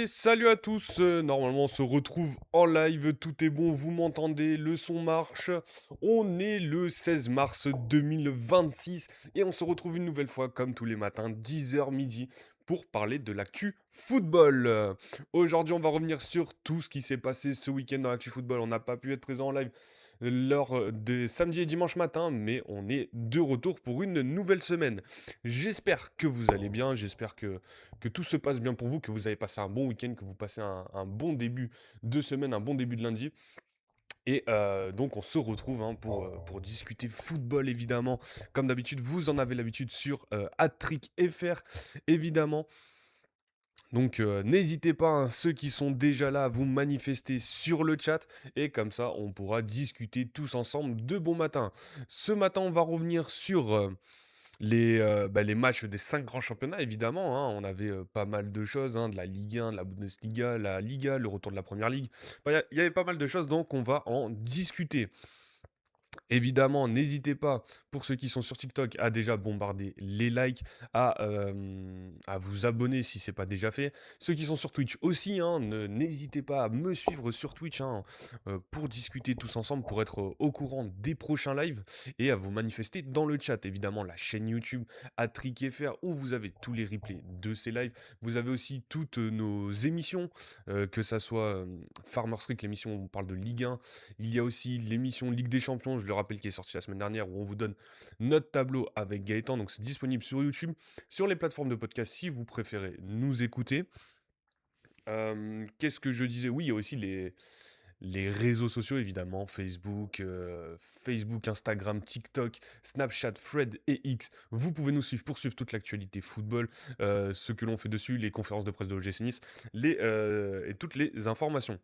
Et salut à tous, normalement on se retrouve en live, tout est bon, vous m'entendez, le son marche. On est le 16 mars 2026 et on se retrouve une nouvelle fois comme tous les matins, 10h midi, pour parler de l'actu football. Aujourd'hui on va revenir sur tout ce qui s'est passé ce week-end dans l'actu football. On n'a pas pu être présent en live lors des samedi et dimanche matin, mais on est de retour pour une nouvelle semaine. J'espère que vous allez bien, j'espère que tout se passe bien pour vous, que vous avez passé un bon week-end, que vous passez un bon début de semaine, un bon début de lundi. Et donc on se retrouve pour discuter football évidemment. Comme d'habitude, vous en avez l'habitude sur Hattrick FR évidemment. Donc n'hésitez pas, hein, ceux qui sont déjà là, à vous manifester sur le chat. Et comme ça, on pourra discuter tous ensemble de bon matin. Ce matin, on va revenir sur les matchs des 5 grands championnats, évidemment, hein. On avait pas mal de choses, hein, de la Ligue 1, de la Bundesliga, la Liga, le retour de la Première Ligue. Enfin, il y avait pas mal de choses, donc on va en discuter. Évidemment, n'hésitez pas, pour ceux qui sont sur TikTok, à déjà bombarder les likes, à vous abonner si ce n'est pas déjà fait. Ceux qui sont sur Twitch aussi, hein, n'hésitez pas à me suivre sur Twitch, hein, pour discuter tous ensemble, pour être au courant des prochains lives et à vous manifester dans le chat. Évidemment, la chaîne YouTube AtrickFR où vous avez tous les replays de ces lives. Vous avez aussi toutes nos émissions, que ça soit Farmer Street, l'émission où on parle de Ligue 1. Il y a aussi l'émission Ligue des Champions, je le rappelle, qui est sortie la semaine dernière, où on vous donne notre tableau avec Gaëtan. Donc c'est disponible sur YouTube, sur les plateformes de podcast si vous préférez nous écouter. Qu'est-ce que je disais? Oui, il y a aussi les réseaux sociaux, évidemment, Facebook, Instagram, TikTok, Snapchat, Thread et X. Vous pouvez nous suivre pour suivre toute l'actualité football, ce que l'on fait dessus, les conférences de presse de l'OGC Nice, et toutes les informations.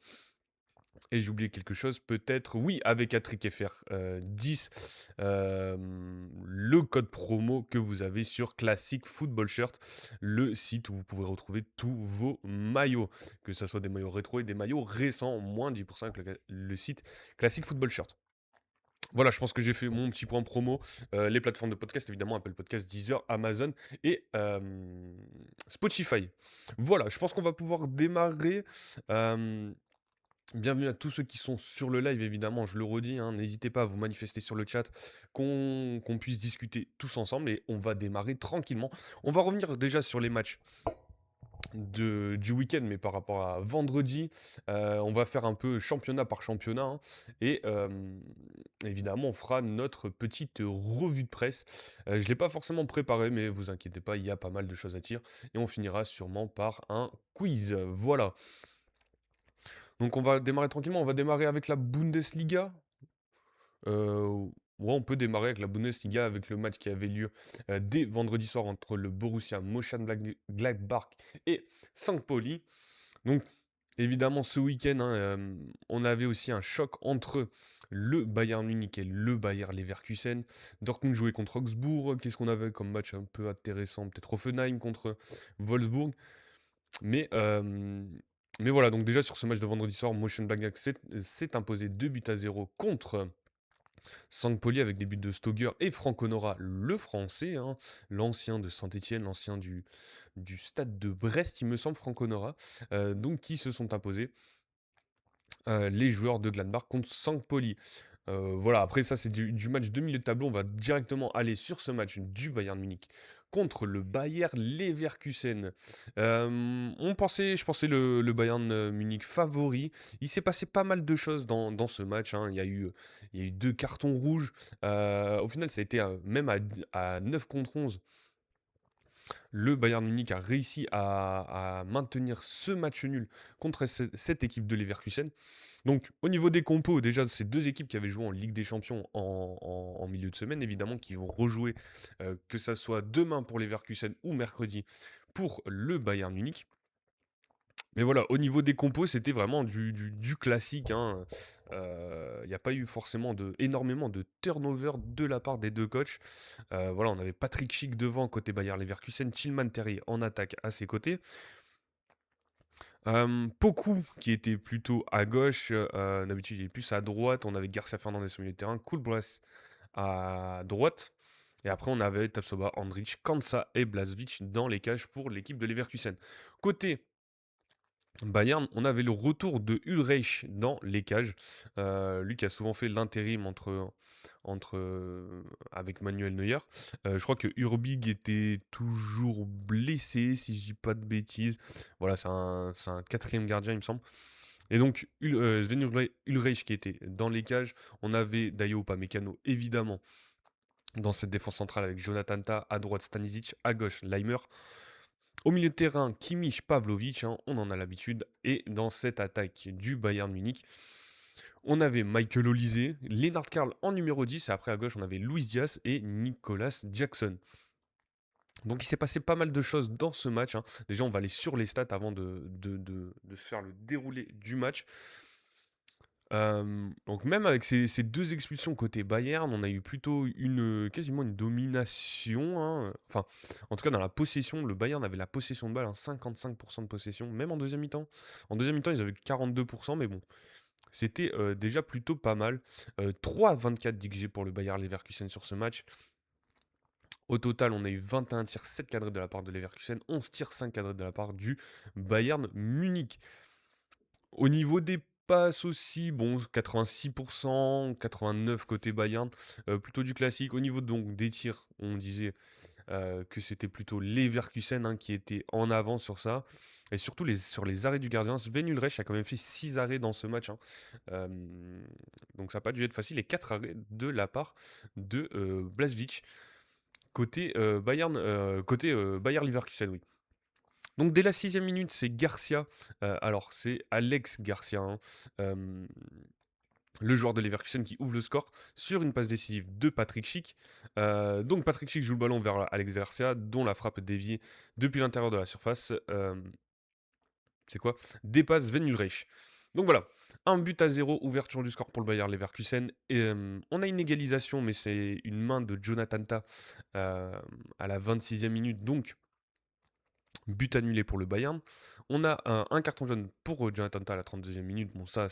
Et j'ai oublié quelque chose, peut-être, oui, avec Attrick FR 10, le code promo que vous avez sur Classic Football Shirt, le site où vous pouvez retrouver tous vos maillots, que ce soit des maillots rétro et des maillots récents, moins de 10% avec le site Classic Football Shirt. Voilà, je pense que j'ai fait mon petit point promo. Les plateformes de podcast, évidemment, Apple Podcast, Deezer, Amazon et Spotify. Voilà, je pense qu'on va pouvoir démarrer. Euh, Bienvenue à tous ceux qui sont sur le live, évidemment, je le redis, hein, n'hésitez pas à vous manifester sur le chat, qu'on puisse discuter tous ensemble et on va démarrer tranquillement. On va revenir déjà sur les matchs du week-end, mais par rapport à vendredi, on va faire un peu championnat par championnat, hein, et évidemment, on fera notre petite revue de presse. Je ne l'ai pas forcément préparé, mais vous inquiétez pas, il y a pas mal de choses à dire et on finira sûrement par un quiz. Voilà. Donc on va démarrer tranquillement, on va démarrer avec la Bundesliga. Ouais, on peut démarrer avec la Bundesliga, avec le match qui avait lieu dès vendredi soir entre le Borussia Mönchengladbach et St. Pauli. Donc évidemment ce week-end, hein, on avait aussi un choc entre le Bayern Munich et le Bayer Leverkusen. Dortmund jouait contre Augsbourg. Qu'est-ce qu'on avait comme match un peu intéressant? Peut-être Hoffenheim contre Wolfsburg. Mais, euh, mais voilà, donc déjà sur ce match de vendredi soir, Mönchengladbach s'est imposé 2-0 contre Sampoli avec des buts de Stoger et Franco Nora, le français, hein, l'ancien de Saint-Etienne, l'ancien du stade de Brest, il me semble, Franco Nora, donc qui se sont imposés, les joueurs de Gladbach contre Sampoli. Voilà, après ça c'est du match de milieu de tableau, on va directement aller sur ce match du Bayern Munich contre le Bayer Leverkusen. Je pensais le Bayern Munich favori. Il s'est passé pas mal de choses dans ce match, hein. Il y a eu 2 cartons rouges. Au final, ça a été même à 9 contre 11. Le Bayern Munich a réussi à maintenir ce match nul contre cette équipe de Leverkusen. Donc, au niveau des compos, déjà, c'est 2 équipes qui avaient joué en Ligue des Champions en milieu de semaine, évidemment, qui vont rejouer, que ça soit demain pour Leverkusen ou mercredi pour le Bayern Munich. Mais voilà, au niveau des compos, c'était vraiment du classique, hein. Il n'y a pas eu forcément énormément de turnover de la part des 2 coachs. Voilà, on avait Patrick Schick devant côté Bayer Leverkusen, Tillman Terry en attaque à ses côtés. Poku qui était plutôt à gauche, d'habitude il est plus à droite. On avait Garcia Fernandez au milieu de terrain, Kulbras à droite. Et après on avait Tapsoba, Andrich, Kansa et Blažević dans les cages pour l'équipe de Leverkusen. Côté Bayern, on avait le retour de Ulreich dans les cages. Lui qui a souvent fait l'intérim avec Manuel Neuer. Je crois que Urbig était toujours blessé, si je dis pas de bêtises. Voilà, c'est un quatrième gardien, il me semble. Et donc, Ulreich qui était dans les cages. On avait Dayo Upamecano, évidemment, dans cette défense centrale avec Jonathan Tah, à droite Stanisic, à gauche Leimer. Au milieu de terrain, Kimmich, Pavlovic, hein, on en a l'habitude. Et dans cette attaque du Bayern Munich, on avait Michael Olise, Lennart Karl en numéro 10, et après à gauche, on avait Luis Diaz et Nicolas Jackson. Donc il s'est passé pas mal de choses dans ce match, hein. Déjà, on va aller sur les stats avant de faire le déroulé du match. Donc même avec ces 2 expulsions côté Bayern, on a eu plutôt quasiment une domination, hein, enfin, en tout cas dans la possession, le Bayern avait la possession de balle, hein, 55% de possession, même en deuxième mi-temps. En deuxième mi-temps, ils avaient 42%, mais bon, c'était, déjà plutôt pas mal. 3-24 d'XG pour le Bayer Leverkusen sur ce match. Au total, on a eu 21 tirs, 7 cadrés de la part de Leverkusen, 11 tirs, 5 cadrés de la part du Bayern Munich. Au niveau des passes aussi, bon, 86%, 89 côté Bayern, plutôt du classique. Au niveau donc des tirs, on disait que c'était plutôt Leverkusen, hein, qui était en avant sur ça. Et surtout sur les arrêts du gardien. Sven Ulreich a quand même fait 6 arrêts dans ce match, hein. Euh, donc ça n'a pas dû être facile. Et 4 arrêts de la part de Blaswich. Côté Bayer Leverkusen, oui. Donc dès la 6e minute, c'est Garcia. Alors c'est Alex Garcia, hein, euh, le joueur de Leverkusen qui ouvre le score sur une passe décisive de Patrick Schick. Donc Patrick Schick joue le ballon vers Alex Garcia, dont la frappe déviée depuis l'intérieur de la surface. C'est quoi? Dépasse Sven Ulreich. Donc voilà, 1-0, ouverture du score pour le Bayer Leverkusen. Et, on a une égalisation, mais c'est une main de Jonathan Tah à la 26e minute. Donc but annulé pour le Bayern. On a un carton jaune pour Jonathan Tah à la 32e minute. Bon, ça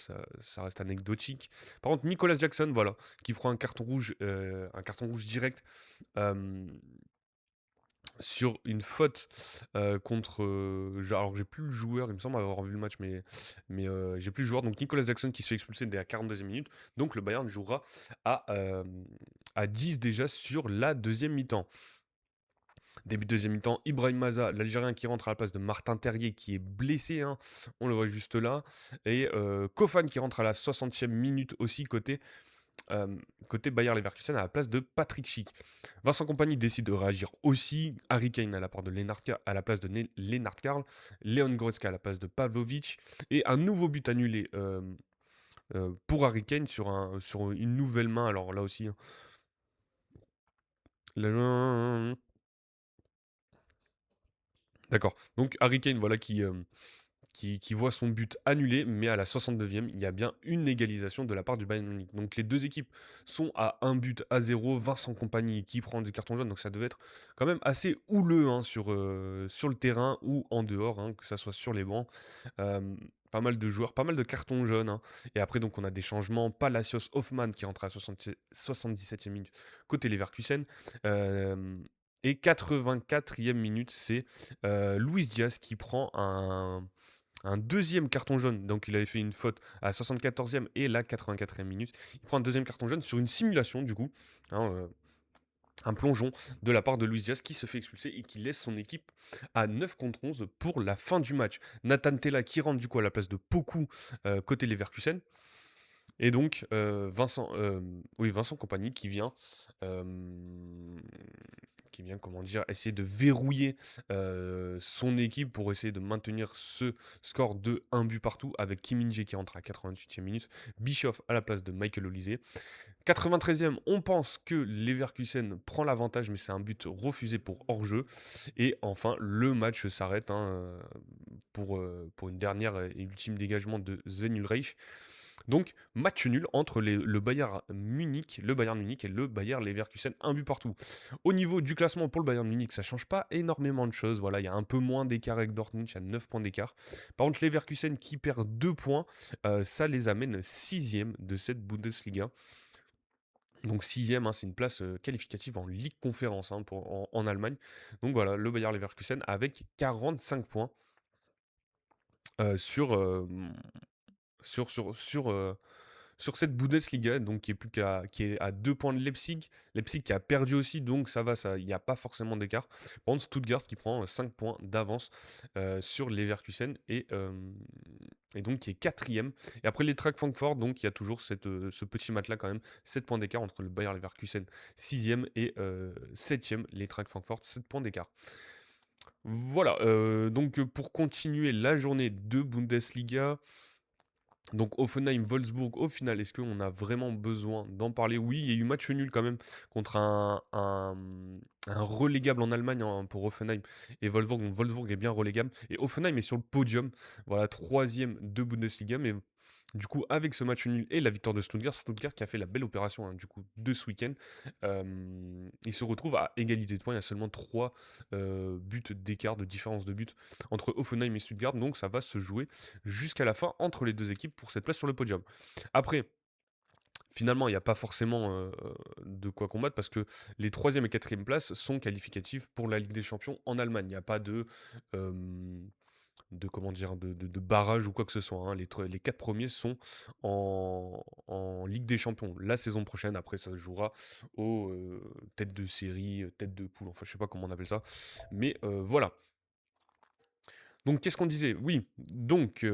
reste anecdotique. Par contre, Nicolas Jackson, voilà, qui prend un carton rouge direct euh, sur une faute contre. Alors, j'ai plus le joueur, il me semble avoir vu le match, mais j'ai plus le joueur. Donc, Nicolas Jackson qui se fait expulser dès la 42e minute. Donc, le Bayern jouera à 10 déjà sur la deuxième mi-temps. Début de deuxième mi-temps, Ibrahim Maza, l'Algérien qui rentre à la place de Martin Terrier qui est blessé, hein, on le voit juste là. Et Kofan qui rentre à la 60e minute aussi côté Bayer Leverkusen à la place de Patrick Schick. Vincent Kompany décide de réagir aussi. Harry Kane à la, part de à la place de Lennart Karl. Leon Goretzka à la place de Pavlovic. Et un nouveau but annulé pour Harry Kane sur une nouvelle main. Alors là aussi, hein, la- d'accord. Donc Harry Kane, voilà, qui voit son but annulé, mais à la 69e, il y a bien une égalisation de la part du Bayern Munich. Donc les deux équipes sont à 1-0. Vincent Kompany qui prend des cartons jaunes, donc ça devait être quand même assez houleux, hein, sur le terrain ou en dehors, hein, que ça soit sur les bancs. Euh, Pas mal de joueurs, pas mal de cartons jaunes, hein. Et après, donc, on a des changements. Palacios Hoffmann qui rentre à 77e minute côté Leverkusen. Euh, et 84e minute, c'est Luis Diaz qui prend un deuxième carton jaune. Donc il avait fait une faute à 74e et la 84e minute. Il prend un deuxième carton jaune sur une simulation du coup. Hein, un plongeon de la part de Luis Diaz qui se fait expulser et qui laisse son équipe à 9 contre 11 pour la fin du match. Nathan Tella qui rentre du coup à la place de Poku côté Leverkusen. Et donc Vincent Kompany euh, qui vient, comment dire, essayer de verrouiller son équipe pour essayer de maintenir ce score de 1 but partout avec Kim Min-jae qui rentre à 88e minute, Bischoff à la place de Michael Olise. 93e, on pense que Leverkusen prend l'avantage, mais c'est un but refusé pour hors-jeu. Et enfin, le match s'arrête, hein, pour une dernière et ultime dégagement de Sven Ulreich. Donc, match nul entre le Bayern Munich et le Bayer Leverkusen, un but partout. Au niveau du classement pour le Bayern Munich, ça change pas énormément de choses. Voilà, il y a un peu moins d'écart avec Dortmund, il y a 9 points d'écart. Par contre, Leverkusen qui perd 2 points, ça les amène 6e de cette Bundesliga. Donc 6e, hein, c'est une place qualificative en Ligue Conférence, hein, en Allemagne. Donc voilà, le Bayer Leverkusen avec 45 points. sur, sur sur sur, sur cette Bundesliga, donc qui est à 2 points de Leipzig. Leipzig qui a perdu aussi, donc ça va, ça il y a pas forcément d'écart. Par contre, Stuttgart qui prend, 5 points d'avance, sur Leverkusen et donc qui est quatrième. Et après l'Eintracht Francfort, donc il y a toujours ce petit match-là quand même, 7 points d'écart entre le Bayer Leverkusen sixième et 7e, l'Eintracht Francfort, 7 points d'écart. Voilà, donc pour continuer la journée de Bundesliga, donc Offenheim-Wolfsburg, au final, est-ce qu'on a vraiment besoin d'en parler? Oui, il y a eu match nul quand même contre un relégable en Allemagne hein, pour Offenheim et Wolfsburg. Donc Wolfsburg est bien relégable. Et Offenheim est sur le podium, voilà, troisième de Bundesliga. Mais du coup, avec ce match nul et la victoire de Stuttgart, Stuttgart qui a fait la belle opération hein, du coup de ce week-end, il se retrouve à égalité de points. Il y a seulement 3 buts d'écart, de différence de but entre Offenheim et Stuttgart. Donc ça va se jouer jusqu'à la fin entre les deux équipes pour cette place sur le podium. Après, finalement, il n'y a pas forcément de quoi combattre parce que les troisième et quatrième places sont qualificatifs pour la Ligue des Champions en Allemagne. Il n'y a pas euh, de comment dire de barrage ou quoi que ce soit. Hein. Les 4 premiers sont en Ligue des Champions la saison prochaine. Après, ça se jouera aux têtes de série, têtes de poule. Enfin, je sais pas comment on appelle ça. Mais voilà. Donc, qu'est-ce qu'on disait? Oui, donc,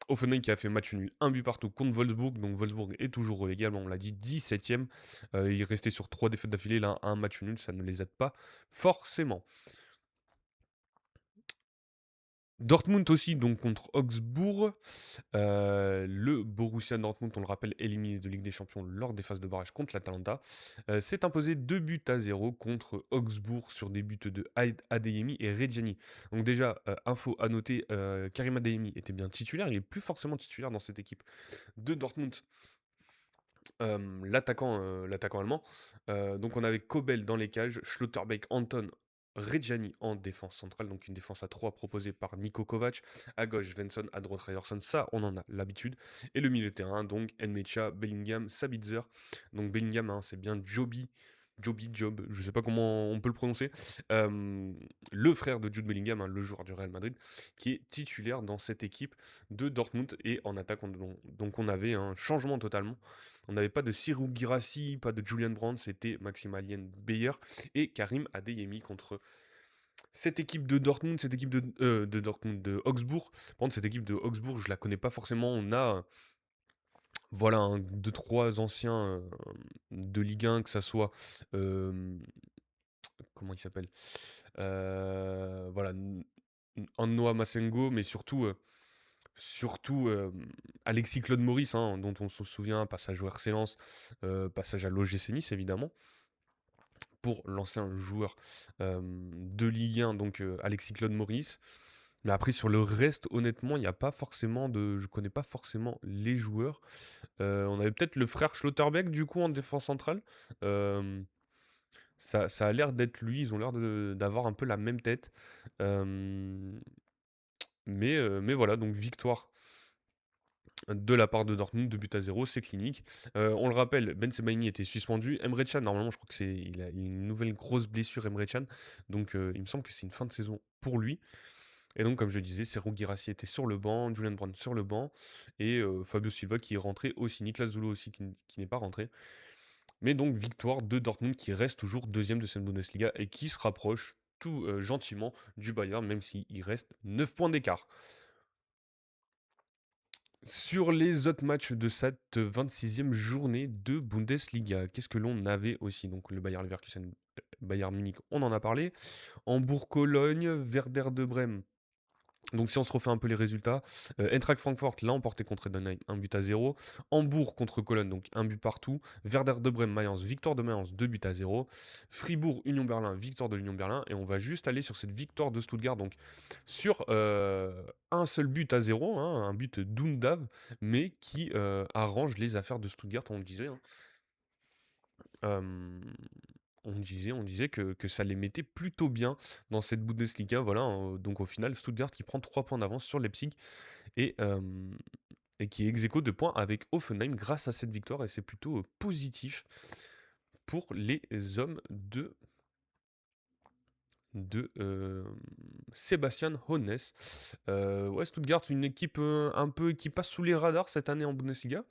Offenheim qui a fait match nul, un but partout contre Wolfsburg. Donc, Wolfsburg est toujours relégable, on l'a dit, 17e. Il restait sur 3 défaites d'affilée. Là, un match nul, ça ne les aide pas forcément. Dortmund aussi, donc contre Augsbourg. Le Borussia Dortmund, on le rappelle, éliminé de Ligue des Champions lors des phases de barrage contre l'Atalanta, s'est imposé 2 buts à 0 contre Augsbourg sur des buts de Adeyemi et Reggiani. Donc déjà, info à noter, Karim Adeyemi était bien titulaire, il est plus forcément titulaire dans cette équipe de Dortmund, l'attaquant allemand. Donc on avait Kobel dans les cages, Schlotterbeck, Anton, Reggiani en défense centrale, donc une défense à 3 proposée par Niko Kovac. À gauche, Svensson, à droite, Ryerson, ça on en a l'habitude. Et le milieu de terrain, donc Nmecha, Bellingham, Sabitzer. Donc Bellingham, hein, c'est bien Job, je sais pas comment on peut le prononcer. Le frère de Jude Bellingham, hein, le joueur du Real Madrid, qui est titulaire dans cette équipe de Dortmund. Et en attaque, donc on avait un changement totalement. On n'avait pas de Sirou Girassi, pas de Julian Brandt, c'était Maximilian Beyer et Karim Adeyemi contre cette équipe de Dortmund, cette équipe de Dortmund, de Augsbourg. Par contre, cette équipe de Augsbourg, je la connais pas forcément. On a, voilà, deux, trois anciens de Ligue 1, que ça soit, comment il s'appelle voilà, Annoa Massengo, mais surtout Alexis Claude Maurice, hein, dont on se souvient, passage au RC Lens, passage à l'OGC Nice évidemment, pour l'ancien joueur de Ligue 1, donc Alexis Claude Maurice. Mais après, sur le reste, honnêtement, il n'y a pas forcément de. Je connais pas forcément les joueurs. On avait peut-être le frère Schlotterbeck, du coup, en défense centrale. Euh, ça a l'air d'être lui, ils ont l'air d'avoir un peu la même tête. Euh, mais voilà, donc victoire de la part de Dortmund, 2 buts à 0, c'est clinique. On le rappelle, Ben Sebaini était suspendu. Emre Can, normalement, je crois que il a une nouvelle grosse blessure, Emre Can. Donc, il me semble que c'est une fin de saison pour lui. Et donc, comme je disais, Serhou Guirassy était sur le banc, Julian Brandt sur le banc, et Fabio Silva qui est rentré aussi, Niklas Zulo aussi qui n'est pas rentré. Mais donc, victoire de Dortmund qui reste toujours deuxième de cette Bundesliga et qui se rapproche tout gentiment du Bayern, même s'il reste 9 points d'écart. Sur les autres matchs de cette 26e journée de Bundesliga, qu'est-ce que l'on avait aussi? Donc le Bayer Leverkusen, Bayern Munich, on en a parlé. Hambourg-Cologne, Werder de Brême. Donc si on se refait un peu les résultats, Eintracht Francfort l'a emporté contre Edenheim, un but à 0. Hambourg contre Cologne, donc un but partout. Werder de Brême, Mayence, victoire de Mayence, 2 buts à 0. Fribourg, Union Berlin, victoire de l'Union Berlin. Et on va juste aller sur cette victoire de Stuttgart, donc sur un seul but à 0, hein, un but d'Undav, mais qui arrange les affaires de Stuttgart, on le disait. Hein. Euh, on disait que ça les mettait plutôt bien dans cette Bundesliga. Voilà, donc au final, Stuttgart qui prend 3 points d'avance sur Leipzig et, euh, et qui est ex aequo de points avec Offenheim grâce à cette victoire. Et c'est plutôt positif pour les hommes de de Sebastian Hoeneß. Ouais, Stuttgart, une équipe un peu qui passe sous les radars cette année en Bundesliga.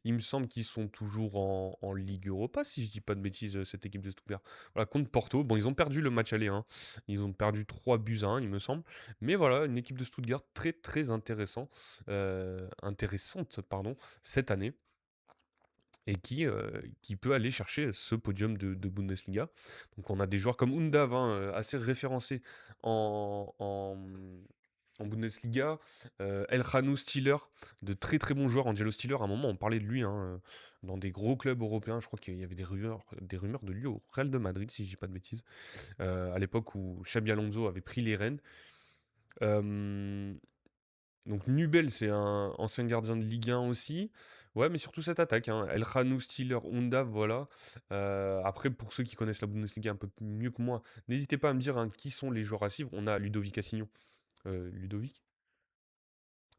Il me semble qu'ils sont toujours en Ligue Europa, si je dis pas de bêtises, cette équipe de Stuttgart. Voilà, contre Porto. Bon, ils ont perdu le match aller, hein. Ils ont perdu 3 buts à 1, il me semble. Mais voilà, une équipe de Stuttgart très très intéressante pardon, cette année et qui peut aller chercher ce podium de Bundesliga. Donc on a des joueurs comme Undav, hein, assez référencés en Bundesliga. El Khanou Stiller, de très très bons joueurs. Angelo Stiller, à un moment on parlait de lui, hein, dans des gros clubs européens. Je crois qu'il y avait des rumeurs de lui au Real de Madrid, si je dis pas de bêtises, à l'époque où Xabi Alonso avait pris les rênes. Euh, donc Nubel, c'est un ancien gardien de Ligue 1 aussi. Ouais, mais surtout cette attaque, hein. El Khanou, Stiller, Undav, voilà. Après, pour ceux qui connaissent la Bundesliga un peu mieux que moi, n'hésitez pas à me dire, hein, qui sont les joueurs à suivre. On a Ludovic Assignon. Ludovic?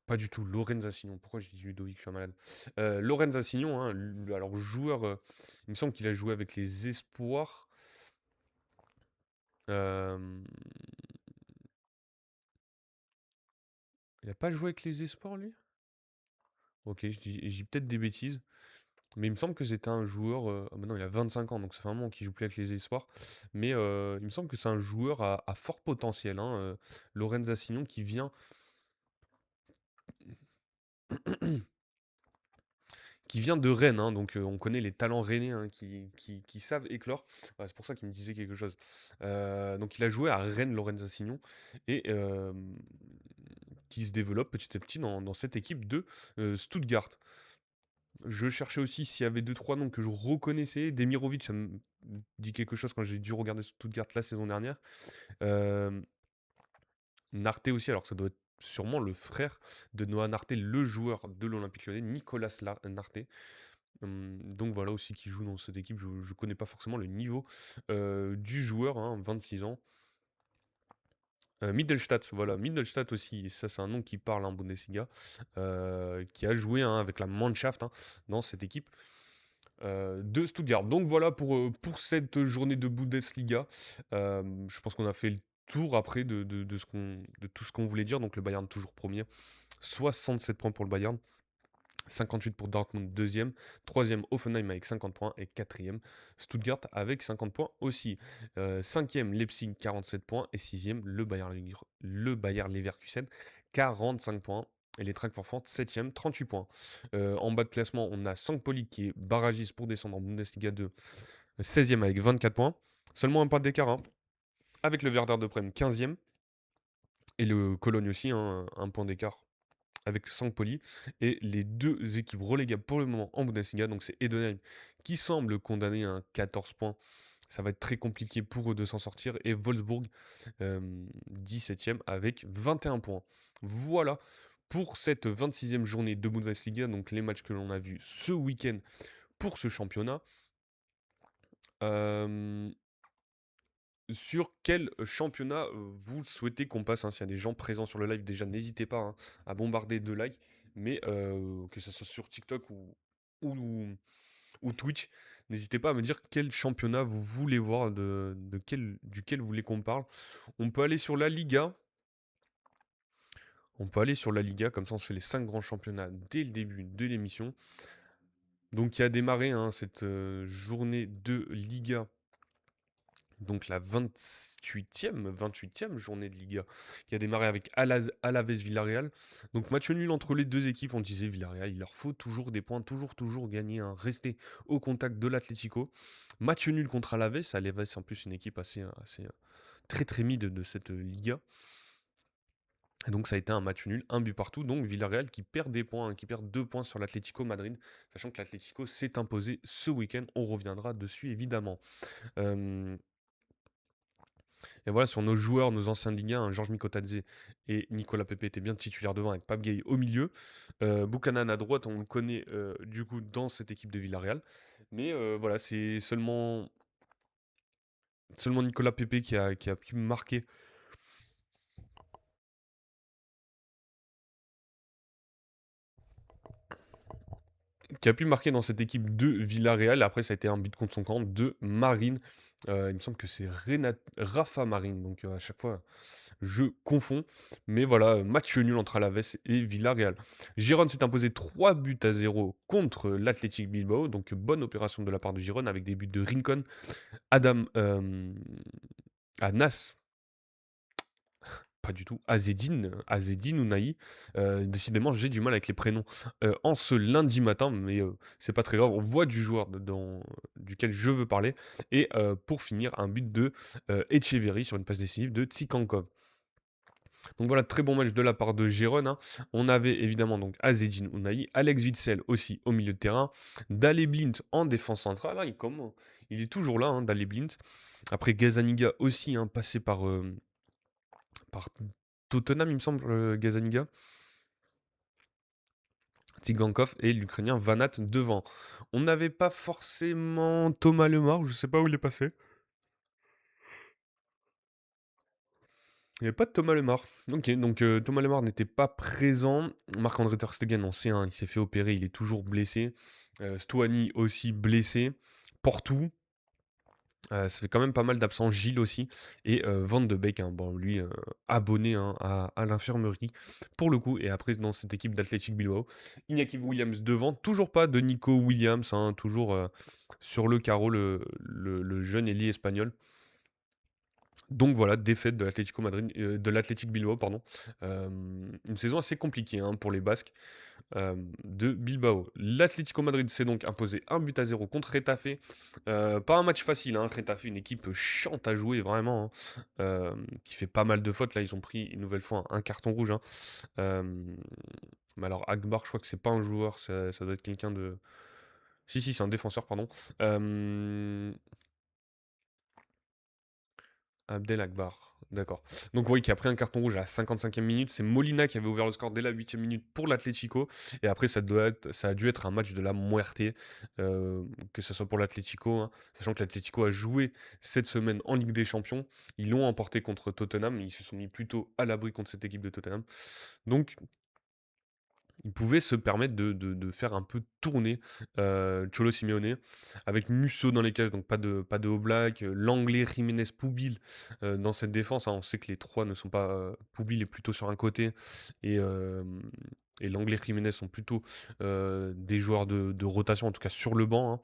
Pas du tout. Lorenz Assignon. Pourquoi je dis Ludovic? Je suis un malade. Lorenz Assignon, hein, alors joueur, il me semble qu'il a joué avec les Espoirs. Euh, il a pas joué avec les Espoirs, lui? Ok, je dis peut-être des bêtises. Mais il me semble que c'était un joueur. Ah bah non, il a 25 ans, donc ça fait un moment qu'il joue plus avec les espoirs. Mais il me semble que c'est un joueur à fort potentiel, hein, Lorenz Assignon, qui vient de Rennes, hein, donc on connaît les talents rennais, hein, qui savent éclore. Voilà, c'est pour ça qu'il me disait quelque chose. Donc il a joué à Rennes, Lorenz Assignon, et qui se développe petit à petit dans cette équipe de Stuttgart. Je cherchais aussi s'il y avait deux trois noms que je reconnaissais. Demirovic, ça me dit quelque chose quand j'ai dû regarder Stuttgart la saison dernière. Euh, Narté aussi, alors ça doit être sûrement le frère de Noah Narté, le joueur de l'Olympique Lyonnais, Nicolas Narté. Donc voilà aussi qui joue dans cette équipe. Je ne connais pas forcément le niveau du joueur, hein, 26 ans. Mittelstadt, voilà, Mittelstadt aussi, ça c'est un nom qui parle en Bundesliga, qui a joué, hein, avec la Mannschaft, hein, dans cette équipe de Stuttgart. Donc voilà pour cette journée de Bundesliga. Je pense qu'on a fait le tour après de tout ce qu'on voulait dire. Donc le Bayern toujours premier, 67 points pour le Bayern. 58 pour Dortmund, deuxième. Troisième, Offenheim avec 50 points. Et quatrième, Stuttgart avec 50 points aussi. Cinquième, Leipzig, 47 points. Et sixième, le Bayer Leverkusen, 45 points. Et les Francfort, 7e, 38 points. En bas de classement, on a St. Pauli qui est barragiste pour descendre en Bundesliga 2, 16e avec 24 points. Seulement un point d'écart, hein, avec le Werder de Brême, 15e. Et le Cologne aussi, hein, un point d'écart avec Saint-Poli. Et les deux équipes relégables pour le moment en Bundesliga, donc c'est Edenheim qui semble condamné à 14 points. Ça va être très compliqué pour eux de s'en sortir. Et Wolfsburg, 17e avec 21 points. Voilà pour cette 26e journée de Bundesliga. Donc les matchs que l'on a vus ce week-end pour ce championnat. Euh, Sur quel championnat vous souhaitez qu'on passe, hein? S'il y a des gens présents sur le live, déjà n'hésitez pas, hein, à bombarder de likes, mais que ce soit sur TikTok ou, ou Twitch, n'hésitez pas à me dire quel championnat vous voulez voir, duquel vous voulez qu'on parle. On peut aller sur la Liga. On peut aller sur la Liga, comme ça on se fait les 5 grands championnats dès le début de l'émission. Donc qui a démarré, hein, cette journée de Liga. Donc la 28e journée de Liga qui a démarré avec Alaves Villarreal. Donc match nul entre les deux équipes, on disait Villarreal, il leur faut toujours des points, toujours gagner, hein, rester au contact de l'Atlético. Match nul contre Alaves, Alaves en plus une équipe assez très très mid de cette Liga. Et donc ça a été un match nul, un but partout, donc Villarreal qui perd des points, hein, qui perd 2 points sur l'Atlético Madrid, sachant que l'Atlético s'est imposé ce week-end, on reviendra dessus évidemment. Euh, Et voilà, sur nos joueurs, nos anciens de Ligue 1, Georges Mikotadze et Nicolas Pepe étaient bien titulaires devant avec Pape Gueye au milieu. Buchanan à droite, on le connaît du coup dans cette équipe de Villarreal. Mais voilà, c'est seulement Nicolas Pepe qui a pu marquer, qui a pu marquer dans cette équipe de Villarreal. Après, ça a été un but contre son camp de Marine. Il me semble que c'est Rafa Marine, donc à chaque fois je confonds. Mais voilà, match nul entre Alaves et Villarreal. Girone s'est imposé 3 buts à 0 contre l'Athletic Bilbao, donc bonne opération de la part de Girone avec des buts de Rincon, Adam Anas, pas du tout. Azedine Ounahi. Décidément, j'ai du mal avec les prénoms en ce lundi matin, mais c'est pas très grave. On voit du joueur duquel je veux parler. Et pour finir, un but de Echeverry sur une passe décisive de Tsikankov. Donc voilà, très bon match de la part de Gérone, hein. On avait évidemment donc Azedine Ounahi, Alex Witsel aussi au milieu de terrain, Dale Blint en défense centrale. Ah, il est toujours là, hein, Dale Blint. Après Gazaniga aussi, hein, passé par Tottenham, il me semble, Gazaniga. Tsigankov et l'Ukrainien Vanat devant. On n'avait pas forcément Thomas Lemar, je sais pas où il est passé. Il n'y avait pas de Thomas Lemar. Ok, donc Thomas Lemar n'était pas présent. Marc-André Ter Stegen, on sait, hein, il s'est fait opérer, il est toujours blessé. Stuani aussi blessé. Portou, ça fait quand même pas mal d'absents. Gilles aussi. Et Van de Beek, hein, bon, lui, abonné, hein, à l'infirmerie, pour le coup. Et après, dans cette équipe d'Athletic Bilbao, Iñaki Williams devant. Toujours pas de Nico Williams, hein, toujours sur le carreau, le jeune ailier espagnol. Donc voilà, défaite de l'Atlético Madrid, de l'Athletic Bilbao, pardon. Une saison assez compliquée, hein, pour les Basques de Bilbao. L'Atlético Madrid s'est donc imposé 1 but à 0 contre Retafe. Pas un match facile, hein, Retafe, une équipe chiante à jouer, vraiment, hein, qui fait pas mal de fautes. Là, ils ont pris une nouvelle fois un carton rouge, hein. Euh, mais alors, Akbar, je crois que c'est pas un joueur, ça doit être quelqu'un de. Si, c'est un défenseur, pardon. Euh, Abdel Akbar, d'accord. Donc oui, qui a pris un carton rouge à la 55e minute. C'est Molina qui avait ouvert le score dès la 8e minute pour l'Atlético. Et après, ça a dû être un match de la muerte, que ce soit pour l'Atlético, hein, sachant que l'Atlético a joué cette semaine en Ligue des Champions. Ils l'ont emporté contre Tottenham. Ils se sont mis plutôt à l'abri contre cette équipe de Tottenham. Donc il pouvait se permettre de faire un peu tourner Cholo Simeone avec Musso dans les cages, donc pas de Oblak, l'anglais Jiménez Poubil dans cette défense, hein. On sait que les trois ne sont pas. Poubil est plutôt sur un côté et l'anglais Jiménez sont plutôt des joueurs de rotation, en tout cas sur le banc, hein.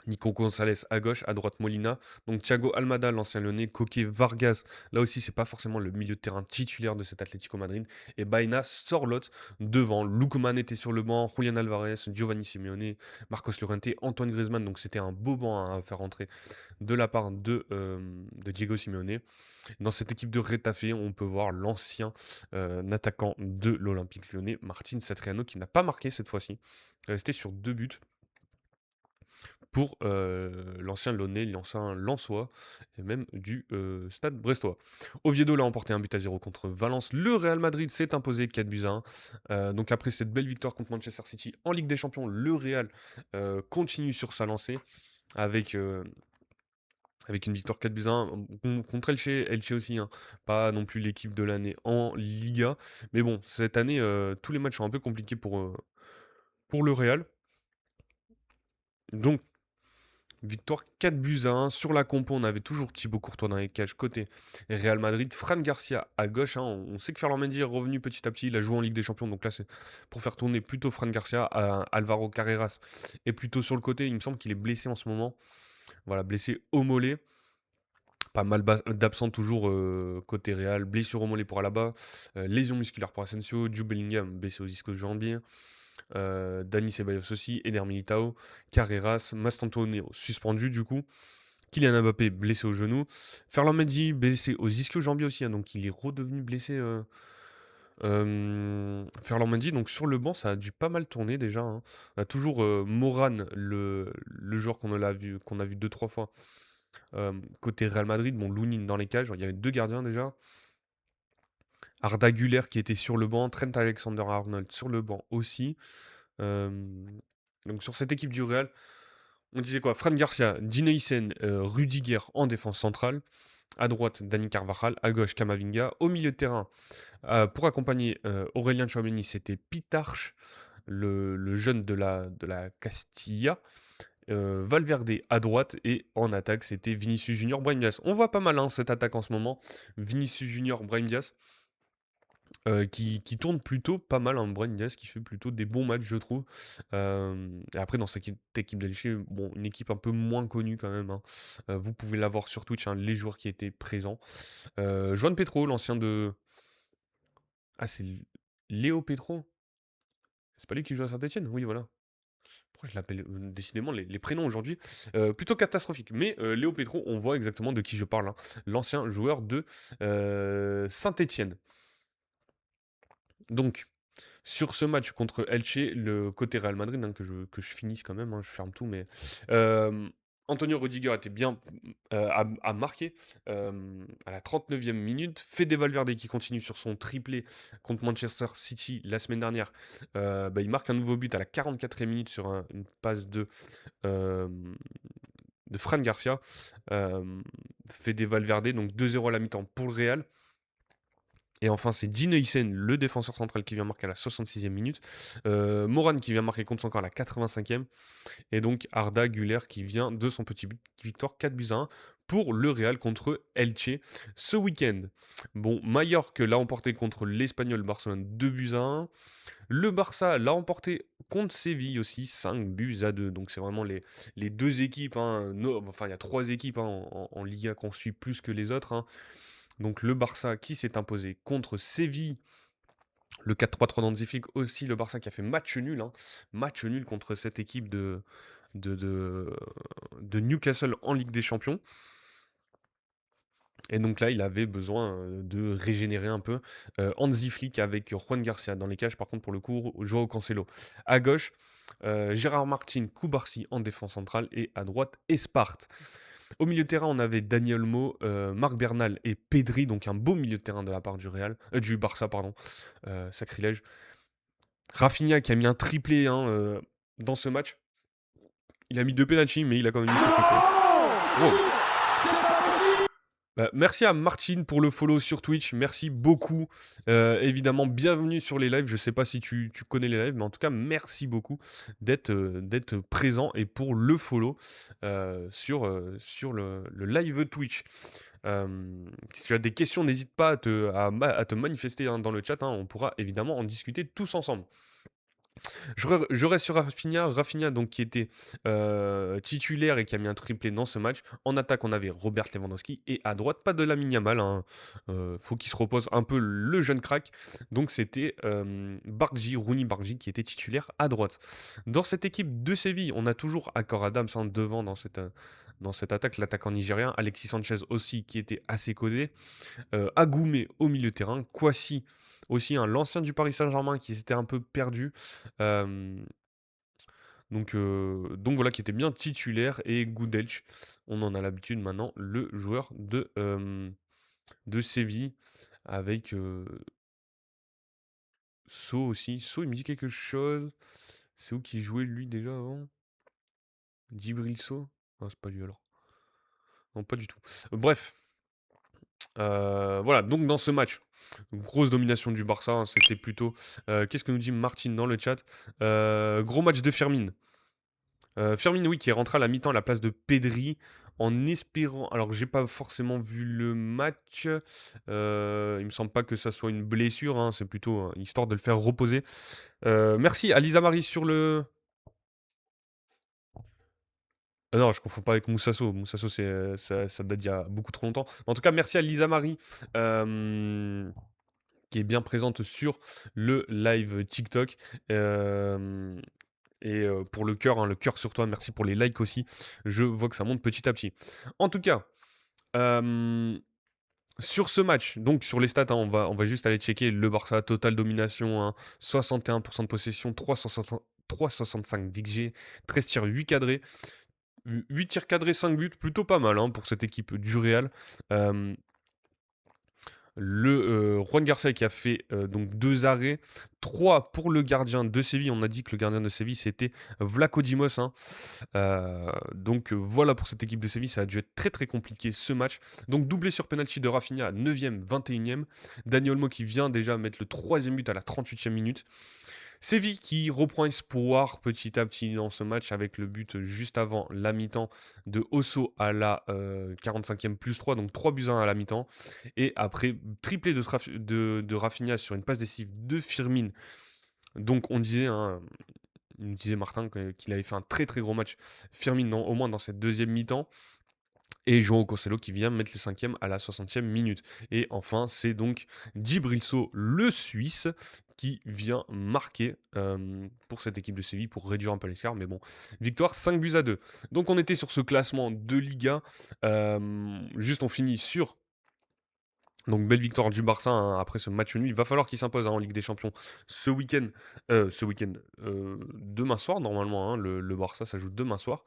Nico Gonzalez à gauche, à droite Molina. Donc Thiago Almada, l'ancien Lyonnais, Koke Vargas. Là aussi, c'est pas forcément le milieu de terrain titulaire de cet Atlético Madrid. Et Baena Sorlot devant. Lookman était sur le banc, Julian Alvarez, Giovanni Simeone, Marcos Llorente, Antoine Griezmann. Donc c'était un beau banc à faire entrer de la part de Diego Simeone. Dans cette équipe de Retafe, on peut voir l'ancien attaquant de l'Olympique lyonnais, Martin Satriano, qui n'a pas marqué cette fois-ci. Resté sur 2 buts pour l'ancien Launay, l'ancien Lensois, et même du stade brestois. Oviedo l'a emporté 1 but à 0 contre Valence. Le Real Madrid s'est imposé 4 buts à 1. Donc après cette belle victoire contre Manchester City en Ligue des Champions, le Real continue sur sa lancée avec, avec une victoire 4 buts à 1 contre Elche aussi, hein. Pas non plus l'équipe de l'année en Liga. Mais bon, cette année, tous les matchs sont un peu compliqués pour le Real. Donc, victoire 4 buts à 1. Sur la compo, on avait toujours Thibaut Courtois dans les cages côté Real Madrid. Fran Garcia à gauche, hein. On sait que Ferland Mendy est revenu petit à petit. Il a joué en Ligue des Champions. Donc là, c'est pour faire tourner plutôt Fran Garcia. Alvaro Carreras est plutôt sur le côté. Il me semble qu'il est blessé en ce moment. Voilà, blessé au mollet. Pas mal d'absents toujours côté Real. Blessure au mollet pour Alaba. Lésion musculaire pour Asensio. Jude Bellingham blessé aux ischio-jambiers. Dani Ceballos aussi, Eder Militao, Carreras, Mastantuono suspendu du coup, Kylian Mbappé blessé au genou, Ferland Mendy blessé aux ischio-jambiers aussi, hein, donc il est redevenu blessé. Ferland Mendy, donc sur le banc, ça a dû pas mal tourner déjà, hein. On a toujours Morane, le joueur qu'on a vu 2-3 fois. Côté Real Madrid, bon, Lounine dans les cages, il y avait 2 gardiens déjà. Arda Güler qui était sur le banc, Trent Alexander-Arnold sur le banc aussi. Euh, donc sur cette équipe du Real, on disait quoi? Fran Garcia, Dine Hyssen, Rudiger en défense centrale. À droite, Dani Carvajal. À gauche, Camavinga. Au milieu de terrain, pour accompagner Aurélien Tchouaméni, c'était Pitarch. le jeune de la Castilla. Valverde à droite et en attaque c'était Vinicius Junior, Brahim Diaz. On voit pas mal cette attaque en ce moment. Vinicius Junior, Brahim Diaz qui tourne plutôt pas mal, hein, Brahim Diaz qui fait plutôt des bons matchs je trouve. Et après dans cette équipe d'Elche, bon, une équipe un peu moins connue quand même, hein. Vous pouvez la voir sur Twitch, hein, les joueurs qui étaient présents. Joan Petro, l'ancien de... Ah c'est Léo Petro? C'est pas lui qui joue à Saint-Etienne? Oui voilà. Pourquoi je l'appelle décidément les prénoms aujourd'hui plutôt catastrophiques. Mais Léo Petro, on voit exactement de qui je parle, hein. L'ancien joueur de Saint-Etienne. Donc, sur ce match contre Elche, le côté Real Madrid, hein, que je finisse quand même, hein, je ferme tout, mais Antonio Rudiger était bien à marquer à la 39e minute. Fede Valverde qui continue sur son triplé contre Manchester City la semaine dernière. Il marque un nouveau but à la 44e minute sur une passe euh, de Fran Garcia. Fede Valverde, donc 2-0 à la mi-temps pour le Real. Et enfin, c'est Dean Huyssen, le défenseur central, qui vient marquer à la 66e minute. Moran qui vient marquer contre son camp à la 85e. Et donc Arda Güler qui vient de son petit but, victoire 4-1 pour le Real contre Elche ce week-end. Bon, Mallorca l'a emporté contre l'Espagnol Barcelone 2-1. Le Barça l'a emporté contre Séville aussi 5-2. Donc c'est vraiment les deux équipes, hein, enfin il y a trois équipes, hein, en Liga qu'on suit plus que les autres, hein. Donc le Barça qui s'est imposé contre Séville. Le 4-3-3 d'Hansi Flick aussi, le Barça qui a fait match nul, hein. Match nul contre cette équipe de, de, de Newcastle en Ligue des Champions. Et donc là, il avait besoin de régénérer un peu. Hansi Flick avec Juan Garcia dans les cages, par contre, pour le coup, Joao Cancelo à gauche. Gérard Martin, Koubarsi en défense centrale. Et à droite, Esparte. Au milieu de terrain, on avait Daniel Mo, Marc Bernal et Pedri, donc un beau milieu de terrain de la part du Barça, pardon. Sacrilège. Rafinha qui a mis un triplé, hein, dans ce match. Il a mis 2 pénaltys, mais il a quand même mis ce triplé. Wow. Merci à Martine pour le follow sur Twitch, merci beaucoup. Évidemment, bienvenue sur les lives. Je sais pas si tu connais les lives, mais en tout cas, merci beaucoup d'être présent et pour le follow sur le live Twitch. Si tu as des questions, n'hésite pas à te manifester, hein, dans le chat, hein. On pourra évidemment en discuter tous ensemble. Je reste sur Rafinha donc, qui était titulaire et qui a mis un triplé dans ce match. En attaque, on avait Robert Lewandowski. Et à droite, pas de Lamine Yamal, hein. Faut qu'il se repose un peu le jeune crack. Donc c'était Rooney Bargi qui était titulaire à droite. Dans cette équipe de Séville, on a toujours Akor Adams, hein, devant dans cette attaque. L'attaquant nigérien. Alexis Sanchez aussi qui était assez causé. Agoumé au milieu de terrain. Kwasi aussi, hein, l'ancien du Paris Saint-Germain qui s'était un peu perdu. Donc voilà, qui était bien titulaire. Et Goudelch, on en a l'habitude maintenant, le joueur de Séville. Avec So aussi. So, il me dit quelque chose. C'est où qui jouait lui déjà avant? Djibril So? Ah, c'est pas lui alors. Non, pas du tout. Bref. Voilà, donc dans ce match, grosse domination du Barça, hein, c'était plutôt... qu'est-ce que nous dit Martin dans le chat? Gros match de Firmine. Firmine, oui, qui est rentré à la mi-temps à la place de Pedri, en espérant... Alors, j'ai pas forcément vu le match. Il me semble pas que ça soit une blessure, hein, c'est plutôt, hein, histoire de le faire reposer. Merci à Lisa Marie sur le... Non, je confonds pas avec Moussasso. Moussasso, ça date d'il y a beaucoup trop longtemps. En tout cas, merci à Lisa Marie, qui est bien présente sur le live TikTok. Et pour le cœur, hein, le cœur sur toi, merci pour les likes aussi. Je vois que ça monte petit à petit. En tout cas, sur ce match, donc sur les stats, hein, on va juste aller checker le Barça, totale domination, hein, 61% de possession, 365 d'XG, 13 tirs, 8 cadrés. 8 tirs cadrés, 5 buts, plutôt pas mal, hein, pour cette équipe du Real. Juan Garcia qui a fait donc 2 arrêts, 3 pour le gardien de Séville. On a dit que le gardien de Séville c'était Vlaco Dimos, hein. Donc voilà pour cette équipe de Séville, ça a dû être très très compliqué ce match. Donc doublé sur penalty de Rafinha à 9e, 21e. Daniel Olmo qui vient déjà mettre le 3e but à la 38e minute. Séville qui reprend espoir petit à petit dans ce match avec le but juste avant la mi-temps de Osso à la 45e plus 3, donc 3 buts à 1 à la mi-temps. Et après, triplé de Rafinha sur une passe décisive de Firmine. Donc on disait, hein, il nous disait Martin qu'il avait fait un très très gros match. Firmine, au moins dans cette deuxième mi-temps. Et João Cancelo qui vient mettre le cinquième à la 60e minute. Et enfin, c'est donc Djibrilso, le Suisse, qui vient marquer pour cette équipe de Séville pour réduire un peu l'écart. Mais bon, victoire 5 buts à 2. Donc on était sur ce classement de Liga. Juste on finit sur... Donc belle victoire du Barça hein, après ce match nul. Il va falloir qu'il s'impose hein, en Ligue des Champions ce week-end. Demain soir normalement. Hein, le Barça ça joue demain soir.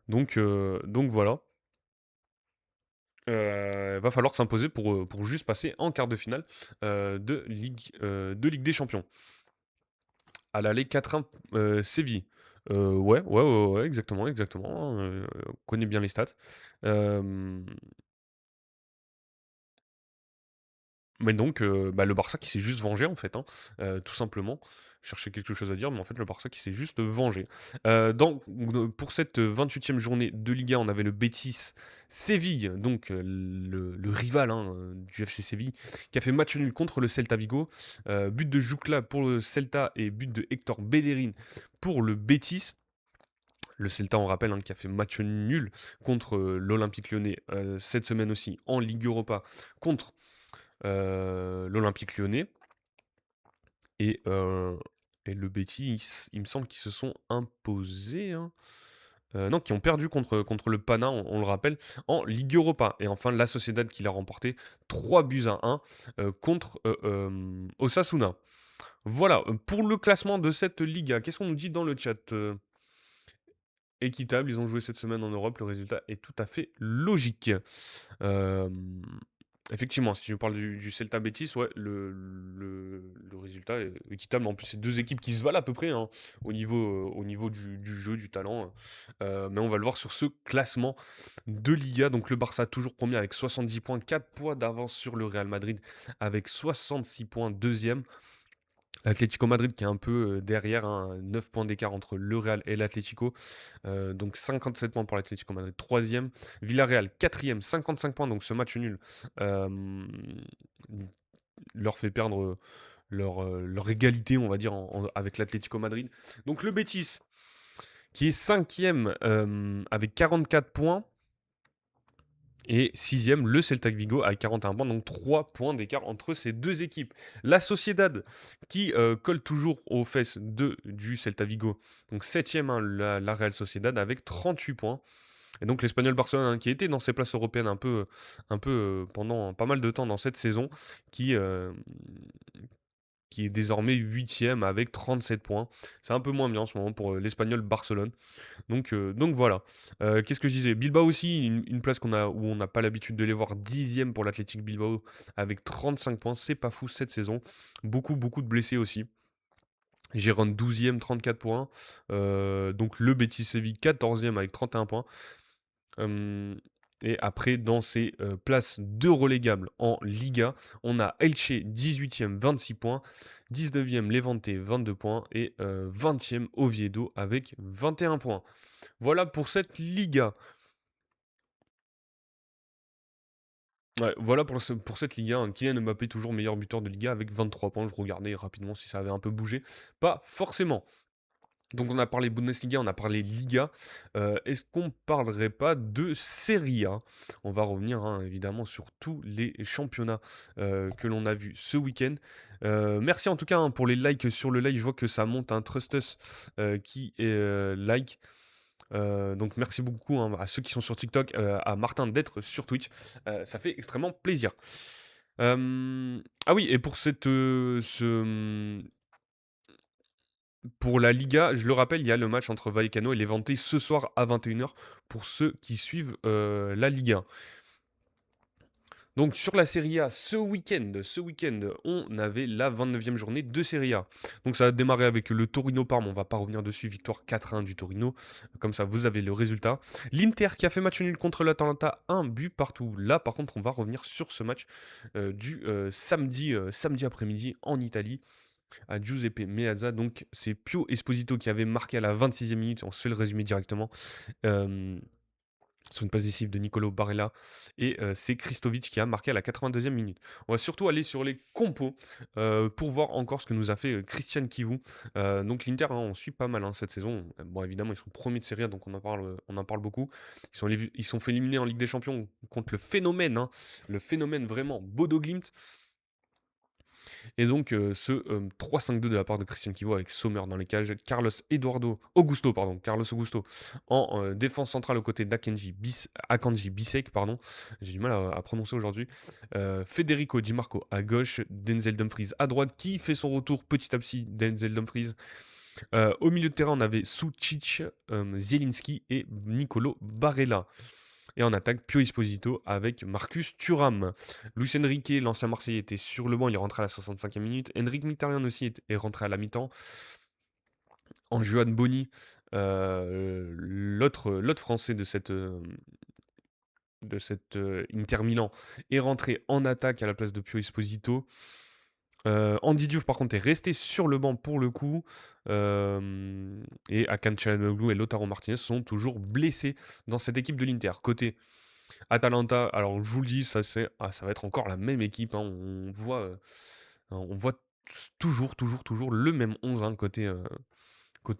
Donc voilà. Va falloir s'imposer pour juste passer en quart de finale de Ligue des Champions. À l'aller 4-1 Séville. Ouais, exactement, exactement. On connaît bien les stats. Euh, Mais donc, le Barça qui s'est juste vengé en fait, hein, tout simplement. Je cherchais quelque chose à dire, mais en fait le Barça qui s'est juste vengé. Pour cette 28e journée de Liga, on avait le Betis Séville, donc le rival hein, du FC Séville, qui a fait match nul contre le Celta Vigo. But de Jucla pour le Celta et but de Hector Bellerin pour le Betis. Le Celta, on rappelle, hein, qui a fait match nul contre l'Olympique Lyonnais cette semaine aussi en Ligue Europa contre l'Olympique Lyonnais et, euh, et le Betis, il me semble qu'ils se sont imposés. Hein. Non, qui ont perdu contre le Pana, on le rappelle, en Ligue Europa. Et enfin, la Sociedad qui l'a remporté 3 buts à 1 contre Osasuna. Voilà, pour le classement de cette Liga, qu'est-ce qu'on nous dit dans le chat Équitable, ils ont joué cette semaine en Europe, le résultat est tout à fait logique. Euh, Effectivement, si je parle du Celta Betis, ouais, le résultat est équitable. En plus, c'est deux équipes qui se valent à peu près hein, au niveau du jeu, du talent. Mais on va le voir sur ce classement de Liga. Donc le Barça toujours premier avec 70 points, 4 points d'avance sur le Real Madrid avec 66 points deuxième. L'Atlético Madrid qui est un peu derrière, hein, 9 points d'écart entre le Real et l'Atlético. Donc 57 points pour l'Atlético Madrid, troisième. Villarreal, quatrième, 55 points. Donc ce match nul euh, leur fait perdre leur égalité, on va dire, avec l'Atlético Madrid. Donc le Betis qui est cinquième avec 44 points. Et sixième, le Celta Vigo avec 41 points, donc 3 points d'écart entre ces deux équipes. La Sociedad qui colle toujours aux fesses du Celta Vigo, donc septième, hein, la Real Sociedad avec 38 points. Et donc l'Espagnol Barcelone, hein, qui était dans ses places européennes un peu pendant pas mal de temps dans cette saison, qui est désormais huitième avec 37 points. C'est un peu moins bien en ce moment pour l'Espagnol Barcelone. Donc voilà. Qu'est-ce que je disais Bilbao aussi, une place où on n'a pas l'habitude de les voir, dixième pour l'Athletic Bilbao avec 35 points. C'est pas fou cette saison. Beaucoup, beaucoup de blessés aussi. Gérone 12e, 34 points. Donc le Betis Séville 14e avec 31 points. Et après, dans ces places de relégables en Liga, on a Elche 18e, 26 points. 19e, Levante 22 points. Et 20e, Oviedo avec 21 points. Voilà pour cette Liga. Ouais, voilà pour cette Liga. Hein. Kylian Mbappé, toujours meilleur buteur de Liga avec 23 points. Je regardais rapidement si ça avait un peu bougé. Pas forcément. Donc on a parlé Bundesliga, on a parlé Liga. Est-ce qu'on parlerait pas de Serie A? On va revenir hein, évidemment sur tous les championnats que l'on a vus ce week-end. Merci en tout cas hein, pour les likes sur le live. Je vois que ça monte un Trustus qui est like. Donc merci beaucoup hein, à ceux qui sont sur TikTok, à Martin d'être sur Twitch. Ça fait extrêmement plaisir. Ah oui, et pour la Liga, je le rappelle, il y a le match entre Vallecano et Levante ce soir à 21h pour ceux qui suivent la Liga. Donc sur la Serie A, ce week-end, on avait la 29e journée de Serie A. Donc ça a démarré avec le Torino-Parme, on va pas revenir dessus, victoire 4-1 du Torino. Comme ça, vous avez le résultat. L'Inter qui a fait match nul contre l'Atalanta, un but partout. Là, par contre, on va revenir sur ce match du samedi après-midi en Italie à Giuseppe Meazza. Donc c'est Pio Esposito qui avait marqué à la 26e minute, on se fait le résumé directement. Euh, sur une passe décisive de Nicolo Barella. Et c'est Kristovic qui a marqué à la 82e minute. On va surtout aller sur les compos pour voir encore ce que nous a fait Christian Kivu. Donc l'Inter, hein, on suit pas mal hein, cette saison. Bon, évidemment, ils sont premiers de Serie A, donc on en parle beaucoup. Ils sont fait éliminer en Ligue des Champions contre le phénomène vraiment Bodo Glimt. Et donc ce 3-5-2 de la part de Christian Kivu avec Sommer dans les cages, Carlos Augusto en défense centrale aux côtés d'Akanji Bisek, pardon, j'ai du mal à prononcer aujourd'hui, Federico Di Marco à gauche, Denzel Dumfries à droite qui fait son retour petit à petit, Denzel Dumfries. Au milieu de terrain, on avait Sucic, Zielinski et Nicolo Barella. Et en attaque, Pio Esposito avec Marcus Thuram. Luis Enrique, l'ancien Marseillais, était sur le banc, il est rentré à la 65e minute. Henrik Mkhitaryan aussi est rentré à la mi-temps. En Juan Boni, l'autre Français de cette Inter Milan, est rentré en attaque à la place de Pio Esposito. Andy Diouf, par contre, est resté sur le banc pour le coup. Et Akan Çalhanoğlu et Lautaro Martinez sont toujours blessés dans cette équipe de l'Inter. Côté Atalanta, alors je vous le dis, ça va être encore la même équipe, hein. On voit toujours le même 11 hein, côté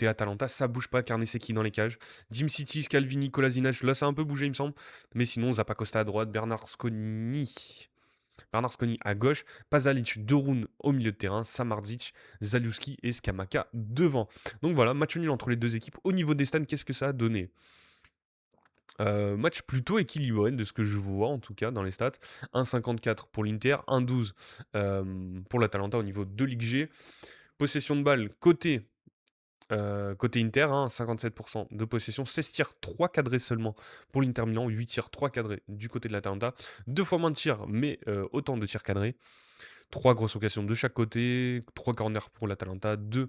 Atalanta. Ça bouge pas, Carnesecchi dans les cages. Jim City, Scalvini, Kolasinac, là ça a un peu bougé il me semble. Mais sinon, Zappacosta à droite, Bernard Sconi à gauche, Pasalic, Dorun au milieu de terrain, Samardzic, Zalewski et Skamaka devant. Donc voilà, match nul entre les deux équipes. Au niveau des stats, qu'est-ce que ça a donné? Match plutôt équilibré de ce que je vois en tout cas dans les stats. 1,54 pour l'Inter, 1,12 pour l'Atalanta au niveau de Ligue G. Possession de balle côté Inter, hein, 57% de possession, 16 tirs, 3 cadrés seulement pour l'Inter Milan, 8 tirs, 3 cadrés du côté de l'Atalanta. 2 fois moins de tirs, mais autant de tirs cadrés. 3 grosses occasions de chaque côté, 3 corners pour l'Atalanta, 2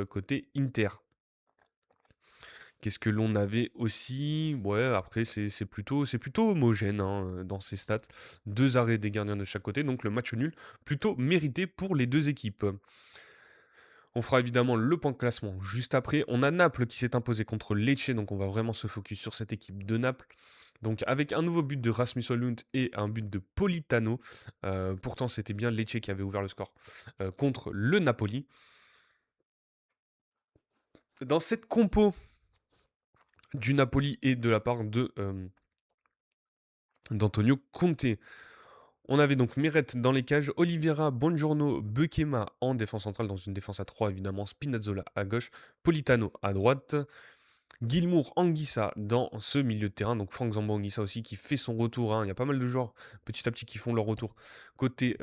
côté Inter. Qu'est-ce que l'on avait aussi? Ouais, après, c'est plutôt homogène hein, dans ces stats. 2 arrêts des gardiens de chaque côté, donc le match nul plutôt mérité pour les deux équipes. On fera évidemment le point de classement juste après. On a Naples qui s'est imposé contre Lecce, donc on va vraiment se focus sur cette équipe de Naples. Donc avec un nouveau but de Rasmus Højlund et un but de Politano. Pourtant, c'était bien Lecce qui avait ouvert le score contre le Napoli. Dans cette compo du Napoli et de la part d'Antonio Conte. On avait donc Meret dans les cages, Oliveira, Bongiorno, Bekema en défense centrale, dans une défense à 3 évidemment, Spinazzola à gauche, Politano à droite, Gilmour, Anguissa dans ce milieu de terrain, donc Franck Zambo Anguissa aussi qui fait son retour, hein. Il y a pas mal de joueurs petit à petit qui font leur retour côté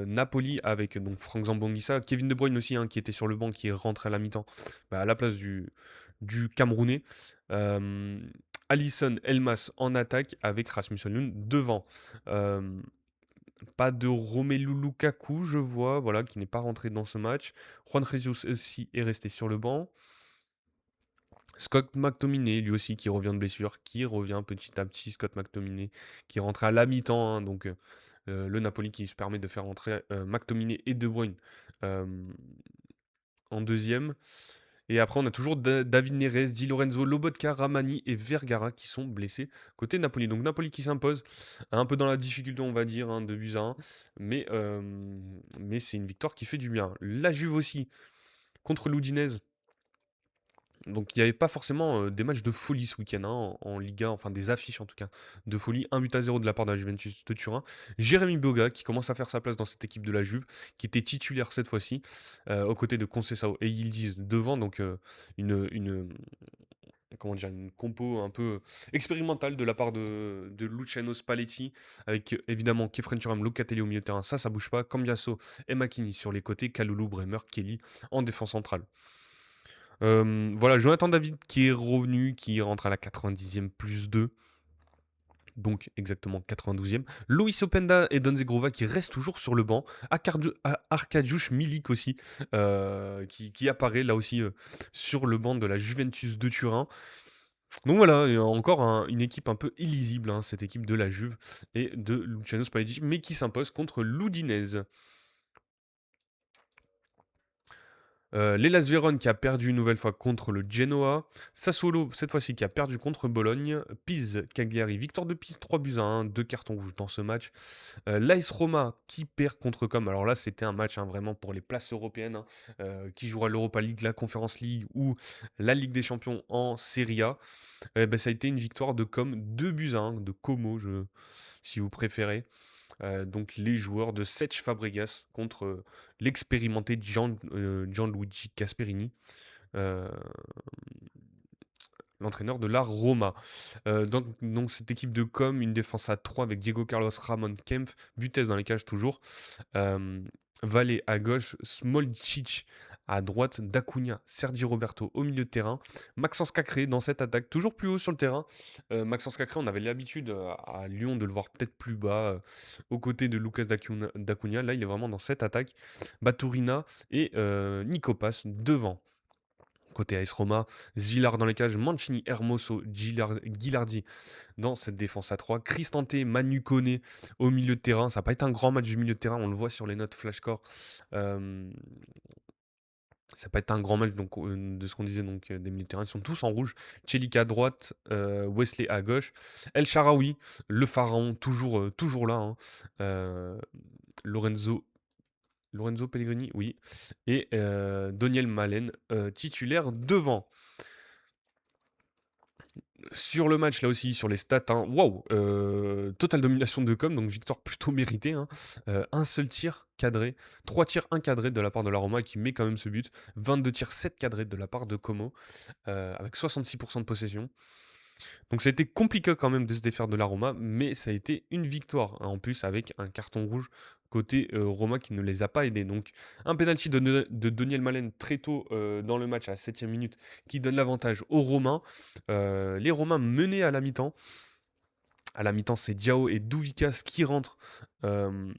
Napoli avec donc Franck Zambo Anguissa, Kevin De Bruyne aussi hein, qui était sur le banc, qui est rentré à la mi-temps à la place du Camerounais. Alisson Elmas en attaque avec Rasmus Højlund devant. Pas de Romelu Lukaku, je vois, voilà, qui n'est pas rentré dans ce match. Juan Jesus aussi est resté sur le banc. Scott McTominay, lui aussi, qui revient de blessure, qui revient petit à petit. Scott McTominay, qui est rentré à la mi-temps, hein, donc le Napoli qui se permet de faire rentrer McTominay et De Bruyne en deuxième. Et après, on a toujours David Neres, Di Lorenzo, Lobotka, Ramani et Vergara qui sont blessés côté Napoli. Donc Napoli qui s'impose, un peu dans la difficulté, on va dire, hein, de buts à 1. Mais c'est une victoire qui fait du bien. La Juve aussi, contre l'Udinese. Donc il n'y avait pas forcément des matchs de folie ce week-end hein, en Liga, enfin des affiches en tout cas de folie. 1-0 de la part de la Juventus de Turin. Jérémy Boga qui commence à faire sa place dans cette équipe de la Juve, qui était titulaire cette fois-ci, aux côtés de Conceição et Yildiz devant. Donc comment dire, une compo un peu expérimentale de la part de Luciano Spalletti, avec évidemment Kefren Turam, Locatelli au milieu de terrain, ça bouge pas. Cambiasso et Makini sur les côtés, Kalulu, Bremer, Kelly en défense centrale. Voilà, Jonathan David qui est revenu, qui rentre à la 90e plus 2. donc exactement 92e. Loïs Openda et Don Zegrova qui restent toujours sur le banc. Arkadiusz Milik aussi, qui apparaît là aussi sur le banc de la Juventus de Turin. Donc voilà, encore une équipe un peu illisible, hein, cette équipe de la Juve et de Luciano Spalletti, mais qui s'impose contre l'Udinese. L'Hellas Vérone qui a perdu une nouvelle fois contre le Genoa. Sassuolo, cette fois-ci, qui a perdu contre Bologne. Pise, Cagliari, victoire de Pise, 3-1, 2 cartons rouges dans ce match. L'AS Roma qui perd contre Com. Alors là, c'était un match vraiment pour les places européennes. Qui jouera l'Europa League, la Conference League ou la Ligue des Champions en Serie A. Ça a été une victoire de Com, 2-1, de Como, si vous préférez. Donc les joueurs de Sech Fabregas contre l'expérimenté Gianluigi Gasperini, euh, l'entraîneur de la Roma. Donc cette équipe de Com, une défense à 3 avec Diego Carlos, Ramon Kempf, Butes dans les cages toujours, Valle à gauche, Smolcic à droite, D'Acunha, Sergi Roberto au milieu de terrain, Maxence Cacré dans cette attaque, toujours plus haut sur le terrain. Maxence Cacré, on avait l'habitude à Lyon de le voir peut-être plus bas, aux côtés de Lucas D'Acunha. Là, il est vraiment dans cette attaque. Baturina et Nicopas devant. Côté AS Roma, Zillard dans les cages, Mancini, Hermoso, Gilardi dans cette défense à 3. Cristante, Manu Koné au milieu de terrain. Ça n'a pas été un grand match du milieu de terrain, on le voit sur les notes flashcore. Ça n'a pas été un grand match donc, de ce qu'on disait, donc des milieux de terrain. Ils sont tous en rouge. Chelik à droite, Wesley à gauche. El Sharawi, le pharaon, toujours là, hein. Lorenzo Pellegrini, oui. Et Daniel Malen, titulaire devant. Sur le match, là aussi, sur les stats, hein, waouh, totale domination de Com, donc victoire plutôt méritée, hein. Un seul tir cadré, 3 tirs cadrés de la part de la Roma qui met quand même ce but, 22 tirs 7 cadrés de la part de Como, avec 66% de possession. Donc ça a été compliqué quand même de se défaire de la Roma, mais ça a été une victoire, hein, en plus avec un carton rouge côté Roma qui ne les a pas aidés. Donc un penalty de Daniel Malen très tôt dans le match à la 7e minute qui donne l'avantage aux Romains. Les Romains menaient à la mi-temps. À la mi-temps, c'est Diao et Douvikas euh,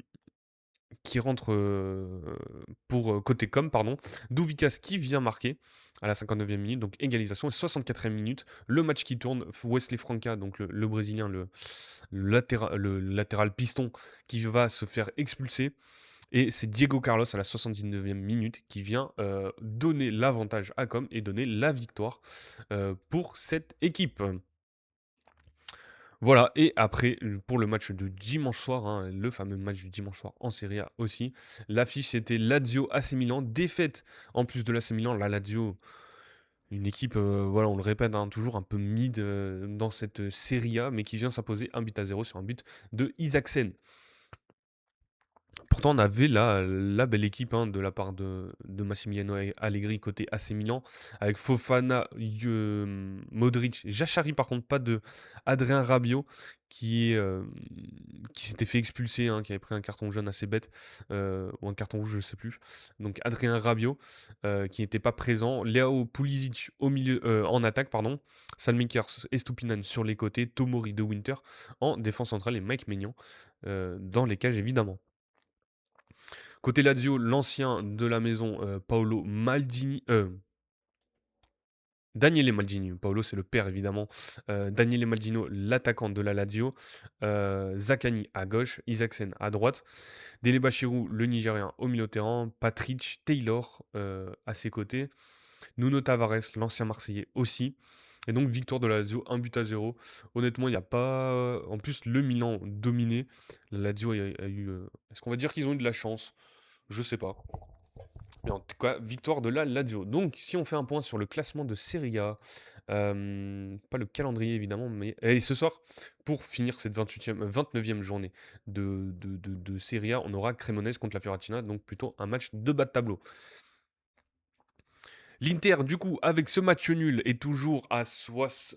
qui rentrent pour côté com, pardon. Douvikas qui vient marquer à la 59e minute, donc égalisation, et 64e minute, le match qui tourne, Wesley Franca, donc le Brésilien, le latéral piston, qui va se faire expulser, et c'est Diego Carlos à la 79e minute qui vient donner l'avantage à Com et donner la victoire pour cette équipe. Voilà, et après, pour le match de dimanche soir, hein, le fameux match du dimanche soir en Serie A aussi, l'affiche c'était Lazio AC Milan, défaite en plus de l'AC Milan, la Lazio, une équipe, voilà, on le répète, hein, toujours un peu mid dans cette Serie A, mais qui vient s'imposer 1-0 sur un but de Isaksen. Pourtant, on avait la belle équipe, hein, de la part de Massimiliano Allegri côté AC Milan, avec Fofana, Modric, Jachari par contre, pas de Adrien Rabiot, qui s'était fait expulser, hein, qui avait pris un carton jaune assez bête, ou un carton rouge, je ne sais plus. Donc Adrien Rabiot, qui n'était pas présent, Leao Pulisic au milieu, en attaque, pardon, Salmikers et Stupinan sur les côtés, Tomori de Winter en défense centrale et Mike Maignan dans les cages évidemment. Côté Lazio, l'ancien de la maison, Paolo Maldini, Daniele Maldini, Paolo c'est le père évidemment, Daniele Maldini, l'attaquant de la Lazio, Zaccagni à gauche, Isaksen à droite, Dele Bashiru, le Nigérien au milieu de terrain, Patrick Taylor à ses côtés, Nuno Tavares, l'ancien Marseillais aussi. Et donc victoire de la Lazio, 1-0. Honnêtement, il n'y a pas... En plus, le Milan dominé. La Lazio a eu... Est-ce qu'on va dire qu'ils ont eu de la chance? Je sais pas. Mais en tout cas, victoire de la Lazio. Donc, si on fait un point sur le classement de Serie A, pas le calendrier évidemment, mais et ce soir, pour finir cette 29e journée de Serie A, on aura Cremonese contre la Fiorentina, donc plutôt un match de bas de tableau. L'Inter, du coup, avec ce match nul, est toujours à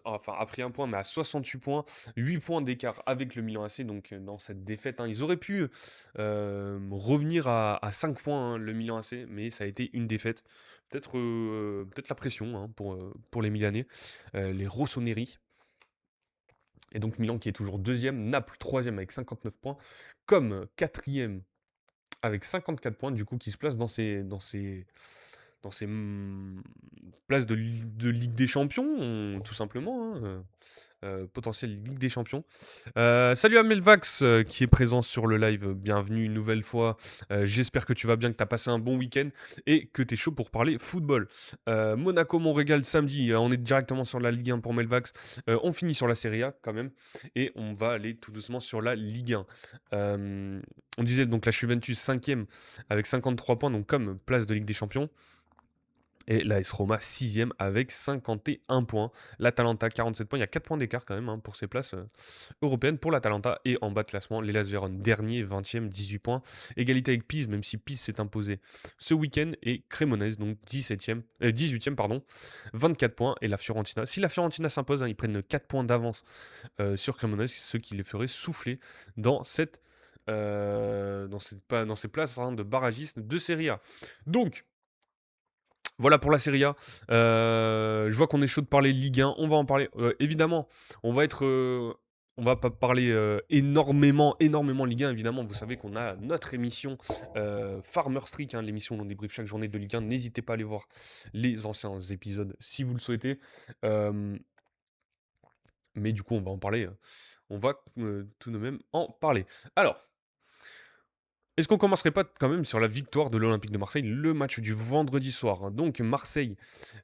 enfin, a pris un point, mais à 68 points, 8 points d'écart avec le Milan AC, donc dans cette défaite, hein, ils auraient pu revenir à 5 points, hein, le Milan AC, mais ça a été une défaite. Peut-être la pression, hein, pour les Milanais, les Rossoneri. Et donc Milan qui est toujours deuxième, Naples troisième avec 59 points, comme quatrième avec 54 points, du coup, qui se place dans ces places de Ligue des Champions, tout simplement, hein, potentielle Ligue des Champions. Salut à Melvax qui est présent sur le live, bienvenue une nouvelle fois. J'espère que tu vas bien, que tu as passé un bon week-end et que tu es chaud pour parler football. Monaco-Montréal samedi, on est directement sur la Ligue 1 pour Melvax. On finit sur la Serie A quand même et on va aller tout doucement sur la Ligue 1. On disait donc la Juventus 5e avec 53 points, donc comme place de Ligue des Champions. Et l'AS Roma 6e avec 51 points. L'Atalanta 47 points. Il y a 4 points d'écart quand même pour ces places européennes pour l'Atalanta. Et en bas de classement, l'Hellas Vérone dernier, 20e, 18 points. Égalité avec Pise, même si Pise s'est imposé ce week-end. Et Cremonese, donc 18e, pardon, 24 points. Et la Fiorentina. Si la Fiorentina s'impose, ils prennent 4 points d'avance sur Cremonese, ce qui les ferait souffler dans dans ces places de barragistes de Serie A. Donc, voilà pour la Serie A. Je vois qu'on est chaud de parler Ligue 1. On va en parler. Évidemment, on va pas parler énormément Ligue 1. Évidemment, vous savez qu'on a notre émission Farmer Streak, hein, l'émission où on débriefe chaque journée de Ligue 1. N'hésitez pas à aller voir les anciens épisodes si vous le souhaitez. Euh, mais du coup, on va en parler. On va tout de même en parler. Alors. Est-ce qu'on commencerait pas quand même sur la victoire de l'Olympique de Marseille, le match du vendredi soir, hein. Donc Marseille,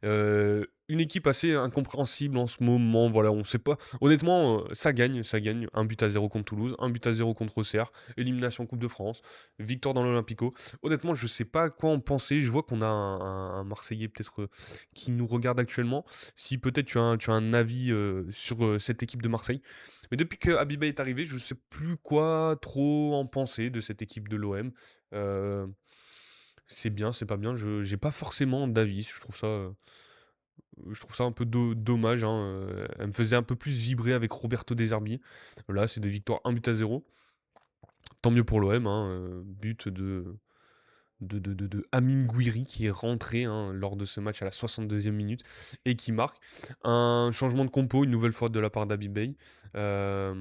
une équipe assez incompréhensible en ce moment, voilà, on sait pas. Honnêtement, ça gagne. 1-0 contre Toulouse, 1-0 contre Auxerre, élimination Coupe de France, victoire dans l'Olympico. Honnêtement, je sais pas quoi en penser. Je vois qu'on a un Marseillais peut-être qui nous regarde actuellement. Si peut-être tu as un avis sur cette équipe de Marseille. Mais depuis que Habibé est arrivé, je sais plus quoi trop en penser de cette équipe de l'OM. Euh, c'est bien, c'est pas bien. Je j'ai pas forcément d'avis. Je trouve ça un peu dommage, hein. Elle me faisait un peu plus vibrer avec Roberto De Zerbi. Là, c'est des victoires 1-0. Tant mieux pour l'OM, hein. But de Amine Gouiri qui est rentré, hein, lors de ce match à la 62e minute et qui marque. Un changement de compo, une nouvelle fois de la part d'Habib. Euh,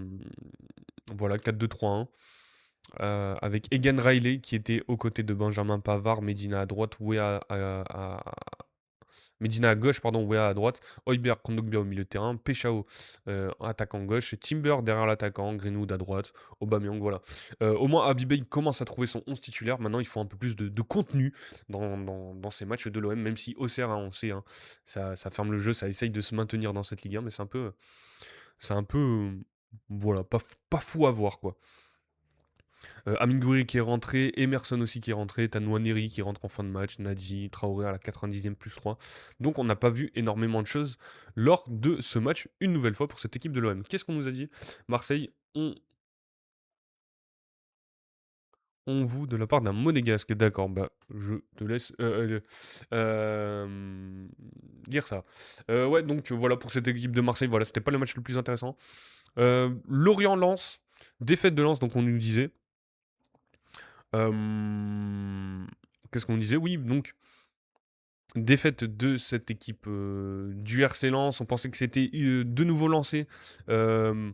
voilà, 4-2-3-1. Avec Egan Riley qui était aux côtés de Benjamin Pavard, Medina à droite, Medina à gauche, pardon, Wea à droite, Højbjerg, Kondogbia au milieu de terrain, Peshao attaquant gauche, Timber derrière l'attaquant, Greenwood à droite, Aubameyang, voilà. Au moins, Habibé commence à trouver son 11 titulaire. Maintenant, il faut un peu plus de contenu dans ces matchs de l'OM, même si Auxerre, hein, on sait, hein, ça ferme le jeu, ça essaye de se maintenir dans cette Ligue 1, mais c'est un peu, voilà, pas fou à voir, quoi. Amine Gouiri qui est rentré, Emerson aussi qui est rentré, t'as Nwaneri qui rentre en fin de match, Nadji, Traoré à la 90e plus 3. Donc on n'a pas vu énormément de choses lors de ce match, une nouvelle fois pour cette équipe de l'OM. Qu'est-ce qu'on nous a dit? Marseille, on vous de la part d'un monégasque. D'accord, bah je te laisse lire ça. Ouais, donc voilà pour cette équipe de Marseille, voilà, c'était pas le match le plus intéressant. Lorient-Lens, défaite de Lens, donc on nous disait. Euh, Qu'est-ce qu'on disait? Oui, donc défaite de cette équipe du RC Lens. On pensait que c'était de nouveau lancé les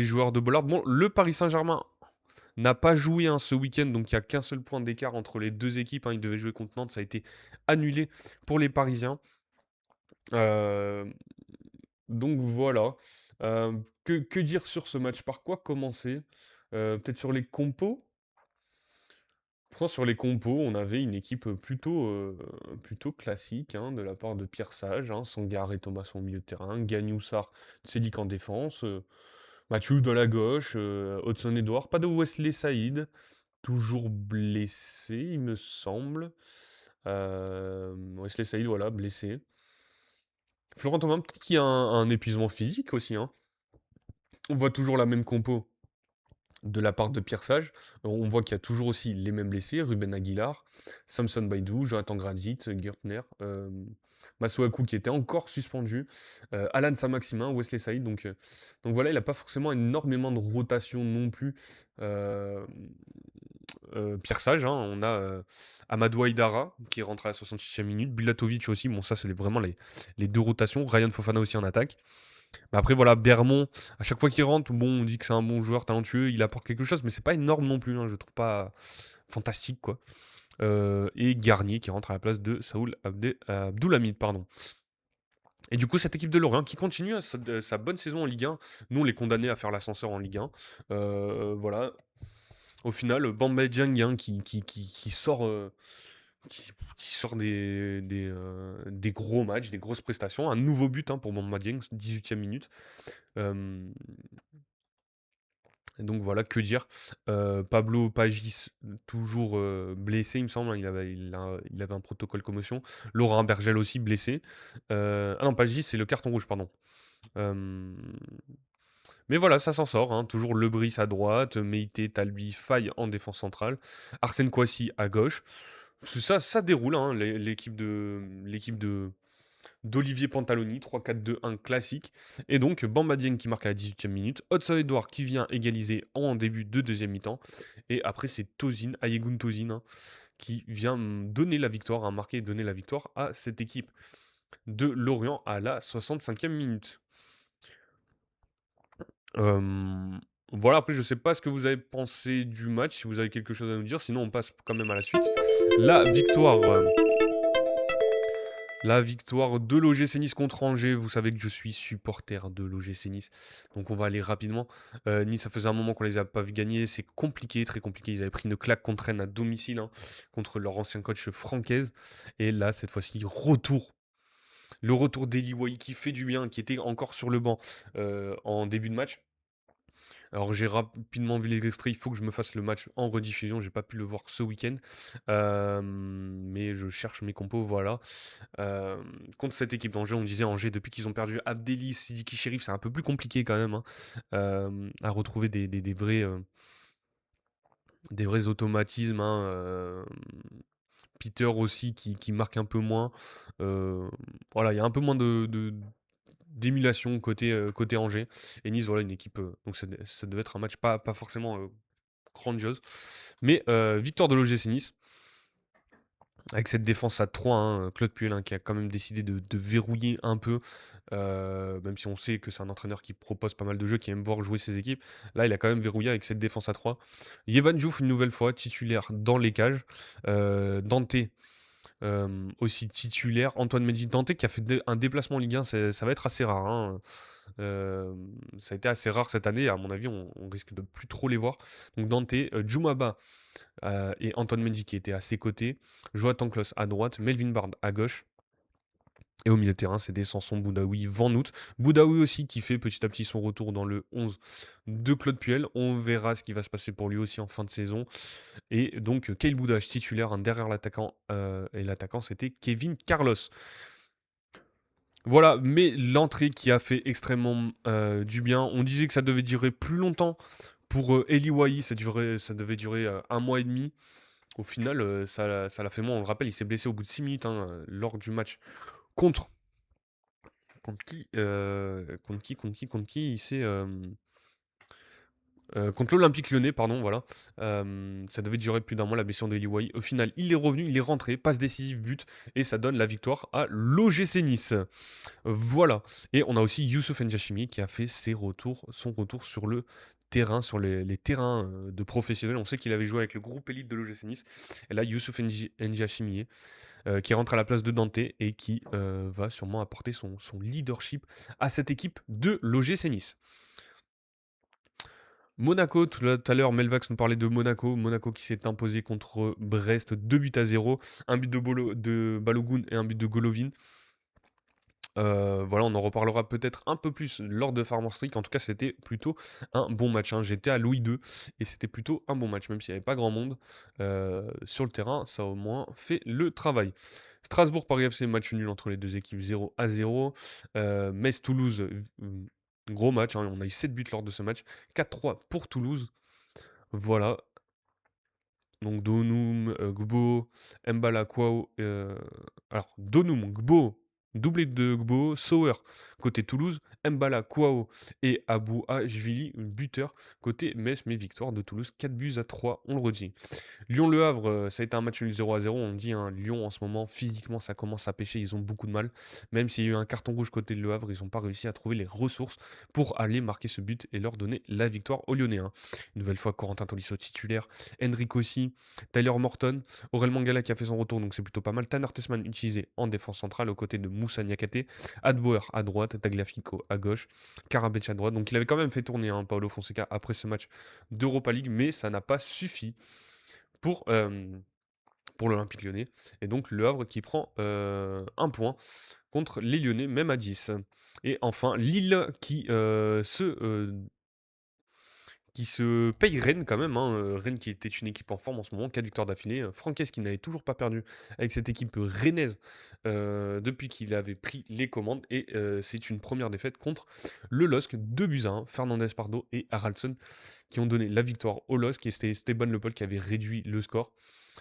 joueurs de Bollard. Bon, le Paris Saint-Germain n'a pas joué, hein, ce week-end, donc il n'y a qu'un seul point d'écart entre les deux équipes, hein. Ils devaient jouer contre Nantes, ça a été annulé pour les Parisiens. Euh, donc voilà. Que dire sur ce match? Par quoi commencer? Peut-être sur les compos? Pourtant, sur les compos, on avait une équipe plutôt classique, hein, de la part de Pierre Sage, hein, Sangaré et Thomas au milieu de terrain, Gagnou-Sarr, Sédic en défense, Mathieu de la gauche, Hudson-Edouard, pas de Wesley Saïd, toujours blessé, il me semble. Wesley Saïd, voilà, blessé. Florent Thauvin, peut-être qu'il y a un épuisement physique aussi, hein. On voit toujours la même compo de la part de Pierre Sage. On voit qu'il y a toujours aussi les mêmes blessés, Ruben Aguilar, Samson Baidoo, Jonathan Grandit, Gertner, Masuaku qui était encore suspendu, Alan Saint-Maximin, Wesley Saïd. Donc voilà, il n'a pas forcément énormément de rotation non plus. euh, Pierre Sage, hein. On a Amadou Aïdara qui est rentré à la 66e minute, Bilatovic aussi, bon ça c'est vraiment les deux rotations, Ryan Fofana aussi en attaque. Mais après, voilà, Bermond, à chaque fois qu'il rentre, bon, on dit que c'est un bon joueur talentueux, il apporte quelque chose, mais c'est pas énorme non plus, hein, je trouve pas fantastique, quoi. Et Garnier qui rentre à la place de Saoul Abdoulhamid, pardon. Et du coup, cette équipe de Lorient qui continue sa bonne saison en Ligue 1, nous on les condamnait à faire l'ascenseur en Ligue 1. Voilà, au final, Bamba Dieng hein, qui sort, qui sort des gros matchs, des grosses prestations. Un nouveau but hein, pour Bamba Dieng, 18e minute. Euh, et donc voilà, que dire. Pablo Pagis, toujours blessé, il me semble. Hein, il avait un protocole commotion. Laurent Bergel aussi blessé. Ah non, Pagis, c'est le carton rouge, pardon. Euh, Mais voilà, ça s'en sort. Hein. Toujours Lebris à droite, Meïté, Talbi, Faye en défense centrale, Arsène Kouassi à gauche. Ça déroule, hein, l'équipe d'Olivier Pantaloni, 3-4-2-1 classique. Et donc Bamba Dieng qui marque à la 18e minute, Hudson Edouard qui vient égaliser en début de deuxième mi-temps. Et après c'est Tozin, Ayegun Tozin, hein, qui vient donner la victoire, marquer et donner la victoire à cette équipe de Lorient à la 65e minute. Hem, voilà, après je sais pas ce que vous avez pensé du match, si vous avez quelque chose à nous dire, sinon on passe quand même à la suite. La victoire, la victoire de l'OGC Nice contre Angers. Vous savez que je suis supporter de l'OGC Nice, donc on va aller rapidement. Nice, ça faisait un moment qu'on les a pas vus gagner, c'est compliqué, très compliqué. Ils avaient pris une claque contre Rennes à domicile, hein, contre leur ancien coach Francaise et là, cette fois-ci, le retour d'Eli Wahi qui fait du bien, qui était encore sur le banc, en début de match. Alors j'ai rapidement vu les extraits, il faut que je me fasse le match en rediffusion, j'ai pas pu le voir ce week-end. Mais je cherche mes compos, voilà. Contre cette équipe d'Angers, on disait Angers, depuis qu'ils ont perdu Abdelli, Sidiki Chérif, c'est un peu plus compliqué quand même hein, à retrouver des vrais automatismes. Hein, Peter aussi qui marque un peu moins. Voilà, il y a un peu moins d'émulation côté Angers. Et Nice, voilà, une équipe. Donc ça devait être un match pas forcément grandiose. Mais victoire de l'OGC Nice. Avec cette défense à 3, hein, Claude Puel hein, qui a quand même décidé de verrouiller un peu, même si on sait que c'est un entraîneur qui propose pas mal de jeux, qui aime voir jouer ses équipes. Là, il a quand même verrouillé avec cette défense à 3. Yevan Diouf, une nouvelle fois, titulaire dans les cages. Dante, aussi titulaire. Antoine Mendy Dante qui a fait un déplacement en Ligue 1, ça va être assez rare. Hein. Ça a été assez rare cette année, à mon avis, on risque de plus trop les voir. Donc Dante, Djoumaba et Antoine Mendy qui était à ses côtés, Jonathan Klaus à droite, Melvin Bard à gauche. Et au milieu de terrain, c'est des Sanson, Boudaoui, Van Noot. Boudaoui aussi qui fait petit à petit son retour dans le 11 de Claude Puel. On verra ce qui va se passer pour lui aussi en fin de saison. Et donc, Kyle Boudache titulaire hein, derrière l'attaquant. Et l'attaquant, c'était Kevin Carlos. Voilà, mais l'entrée qui a fait extrêmement du bien. On disait que ça devait durer plus longtemps. Pour Eli Wahi, ça devait durer un mois et demi. Au final, ça l'a fait moins. On le rappelle, il s'est blessé au bout de 6 minutes hein, lors du match contre. Contre qui contre qui il s'est. Contre l'Olympique Lyonnais, pardon, voilà. Ça devait durer plus d'un mois la blessure d'Eli Wahi. Au final, il est revenu, il est rentré, passe décisive, but, et ça donne la victoire à l'OGC Nice. Voilà. Et on a aussi Youssouf N'Jachimi qui a fait son retour sur le terrain, sur les terrains de professionnels. On sait qu'il avait joué avec le groupe élite de l'OGC Nice. Et là, Youssouf N'Jachimi qui rentre à la place de Dante et qui va sûrement apporter son leadership à cette équipe de l'OGC Nice. Monaco, tout à l'heure, Melvax nous parlait de Monaco. Monaco qui s'est imposé contre Brest 2 buts à 0. Un but de Balogun et un but de Golovin. Voilà, on en reparlera peut-être un peu plus lors de Farmers League. En tout cas, c'était plutôt un bon match. Hein. J'étais à Louis II et c'était plutôt un bon match, même s'il n'y avait pas grand monde sur le terrain. Ça a au moins fait le travail. Strasbourg-Paris FC, match nul entre les deux équipes 0-0. Metz-Toulouse, gros match. Hein. On a eu 7 buts lors de ce match. 4-3 pour Toulouse. Voilà. Donc Donum, Gbo, Mbala, Kwao. Alors, Donum, Gbo, doublé de Gbo, Sauer côté Toulouse, Mbala, Kouao et Abou Ajvili, buteur côté Metz, mais victoire de Toulouse 4 buts à 3, on le redit. Lyon-Le Havre, ça a été un match nul 0-0. On dit, hein, Lyon en ce moment, physiquement, ça commence à pêcher. Ils ont beaucoup de mal. Même s'il y a eu un carton rouge côté de Le Havre, ils n'ont pas réussi à trouver les ressources pour aller marquer ce but et leur donner la victoire aux Lyonnais, hein. Une nouvelle fois, Corentin Tolisso titulaire, Henrik aussi, Tyler Morton, Aurel Mangala qui a fait son retour, donc c'est plutôt pas mal. Tanner Tessman utilisé en défense centrale aux côtés de Moussa Niakate, Adbauer à droite, Tagliafico à gauche, Karabec à droite. Donc il avait quand même fait tourner, hein, Paolo Fonseca après ce match d'Europa League, mais ça n'a pas suffi pour, pour l'Olympique Lyonnais. Et donc Le Havre qui prend un point contre les Lyonnais, même à 10. Et enfin, Lille qui se paye Rennes quand même, hein. Rennes qui était une équipe en forme en ce moment, 4 victoires d'affilée. Franquès qui n'avait toujours pas perdu avec cette équipe rennaise depuis qu'il avait pris les commandes. Et c'est une première défaite contre le LOSC, 2 buts à 1. Fernandez Pardo et Haraldsson qui ont donné la victoire au LOSC. Et c'était Esteban Le Paul qui avait réduit le score,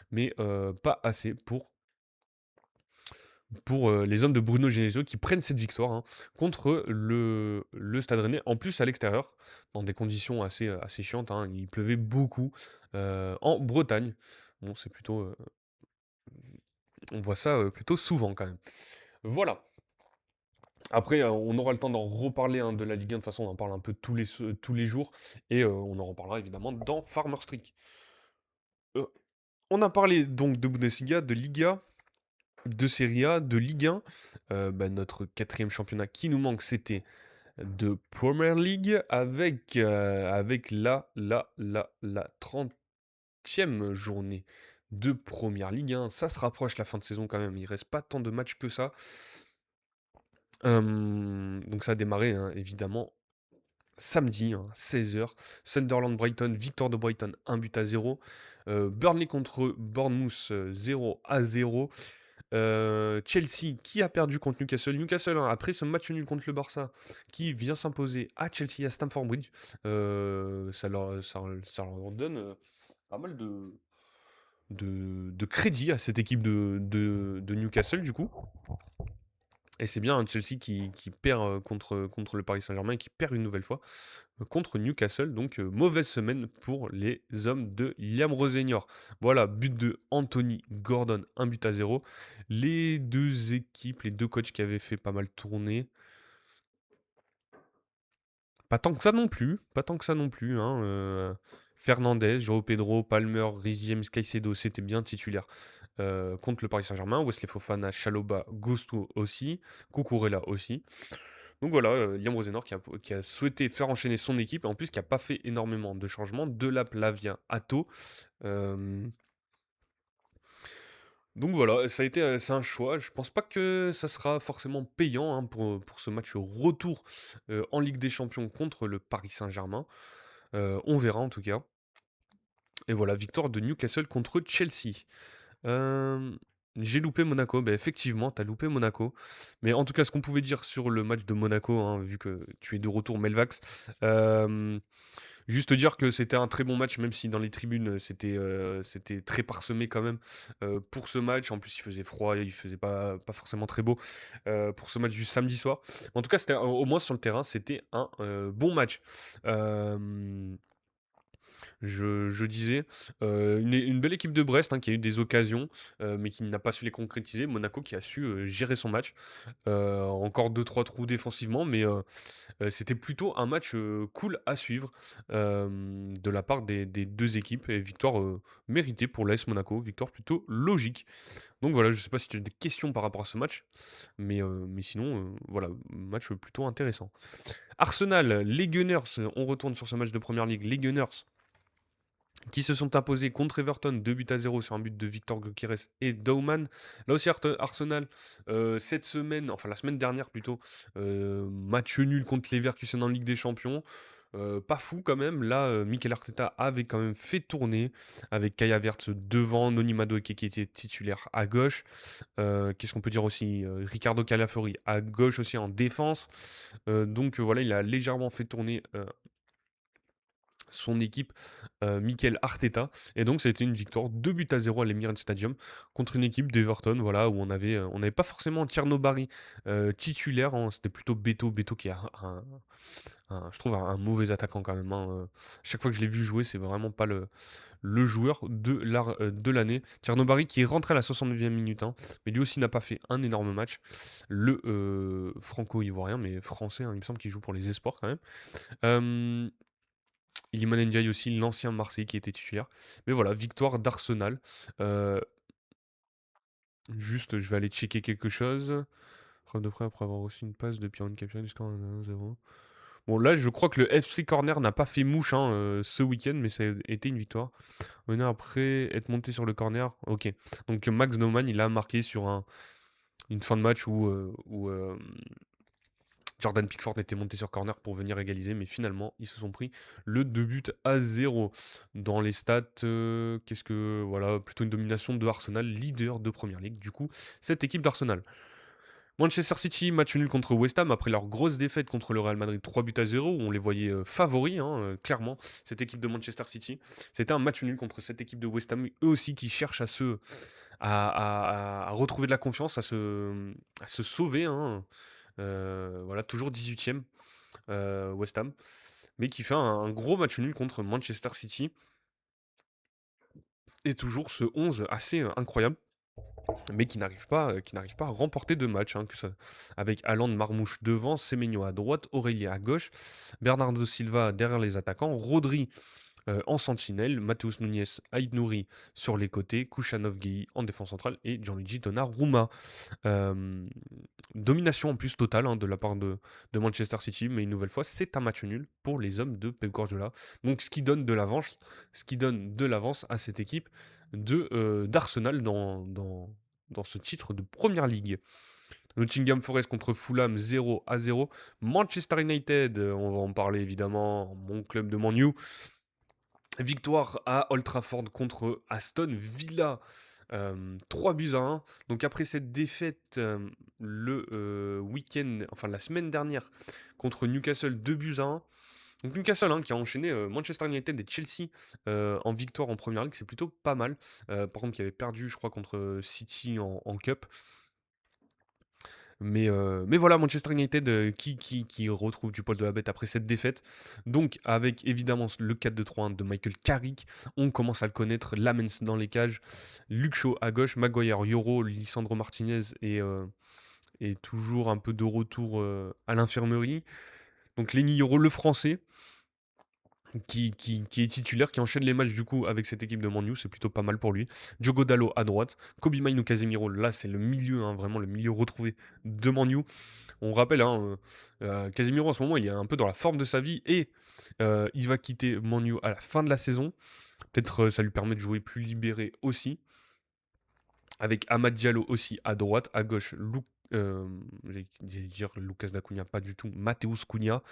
mais pas assez pour les hommes de Bruno Genesio qui prennent cette victoire, hein, contre le Stade Rennais, en plus à l'extérieur, dans des conditions assez chiantes, hein. Il pleuvait beaucoup en Bretagne. Bon, c'est plutôt, on voit ça plutôt souvent quand même. Voilà. Après, on aura le temps d'en reparler, hein, de la Ligue 1. De toute façon, on en parle un peu tous les jours. Et on en reparlera évidemment dans Farmer Streak. Euh, on a parlé donc de Bundesliga, de Liga, de Serie A, de Ligue 1. Notre quatrième championnat qui nous manque, c'était de Premier League avec la 30e journée de Première Ligue, hein. Ça se rapproche la fin de saison quand même. Il reste pas tant de matchs que ça. Donc ça a démarré, hein, évidemment samedi, hein, 16h. Sunderland-Brighton, victoire de Brighton 1 but à 0. Burnley contre Bournemouth 0-0. Chelsea qui a perdu contre Newcastle. Newcastle, hein, après ce match nul contre le Barça, qui vient s'imposer à Chelsea à Stamford Bridge. Ça leur donne pas mal de crédit à cette équipe de Newcastle, du coup. Et c'est bien, hein, Chelsea qui perd contre le Paris Saint-Germain et qui perd une nouvelle fois contre Newcastle. Donc mauvaise semaine pour les hommes de Liam Rosenior. Voilà, but de Anthony Gordon, 1 but à 0. Les deux équipes, les deux coachs qui avaient fait pas mal tourner. Pas tant que ça non plus. Pas tant que ça non plus, hein. Fernandez, João Pedro, Palmer, Rhys James, Caicedo, c'était bien titulaire contre le Paris Saint-Germain. Wesley Fofana, Chaloba, Gusto aussi. Cucurella aussi. Donc voilà, Liam Rosenor qui a souhaité faire enchaîner son équipe, et en plus qui n'a pas fait énormément de changements. De la Plavia Atto. Donc voilà, c'est un choix. Je pense pas que ça sera forcément payant, hein, pour ce match retour en Ligue des Champions contre le Paris Saint-Germain. On verra en tout cas. Et voilà, victoire de Newcastle contre Chelsea. Euh, j'ai loupé Monaco. Ben effectivement, t'as loupé Monaco. Mais en tout cas, ce qu'on pouvait dire sur le match de Monaco, hein, vu que tu es de retour, Melvax, euh, juste dire que c'était un très bon match, même si dans les tribunes, c'était très parsemé quand même pour ce match. En plus, il faisait froid, il faisait pas forcément très beau pour ce match du samedi soir. En tout cas, au moins sur le terrain, c'était un bon match. Euh, je disais, une belle équipe de Brest, hein, qui a eu des occasions, mais qui n'a pas su les concrétiser. Monaco qui a su gérer son match. Encore deux trois trous défensivement, mais c'était plutôt un match cool à suivre de la part des deux équipes. Et victoire méritée pour l'AS Monaco, victoire plutôt logique. Donc voilà, je sais pas si tu as des questions par rapport à ce match, mais sinon, voilà, match plutôt intéressant. Arsenal, les Gunners, on retourne sur ce match de Première Ligue. Les Gunners qui se sont imposés contre Everton 2 buts à 0 sur un but de Victor Gyökeres et Dauman. Là aussi Arsenal, cette semaine, enfin la semaine dernière plutôt, match nul contre Leverkusen en Ligue des Champions. Pas fou quand même, là Mikel Arteta avait quand même fait tourner avec Kai Havertz devant, Noni Madueke qui était titulaire à gauche. Qu'est-ce qu'on peut dire aussi, Ricardo Calafiori à gauche aussi en défense. Donc voilà, il a légèrement fait tourner son équipe, Mikel Arteta. Et donc ça a été une victoire 2 buts à 0 à l'Emirates Stadium contre une équipe d'Everton, voilà, où on n'avait pas forcément Thierno Barry titulaire, hein, c'était plutôt Beto qui est je trouve un mauvais attaquant quand même, hein. Chaque fois que je l'ai vu jouer, c'est vraiment pas le joueur de l'année. Thierno Barry qui est rentré à la 69e minute, hein, mais lui aussi n'a pas fait un énorme match. Le franco-ivoirien, mais français, hein, il me semble qu'il joue pour les Espoirs quand même. Euh, Iliman Ndiaye aussi, l'ancien Marseille qui était titulaire. Mais voilà, victoire d'Arsenal. Euh, Juste, je vais aller checker quelque chose. Preuve de près après avoir reçu une passe de Piron Captain jusqu'à 1-0. Bon, là, je crois que le FC Corner n'a pas fait mouche, hein, ce week-end, mais ça a été une victoire. On est après être monté sur le corner. Ok. Donc Max Neumann, il a marqué sur une fin de match où Jordan Pickford était monté sur corner pour venir égaliser, mais finalement, ils se sont pris le 2 buts à 0. Dans les stats, qu'est-ce que. Voilà, plutôt une domination de Arsenal, leader de Première League, du coup, cette équipe d'Arsenal. Manchester City, match nul contre West Ham après leur grosse défaite contre le Real Madrid 3 buts à 0, où on les voyait favoris, hein, clairement, cette équipe de Manchester City. C'était un match nul contre cette équipe de West Ham, eux aussi qui cherchent à retrouver de la confiance, à se sauver, hein. Voilà, toujours 18ème West Ham, mais qui fait un gros match nul contre Manchester City. Et toujours ce 11 assez incroyable, mais qui n'arrive pas à remporter de match, hein, avec Haaland Marmouche devant, Semenyo à droite, Aurélien à gauche, Bernardo Silva derrière les attaquants, Rodri en sentinelle, Mateus Nunes, Aït Nouri sur les côtés, Kouchanov Gueye en défense centrale et Gianluigi Donnarumma. Euh, Domination en plus totale, hein, de la part de Manchester City, mais une nouvelle fois, c'est un match nul pour les hommes de Pep Guardiola. Donc ce qui donne de l'avance à cette équipe d'Arsenal dans ce titre de Première Ligue. Nottingham Forest contre Fulham 0-0. Manchester United, on va en parler évidemment, mon club de Man U. Victoire à Old Trafford contre Aston Villa. 3 buts à 1. Donc après cette défaite le week-end, enfin la semaine dernière contre Newcastle, 2 buts à 1. Donc Newcastle, hein, qui a enchaîné Manchester United et Chelsea en victoire en Première Ligue, c'est plutôt pas mal. Par contre, qui avait perdu, je crois, contre City en Cup. Mais voilà, Manchester United qui retrouve du poil de la bête après cette défaite. Donc, avec évidemment le 4-2-3-1 de Michael Carrick, on commence à le connaître. Lamens dans les cages, Luke Shaw à gauche, Maguire, Yoro, Lisandro Martinez et toujours un peu de retour à l'infirmerie. Donc, Lenny Yoro, le français, qui est titulaire, qui enchaîne les matchs du coup avec cette équipe de Man U, c'est plutôt pas mal pour lui. Diogo Dalot à droite, Kobe Mainoo Casemiro, là c'est le milieu, hein, vraiment le milieu retrouvé de Man U. On rappelle, hein, Casemiro en ce moment il est un peu dans la forme de sa vie et il va quitter Man U à la fin de la saison. Peut-être ça lui permet de jouer plus libéré aussi. Avec Amad Diallo aussi à droite, à gauche, j'allais dire Lucas Dacunia, pas du tout, Mateus Cunha.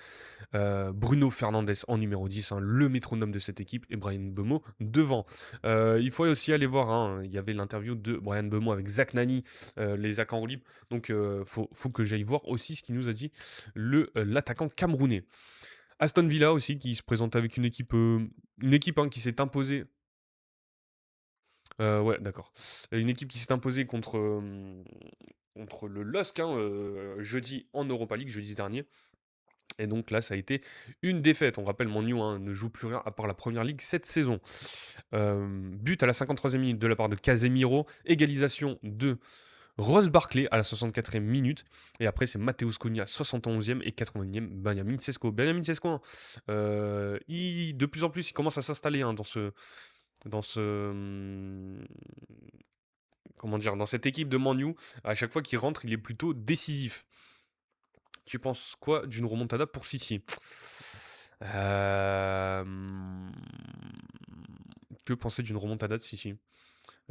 Bruno Fernandes en numéro 10, hein, le métronome de cette équipe, et Brian Bemo devant. Il faut aussi aller voir, hein, il y avait l'interview de Brian Bemo avec Zach Nani, les Zach en roue libre. Donc faut que j'aille voir aussi ce qu'il nous a dit l'attaquant camerounais. Aston Villa aussi qui se présente avec une équipe, hein, qui s'est imposée. Ouais, d'accord. Une équipe qui s'est imposée contre le LOSC, hein, jeudi en Europa League, jeudi dernier. Et donc là, ça a été une défaite. On rappelle, Man U, hein, ne joue plus rien à part la Première Ligue cette saison. But à la 53e minute de la part de Casemiro. Égalisation de Ross Barkley à la 64e minute. Et après, c'est Mateus Cunha, 71e et 81e, Benjamin Sesko. Benjamin Sesko, hein, de plus en plus, il commence à s'installer, hein, comment dire, dans cette équipe de Man U. À chaque fois qu'il rentre, il est plutôt décisif. Tu penses quoi d'une remontada pour City? Euh, Que penser d'une remontada de City?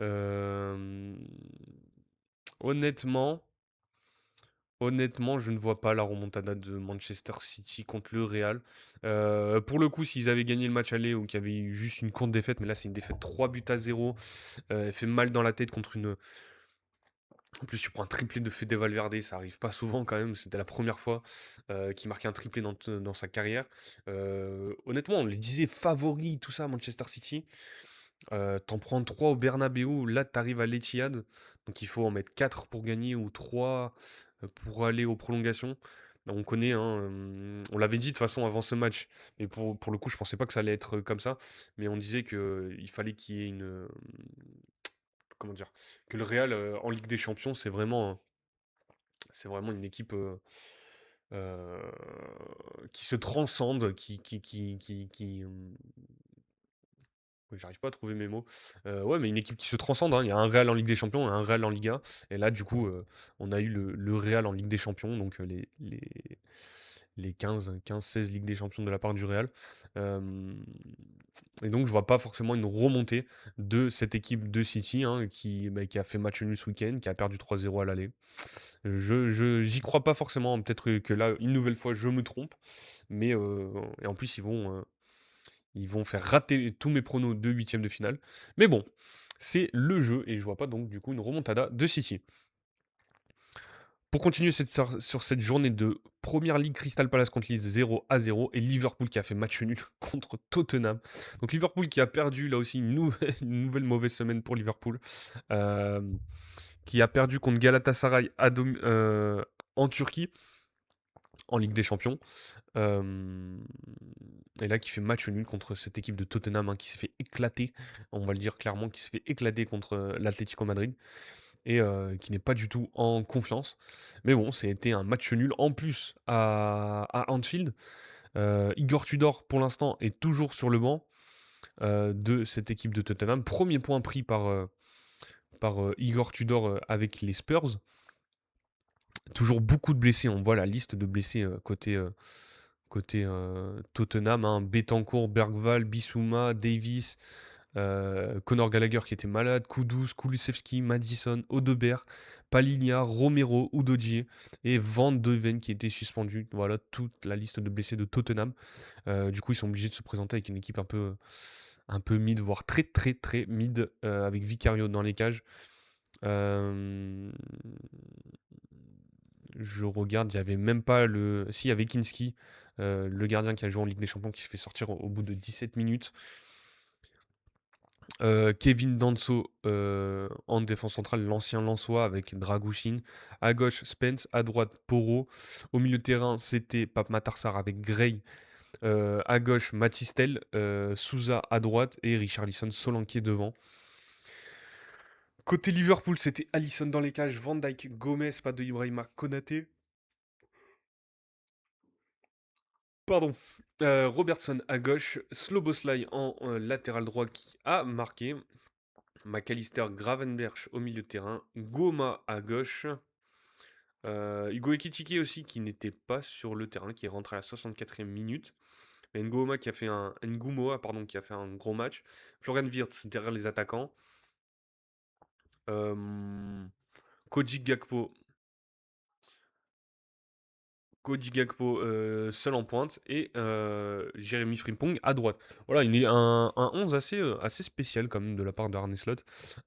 Euh, Honnêtement, honnêtement, je ne vois pas la remontada de Manchester City contre le Real. Pour le coup, s'ils avaient gagné le match aller ou qu'il y avait eu juste une courte défaite, mais là c'est une défaite 3 buts à 0. Elle fait mal dans la tête contre En plus, tu prends un triplé de Fede Valverde, ça arrive pas souvent quand même. C'était la première fois qu'il marquait un triplé dans sa carrière. Honnêtement, on les disait favoris, tout ça, à Manchester City. T'en prends 3 au Bernabeu, là t'arrives à l'Etihad. Donc il faut en mettre 4 pour gagner ou 3 pour aller aux prolongations. On connaît, hein, on l'avait dit de toute façon avant ce match. Mais pour le coup, je pensais pas que ça allait être comme ça. Mais on disait qu'il fallait qu'il y ait comment dire, que le Real en Ligue des Champions, c'est vraiment une équipe euh, qui se transcende, oui, j'arrive pas à trouver mes mots. Ouais, mais une équipe qui se transcende, hein. Il y a un Real en Ligue des Champions et un Real en Liga. Et là, du coup, on a eu le Real en Ligue des Champions, donc les 15-16 Ligues des Champions de la part du Real. Euh, et donc, je vois pas forcément une remontée de cette équipe de City, hein, qui a fait match nul ce week-end, qui a perdu 3-0 à l'aller. J'y crois pas forcément. Peut-être que là, une nouvelle fois, je me trompe. Mais et en plus, ils vont faire rater tous mes pronos de huitième de finale. Mais bon, c'est le jeu et je vois pas donc du coup une remontada de City. Pour continuer sur cette journée de Première Ligue, Crystal Palace contre Leeds 0-0 et Liverpool qui a fait match nul contre Tottenham. Donc Liverpool qui a perdu là aussi une nouvelle mauvaise semaine pour Liverpool. Euh, qui a perdu contre Galatasaray en Turquie en Ligue des Champions. Euh, et là, qui fait match nul contre cette équipe de Tottenham, hein, qui s'est fait éclater, on va le dire clairement, qui s'est fait éclater contre l'Atlético Madrid et qui n'est pas du tout en confiance. Mais bon, c'était un match nul en plus à Anfield. Igor Tudor, pour l'instant, est toujours sur le banc de cette équipe de Tottenham. Premier point pris par Igor Tudor avec les Spurs. Toujours beaucoup de blessés. On voit la liste de blessés côté Tottenham, hein. Betancourt, Bergval, Bissouma, Davis, Conor Gallagher qui était malade, Kudus, Kulusevski, Madison, Odeberg, Palinha, Romero, Udogie et Van de Ven qui était suspendu. Voilà toute la liste de blessés de Tottenham. Du coup, ils sont obligés de se présenter avec une équipe un peu mid, voire très très très mid, avec Vicario dans les cages. Euh, je regarde, il n'y avait même pas le. Si, il y avait Kinski, le gardien qui a joué en Ligue des Champions, qui se fait sortir au bout de 17 minutes. Kevin Danso en défense centrale, l'ancien Lensois avec Dragouchine. À gauche, Spence. À droite, Poro. Au milieu de terrain, c'était Pape Matarsar avec Gray. À gauche, Matistel. Souza à droite. Et Richarlison Solanke devant. Côté Liverpool, c'était Alisson dans les cages. Van Dijk, Gomez, pas de Ibrahima, Konaté. Pardon. Robertson à gauche. Sloboslai en latéral droit qui a marqué. McAllister, Gravenberch au milieu de terrain, Goma à gauche, Hugo Ekitike aussi qui n'était pas sur le terrain, qui est rentré à la 64e minute. Ngoma qui a fait Ngumoa pardon, qui a fait un gros match. Florian Wirtz derrière les attaquants. Euh, Koji Gakpo, seul en pointe et Jérémy Frimpong à droite. Voilà, il est un 11 assez spécial quand même de la part de Arne Slot.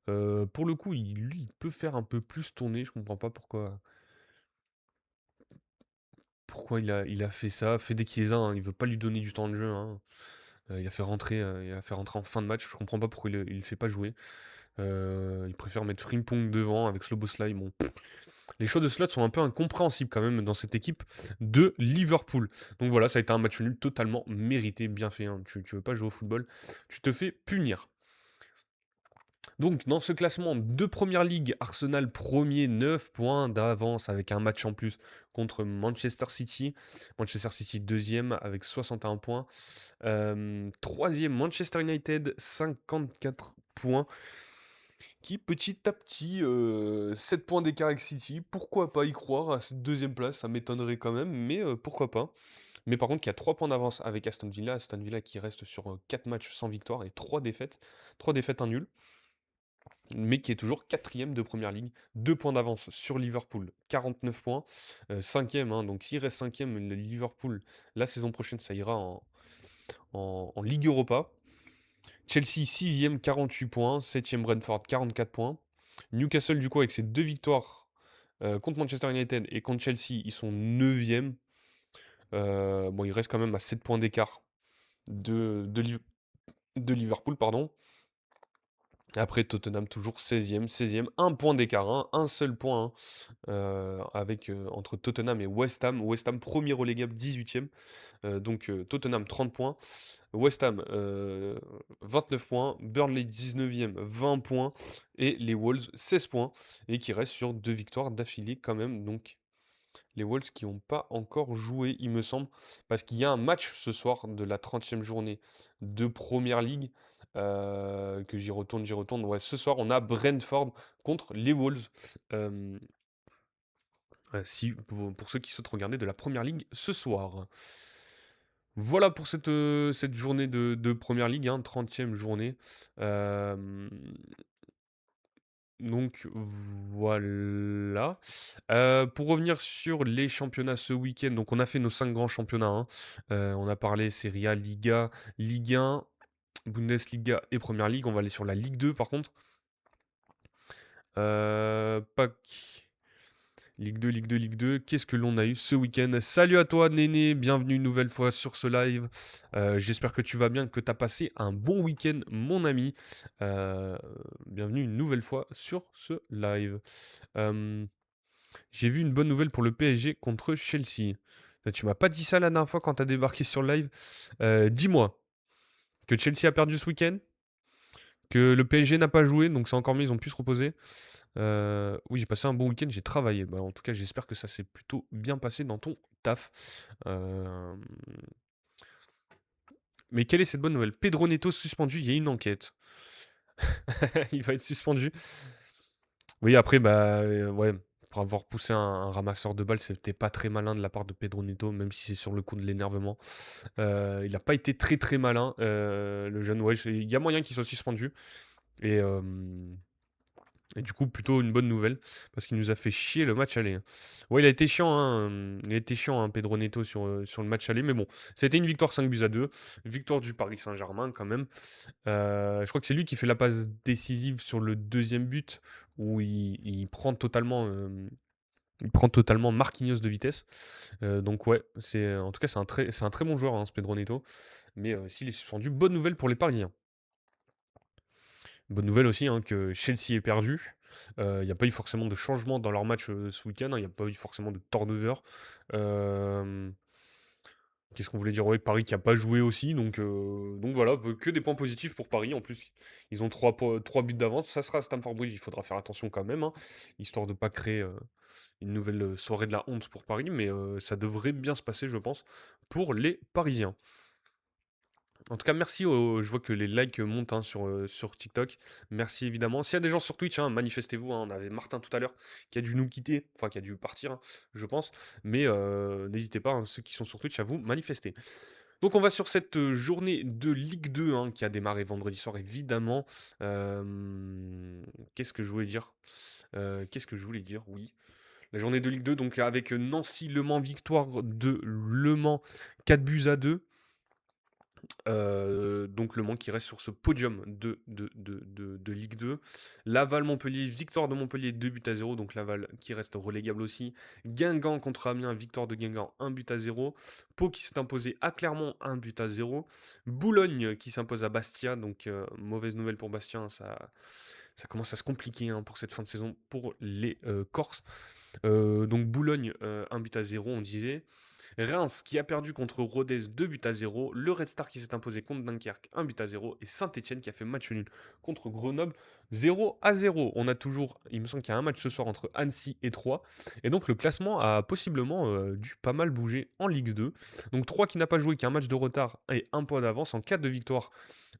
Pour le coup, lui, il peut faire un peu plus tourner. Je comprends pas pourquoi il a fait ça. Fede Chiesa, hein, il veut pas lui donner du temps de jeu, hein. Il a fait rentrer en fin de match. Je comprends pas pourquoi il le fait pas jouer. Il préfère mettre Frimpong devant avec Sloboslai. Bon, les choix de slot sont un peu incompréhensibles quand même dans cette équipe de Liverpool. Donc voilà, ça a été un match nul totalement mérité, bien fait, hein. Tu veux pas jouer au football, tu te fais punir. Donc dans ce classement de Première Ligue, Arsenal premier, 9 points d'avance avec un match en plus contre Manchester City. Manchester City deuxième avec 61 points. Troisième, Manchester United, 54 points. Qui petit à petit, 7 points d'écart avec City. Pourquoi pas y croire à cette deuxième place, ça m'étonnerait quand même, mais pourquoi pas. Mais par contre, il y a 3 points d'avance avec Aston Villa. Aston Villa qui reste sur 4 matchs sans victoire et 3 défaites. 3 défaites, un nul. Mais qui est toujours quatrième de Première Ligue. 2 points d'avance sur Liverpool, 49 points. Cinquième, hein, donc s'il reste cinquième, le Liverpool, la saison prochaine, ça ira en Ligue Europa. Chelsea 6e, 48 points. 7e Brentford, 44 points. Newcastle, du coup, avec ses 2 victoires, Contre Manchester United et contre Chelsea, ils sont 9e. Bon, ils restent quand même à 7 points d'écart de Liverpool, pardon. Après, Tottenham, toujours 16e, 16e, un point d'écart, hein, un seul point, hein, entre Tottenham et West Ham. West Ham, premier relégable, 18e. Donc Tottenham, 30 points. West Ham, 29 points. Burnley, 19e, 20 points. Et les Wolves, 16 points. Et qui restent sur 2 victoires d'affilée quand même. Donc les Wolves qui n'ont pas encore joué, il me semble, parce qu'il y a un match ce soir de la 30e journée de Première League, que j'y retourne, j'y retourne. Ouais, ce soir, on a Brentford contre les Wolves. Euh, si, pour ceux qui souhaitent regarder de la Première League ce soir. Voilà pour cette journée de Première League, hein, 30e journée. Euh, Donc voilà. Pour revenir sur les championnats ce week-end, donc on a fait nos 5 grands championnats, hein. On a parlé Serie A, Liga, Ligue 1, Bundesliga et Première Ligue. On va aller sur la Ligue 2 par contre. Pas... Ligue 2, Ligue 2, Ligue 2. Qu'est-ce que l'on a eu ce week-end? Salut à toi, Néné. Bienvenue une nouvelle fois sur ce live. J'espère que tu vas bien, que tu as passé un bon week-end, mon ami. Euh, Bienvenue une nouvelle fois sur ce live. Euh, j'ai vu une bonne nouvelle pour le PSG contre Chelsea. Tu m'as pas dit ça la dernière fois quand tu as débarqué sur le live. Dis-moi que Chelsea a perdu ce week-end, que le PSG n'a pas joué, donc c'est encore mieux, ils ont pu se reposer. Oui, j'ai passé un bon week-end, j'ai travaillé. Bah, en tout cas, j'espère que ça s'est plutôt bien passé dans ton taf. Euh, Mais quelle est cette bonne nouvelle? Pedro Neto suspendu, il y a une enquête. Il va être suspendu. Oui, après, bah ouais, pour avoir poussé un ramasseur de balles, c'était pas très malin de la part de Pedro Neto, même si c'est sur le coup de l'énervement. Il n'a pas été très très malin, le jeune. Ouais, il y a moyen qu'il soit suspendu. Et, euh, Et du coup, plutôt une bonne nouvelle, parce qu'il nous a fait chier le match aller, hein. Ouais, il a été chiant, hein, il a été chiant, hein, Pedro Neto, sur le match aller, mais bon, c'était une victoire 5-2, victoire du Paris Saint-Germain quand même. Je crois que c'est lui qui fait la passe décisive sur le deuxième but, où il prend totalement Marquinhos de vitesse. Donc ouais, en tout cas, c'est un très bon joueur, hein, ce Pedro Neto, mais s'il est suspendu, bonne nouvelle pour les Parisiens. Bonne nouvelle aussi, hein, que Chelsea est perdu. Il n'y a pas eu forcément de changement dans leur match ce week-end, hein. Il n'y a pas eu forcément de turnover. Euh, Qu'est-ce qu'on voulait dire? Ouais, Paris qui n'a pas joué aussi. Donc voilà, que des points positifs pour Paris. En plus, ils ont 3 buts d'avance. Ça sera à Stamford Bridge, il faudra faire attention quand même, hein, histoire de ne pas créer une nouvelle soirée de la honte pour Paris. Mais ça devrait bien se passer, je pense, pour les Parisiens. En tout cas, merci. Je vois que les likes montent, hein, sur TikTok. Merci évidemment. S'il y a des gens sur Twitch, hein, manifestez-vous, hein. On avait Martin tout à l'heure qui a dû nous quitter, enfin qui a dû partir, hein, je pense. Mais n'hésitez pas, hein, ceux qui sont sur Twitch, à vous manifester. Donc on va sur cette journée de Ligue 2, hein, qui a démarré vendredi soir évidemment. Qu'est-ce que je voulais dire? Qu'est-ce que je voulais dire? Oui. La journée de Ligue 2, donc avec Nancy-Le Mans, victoire de Le Mans, 4 buts à 2. Donc Le Mans qui reste sur ce podium de Ligue 2. Laval-Montpellier, victoire de Montpellier, 2 buts à 0. Donc Laval qui reste relégable aussi. Guingamp contre Amiens, victoire de Guingamp, 1 but à 0. Pau qui s'est imposé à Clermont, 1 but à 0. Boulogne qui s'impose à Bastia. Donc mauvaise nouvelle pour Bastia, hein. Ça commence à se compliquer, hein, pour cette fin de saison pour les Corses. Donc Boulogne, 1 but à 0, on disait. Reims qui a perdu contre Rodez, 2 buts à 0. Le Red Star qui s'est imposé contre Dunkerque, 1 but à 0. Et Saint-Etienne qui a fait match nul contre Grenoble, 0 à 0. On a toujours, il me semble qu'il y a un match ce soir entre Annecy et Troyes. Et donc le classement a possiblement dû pas mal bouger en Ligue 2. Donc Troyes qui n'a pas joué, qui a un match de retard et un point d'avance. En cas de victoire,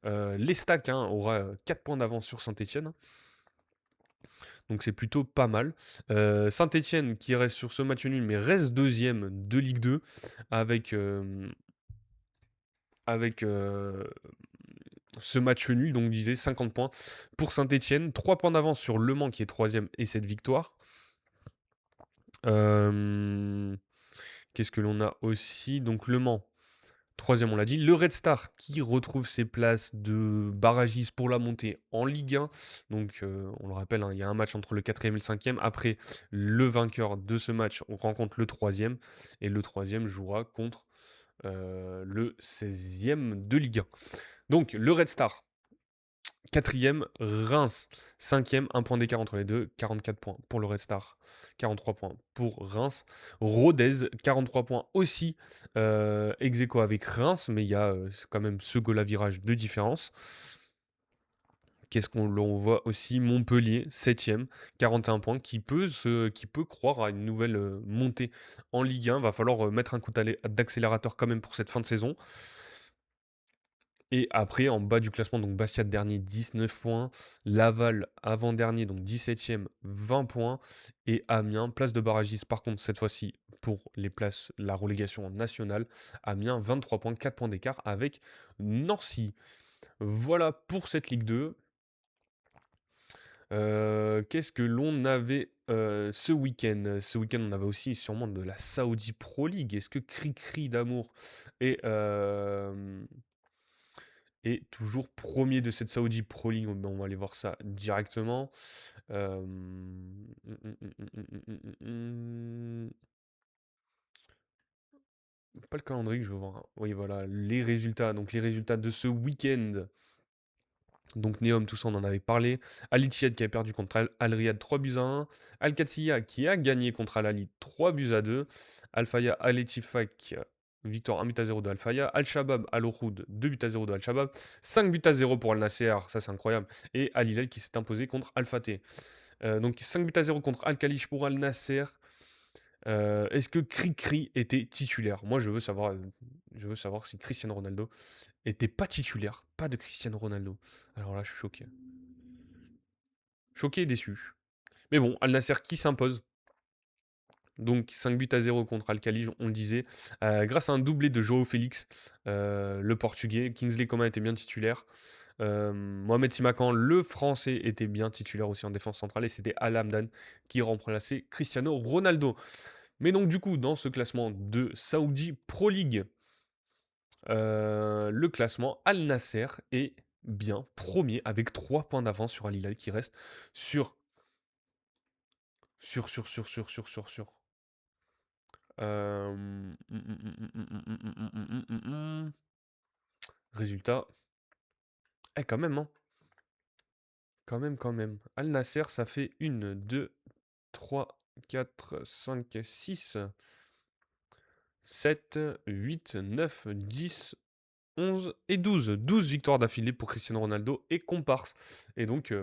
l'Estac, hein, aura 4 points d'avance sur Saint-Etienne. Donc c'est plutôt pas mal. Saint-Etienne qui reste sur ce match nul, mais reste deuxième de Ligue 2 avec, avec ce match nul, donc disait 50 points pour Saint-Etienne. 3 points d'avance sur Le Mans qui est troisième et cette victoire. Qu'est-ce que l'on a aussi? Donc Le Mans Troisième, on l'a dit. Le Red Star qui retrouve ses places de barragiste pour la montée en Ligue 1. Donc, on le rappelle, hein, il y a un match entre le quatrième et le cinquième. Après, le vainqueur de ce match, on rencontre le troisième. Et le troisième jouera contre le 16e de Ligue 1. Donc, le Red Star, quatrième, Reims, cinquième, un point d'écart entre les deux, 44 points pour le Red Star, 43 points pour Reims. Rodez, 43 points aussi, ex aequo avec Reims, mais il y a quand même ce goal à virage de différence. Qu'est-ce qu'on l'on voit aussi? Montpellier, 7ème, 41 points, qui peut croire à une nouvelle montée en Ligue 1. Va falloir mettre un coup d'accélérateur quand même pour cette fin de saison. Et après, en bas du classement, donc Bastia dernier, 19 points. Laval avant-dernier, donc 17ème, 20 points. Et Amiens, place de barragiste, par contre, cette fois-ci, pour les places, la relégation nationale. Amiens, 23 points, 4 points d'écart avec Nancy. Voilà pour cette Ligue 2. Qu'est-ce que l'on avait ce week-end? Ce week-end, on avait aussi sûrement de la Saudi Pro League. Est-ce que Cri-Cri d'amour est, est toujours premier de cette Saudi Pro League? Ben, on va aller voir ça directement. Pas le calendrier que je veux voir. Oui, voilà, les résultats. Donc les résultats de ce week-end. Donc Neom, tout ça, on en avait parlé. Al Ittihad qui a perdu contre Al Riyad 3 buts à 1. Al Qadsiya qui a gagné contre Al Ahly 3 buts à 2. Al Faya Al Ettifaq, victoire 1 but à 0 de Al Faya. Al Shabab Al Ouhoud 2 buts à 0 de Al Shabab. 5 buts à 0 pour Al Nasser, ça c'est incroyable. Et Al Hilal qui s'est imposé contre Al Fateh. Donc 5 buts à 0 contre Al Khalij pour Al Nasser. Est-ce que Cri-Cri était titulaire? Moi je veux savoir si Cristiano Ronaldo était pas titulaire. Pas de Cristiano Ronaldo. Alors là, je suis choqué. Choqué et déçu. Mais bon, Al Nasser qui s'impose. Donc 5 buts à 0 contre Al Khalij, on le disait. Grâce à un doublé de Joao Félix, le portugais. Kingsley Coman était bien titulaire. Mohamed Simakan, le français, était bien titulaire aussi en défense centrale. Et c'était Al Hamdan qui remplaçait Cristiano Ronaldo. Mais donc du coup, dans ce classement de Saudi Pro League, le classement, Al Nasser est bien premier avec 3 points d'avance sur Al Hilal qui reste sur. Résultat. Quand même, hein. Quand même. Al Nasser, ça fait 1, 2, 3, 4, 5, 6, 7, 8, 9, 10, 11 et 12. 12 victoires d'affilée pour Cristiano Ronaldo et comparse. Et donc,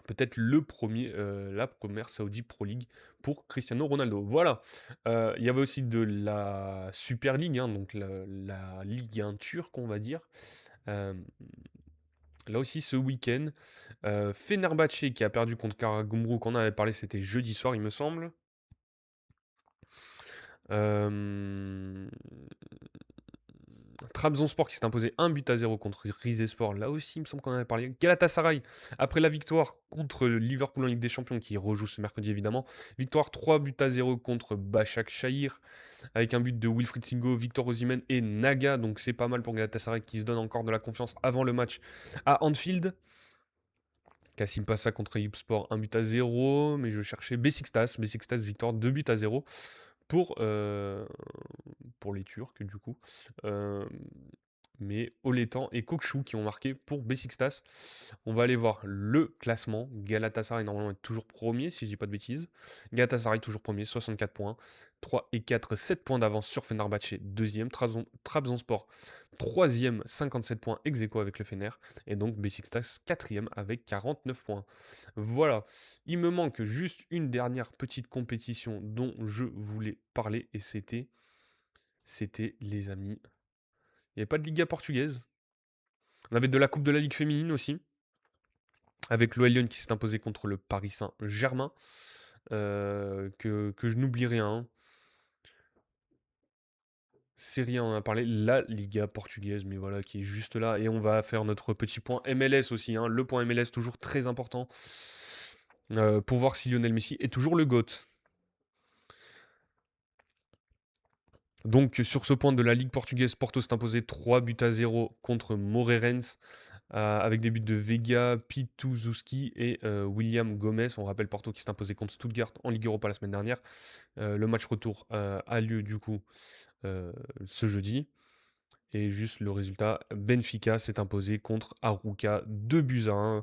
peut-être la première Saudi Pro League pour Cristiano Ronaldo. Voilà. Il y avait aussi de la Super League, hein, donc la Ligue 1 turque, on va dire. Euh, Là aussi, ce week-end, Fenerbahçe qui a perdu contre Karagümrük, on en avait parlé, c'était jeudi soir, il me semble. Euh, Trabzonspor qui s'est imposé 1 but à 0 contre Rizespor. Là aussi, il me semble qu'on en avait parlé. Galatasaray, après la victoire contre Liverpool en Ligue des Champions, qui rejoue ce mercredi évidemment. Victoire 3 buts à 0 contre Başakşehir, avec un but de Wilfried Singo, Victor Osimhen et Naga. Donc c'est pas mal pour Galatasaray qui se donne encore de la confiance avant le match à Anfield. Kassim Passa contre Ypsport, 1 but à 0. Mais je cherchais Besiktas. Besiktas, victoire 2 buts à 0 pour les Turcs, du coup. Euh, mais Oletan et Kokchou qui ont marqué pour Besiktas. On va aller voir le classement. Galatasaray normalement est toujours premier, si je dis pas de bêtises. Galatasaray toujours premier, 64 points. 3 et 4, 7 points d'avance sur Fenerbahçe, deuxième. Trabzonspor, troisième, 57 points ex aequo avec le Fener. Et donc Besiktas, quatrième avec 49 points. Voilà. Il me manque juste une dernière petite compétition dont je voulais parler. Et c'était, les amis, il n'y avait pas de Liga portugaise. On avait de la Coupe de la Ligue féminine aussi. Avec l'OL Lyon qui s'est imposé contre le Paris Saint-Germain. Que je n'oublierai rien, hein. Série A, on en a parlé. La Liga portugaise, mais voilà, qui est juste là. Et on va faire notre petit point MLS aussi, hein. Le point MLS, toujours très important. Pour voir si Lionel Messi est toujours le GOAT. Donc sur ce point de la Ligue portugaise, Porto s'est imposé 3-0 contre Moreirense avec des buts de Vega, Pituzowski et William Gomez. On rappelle Porto qui s'est imposé contre Stuttgart en Ligue Europa la semaine dernière. Le match retour a lieu du coup ce jeudi. Et juste le résultat, Benfica s'est imposé contre Arouca 2-1.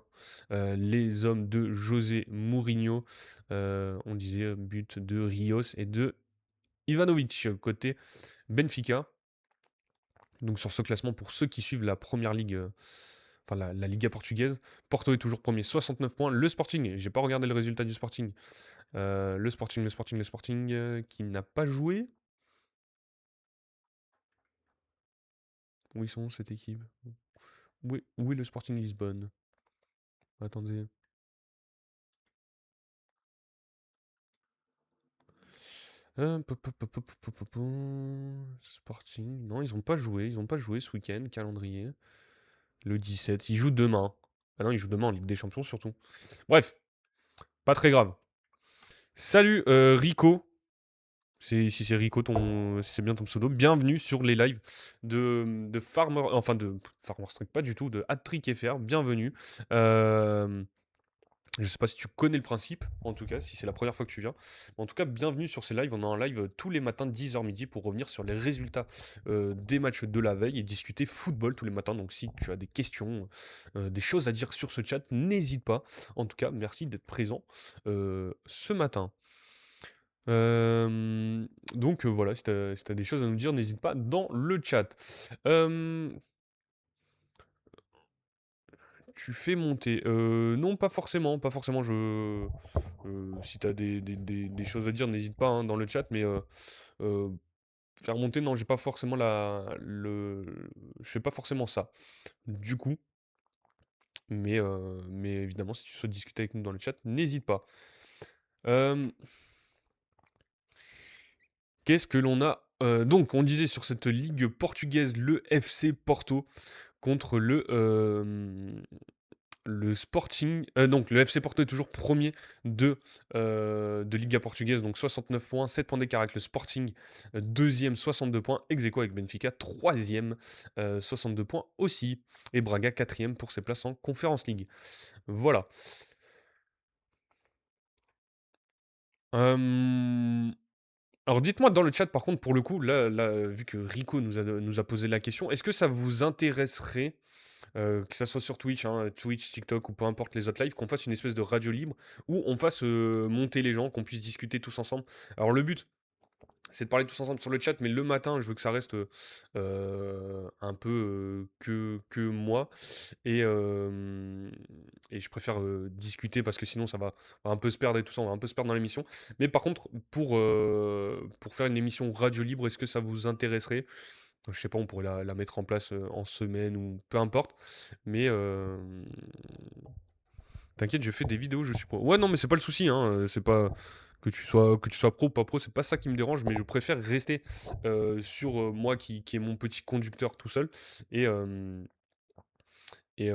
Les hommes de José Mourinho, on disait but de Rios et de Ivanovic côté Benfica. Donc sur ce classement, pour ceux qui suivent la première ligue, enfin la Liga portugaise, Porto est toujours premier, 69 points. Le Sporting, j'ai pas regardé le résultat du Sporting. Le Sporting qui n'a pas joué. Où ils sont cette équipe? Où est le Sporting Lisbonne? Attendez. Sporting. Non, ils ont pas joué. Ils ont pas joué ce week-end, calendrier. Le 17. Ils jouent demain. Ah non, ils jouent demain en Ligue des Champions surtout. Bref, pas très grave. Salut Rico. Si c'est Rico, si c'est bien ton pseudo. Bienvenue sur les lives de Farmer. Enfin, de Farmer Streak, pas du tout. De Hattrick FR. Bienvenue. Je sais pas si tu connais le principe, en tout cas, si c'est la première fois que tu viens. En tout cas, bienvenue sur ces lives. On a un live tous les matins, 10h midi, pour revenir sur les résultats des matchs de la veille et discuter football tous les matins. Donc, si tu as des questions, des choses à dire sur ce chat, n'hésite pas. En tout cas, merci d'être présent ce matin. Donc, voilà, si tu as des choses à nous dire, n'hésite pas dans le chat. Tu fais monter. Non, pas forcément. Pas forcément. Si tu as des choses à dire, n'hésite pas hein, dans le chat. Mais euh, faire monter, non, j'ai pas forcément je fais pas forcément ça. Du coup, mais évidemment, si tu souhaites discuter avec nous dans le chat, n'hésite pas. Euh, Qu'est-ce que l'on a donc, on disait sur cette ligue portugaise, le FC Porto contre le Sporting, donc le FC Porto est toujours premier de Liga portugaise, donc 69 points, 7 points d'écart avec le Sporting, deuxième 62 points, ex aequo avec Benfica, troisième 62 points aussi, et Braga quatrième pour ses places en Conference League. Voilà. Alors dites-moi dans le chat par contre, pour le coup, là vu que Rico nous a posé la question, est-ce que ça vous intéresserait que ça soit sur Twitch, hein, Twitch, TikTok ou peu importe les autres lives, qu'on fasse une espèce de radio libre où on fasse monter les gens, qu'on puisse discuter tous ensemble. Alors le but, c'est de parler tous ensemble sur le chat, mais le matin, je veux que ça reste un peu que moi. Et je préfère discuter parce que sinon va un peu se perdre et tout ça, on va un peu se perdre dans l'émission. Mais par contre, pour faire une émission radio libre, est-ce que ça vous intéresserait? Je sais pas, on pourrait la mettre en place en semaine ou peu importe. Mais t'inquiète, je fais des vidéos, je suis pro. Ouais, non, mais c'est pas le souci, hein. C'est pas que tu sois pro ou pas pro, c'est pas ça qui me dérange, mais je préfère rester sur moi qui est mon petit conducteur tout seul. Et, euh, et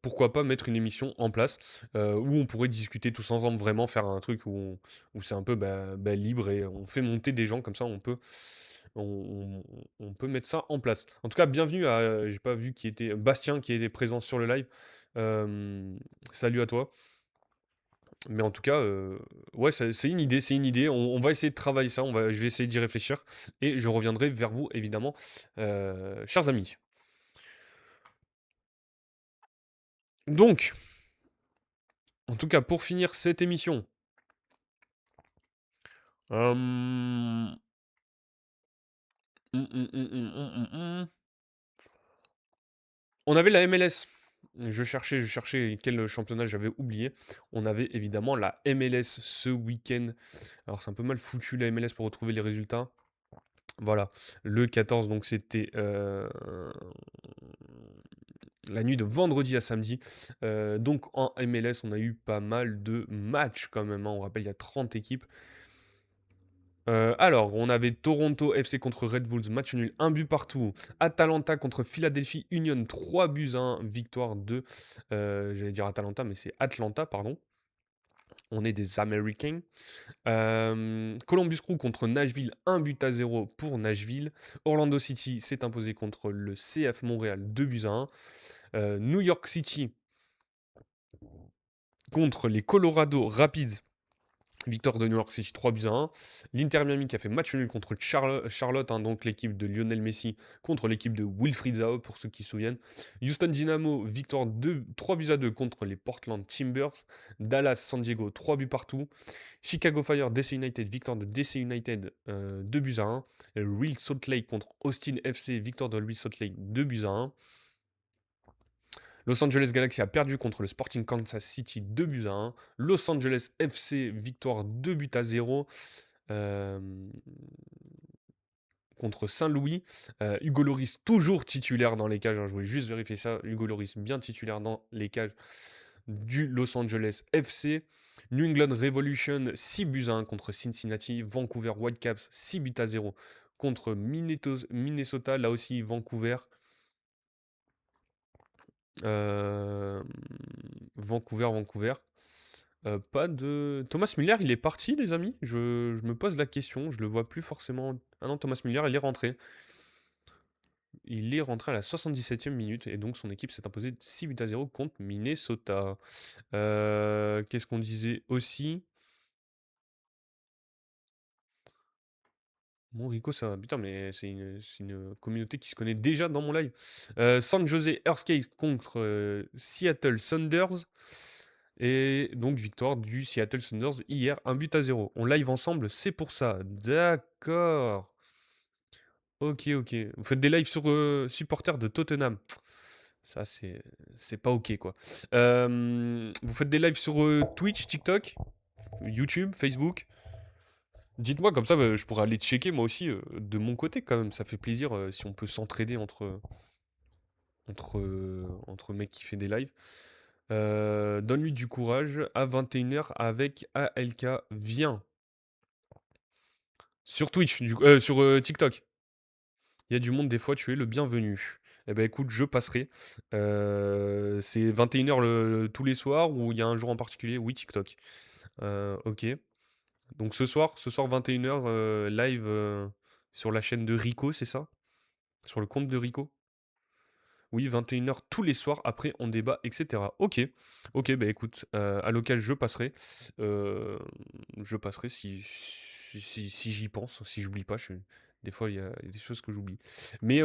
pourquoi pas mettre une émission en place où on pourrait discuter tous ensemble, vraiment faire un truc où c'est un peu libre et on fait monter des gens comme ça, on peut mettre ça en place. En tout cas, bienvenue à, j'ai pas vu qui était, Bastien qui était présent sur le live. Salut à toi. Mais en tout cas, ouais, c'est une idée, c'est une idée. On va essayer de travailler ça, je vais essayer d'y réfléchir et je reviendrai vers vous, évidemment, chers amis. Donc, en tout cas, pour finir cette émission, hum, on avait la MLS. Je cherchais quel championnat j'avais oublié. On avait évidemment la MLS ce week-end. Alors c'est un peu mal foutu la MLS pour retrouver les résultats. Voilà, le 14, donc c'était la nuit de vendredi à samedi. Donc en MLS, on a eu pas mal de matchs quand même, hein. On rappelle, il y a 30 équipes. Alors, on avait Toronto FC contre Red Bulls, match nul, un but partout. Atalanta contre Philadelphie Union, 3-1, victoire de... j'allais dire Atalanta, mais c'est Atlanta, pardon. On est des Américains. Columbus Crew contre Nashville, 1-0 pour Nashville. Orlando City s'est imposé contre le CF Montréal, 2-1. New York City contre les Colorado Rapids. Victoire de New York City, 3-1. L'Inter Miami qui a fait match nul contre Charlotte, hein, donc l'équipe de Lionel Messi contre l'équipe de Wilfried Zaha, pour ceux qui se souviennent. Houston Dynamo, victoire 3-2 contre les Portland Timbers. Dallas, San Diego, 3 buts partout. Chicago Fire, DC United, victoire de DC United, 2-1. Real Salt Lake contre Austin FC, victoire de Real Salt Lake, 2-1. Los Angeles Galaxy a perdu contre le Sporting Kansas City, 2-1. Los Angeles FC, victoire 2-0 contre Saint-Louis. Hugo Lloris, toujours titulaire dans les cages, hein, je voulais juste vérifier ça. Hugo Lloris, bien titulaire dans les cages du Los Angeles FC. New England Revolution, 6-1 contre Cincinnati. Vancouver Whitecaps, 6-0 contre Minnesota. Là aussi, Vancouver. Vancouver. Pas de... Thomas Müller, il est parti, les amis? Je me pose la question, je le vois plus forcément. Ah non, Thomas Müller, il est rentré. Il est rentré à la 77e minute, et donc son équipe s'est imposée 6-0 contre Minnesota. Qu'est-ce qu'on disait aussi? Mon Rico, ça... Putain, mais c'est une communauté qui se connaît déjà dans mon live. San Jose Earthquakes contre Seattle Sounders. Et donc victoire du Seattle Sounders hier, 1-0. On live ensemble, c'est pour ça. D'accord. Ok. Vous faites des lives sur supporters de Tottenham. Ça, c'est pas ok, quoi. Vous faites des lives sur Twitch, TikTok, YouTube, Facebook. Dites-moi, comme ça, je pourrais aller checker moi aussi de mon côté, quand même. Ça fait plaisir si on peut s'entraider entre mecs qui fait des lives. Donne-lui du courage à 21h avec ALK. Viens. Sur Twitch, sur TikTok. Il y a du monde, des fois, tu es le bienvenu. Eh ben écoute, je passerai. C'est 21h tous les soirs ou il y a un jour en particulier? Oui, TikTok. Ok. Donc ce soir 21h, live sur la chaîne de Rico, c'est ça? Sur le compte de Rico? Oui, 21h tous les soirs, après on débat, etc. Ok, bah écoute, à l'occasion je passerai si j'y pense, si j'oublie pas, des fois il y a des choses que j'oublie. Mais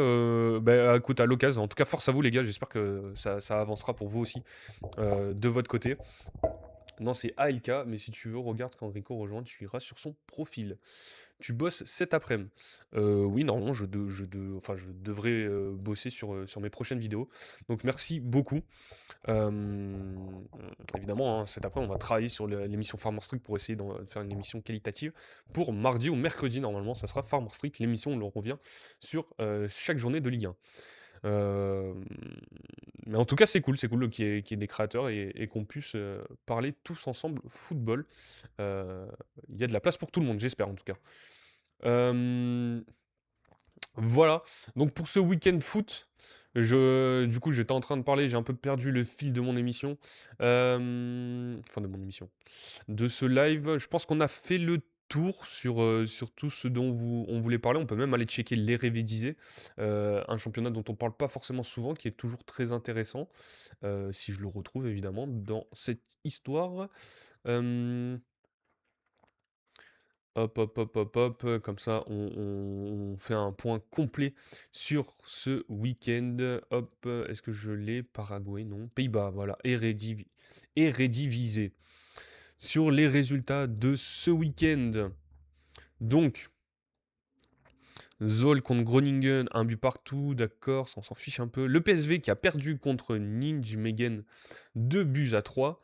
bah écoute, à l'occasion, en tout cas force à vous les gars, j'espère que ça avancera pour vous aussi, de votre côté. Non, c'est ALK, mais si tu veux, regarde quand Rico rejoint, tu iras sur son profil. Tu bosses cet après-midi. Oui, normalement, enfin, je devrais bosser sur mes prochaines vidéos. Donc, merci beaucoup. Euh, Évidemment, hein, cet après, on va travailler sur l'émission Farmer Street pour essayer de faire une émission qualitative. Pour mardi ou mercredi, normalement, ça sera Farmer Street, l'émission où l'on revient sur chaque journée de Ligue 1. Mais en tout cas, c'est cool qu'il y ait des créateurs et qu'on puisse parler tous ensemble football. Il y a de la place pour tout le monde, j'espère en tout cas. Voilà, donc pour ce week-end foot, du coup j'étais en train de parler, j'ai un peu perdu le fil de mon émission. Enfin de mon émission. De ce live, je pense qu'on a fait le tour sur tout ce dont on voulait parler. On peut même aller checker les Révédisés, un championnat dont on parle pas forcément souvent, qui est toujours très intéressant, si je le retrouve évidemment dans cette histoire. Euh, Hop, comme ça on fait un point complet sur ce week-end. Hop, est-ce que je l'ai? Paraguay, non. Pays-Bas, voilà, Eredivisie. Sur les résultats de ce week-end. Donc, Zol contre Groningen, un but partout, d'accord, ça on s'en fiche un peu. Le PSV qui a perdu contre Nijmegen, 2-3.